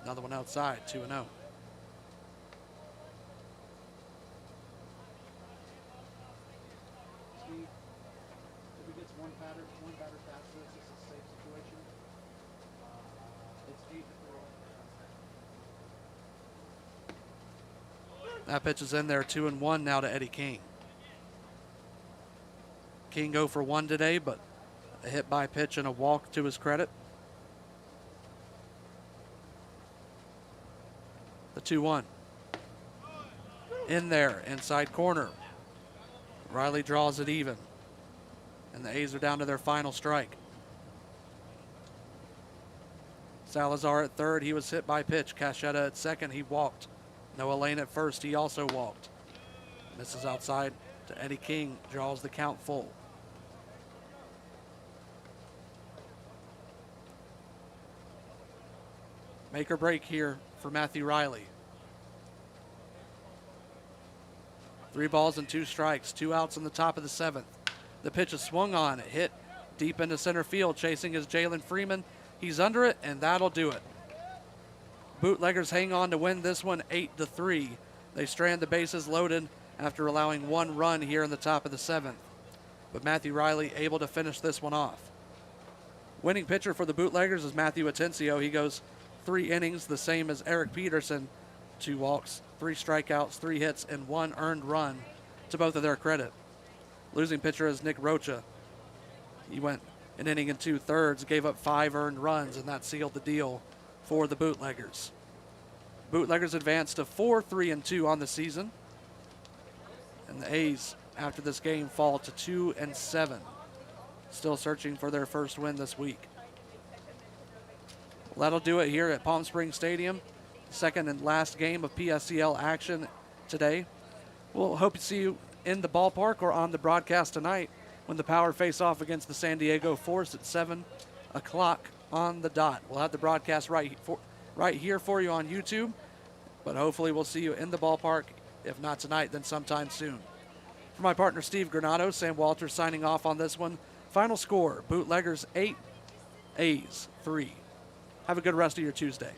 Another one outside, 2-0. If he gets one batter faster, it's just a safe situation. It's 8-3. That pitch is in there, 2-1 now to Eddie King. King 0 for 1 today, but a hit by pitch and a walk to his credit. The 2-1. In there, inside corner. Riley draws it even. And the A's are down to their final strike. Salazar at third, he was hit by pitch. Cachetta at second, he walked. Noah Lane at first, he also walked. Misses outside to Eddie King, draws the count full. Make or break here for Matthew Riley. 3 balls and 2 strikes, 2 outs in the top of the 7th. The pitch is swung on, hit deep into center field. Chasing is Jalen Freeman. He's under it, and that'll do it. Bootleggers hang on to win this one 8-3. They strand the bases loaded after allowing 1 run here in the top of the 7th. But Matthew Riley able to finish this one off. Winning pitcher for the Bootleggers is Matthew Atencio. He goes 3 innings, the same as Eric Peterson. 2 walks, 3 strikeouts, 3 hits, and 1 earned run to both of their credit. Losing pitcher is Nick Rocha. He went an inning and 2/3, gave up 5 earned runs, and that sealed the deal for the Bootleggers. Bootleggers advanced to 4-3-2 on the season. And the A's, after this game, fall to 2-7. Still searching for their first win this week. Well, that'll do it here at Palm Springs Stadium. Second and last game of PSCL action today. We'll hope to see you in the ballpark or on the broadcast tonight when the Power face off against the San Diego Force at 7 o'clock on the dot. We'll have the broadcast right here for you on YouTube, but hopefully we'll see you in the ballpark. If not tonight, then sometime soon. For my partner Steve Granado, Sam Walters signing off on this one. Final score, Bootleggers 8, A's 3. Have a good rest of your Tuesday.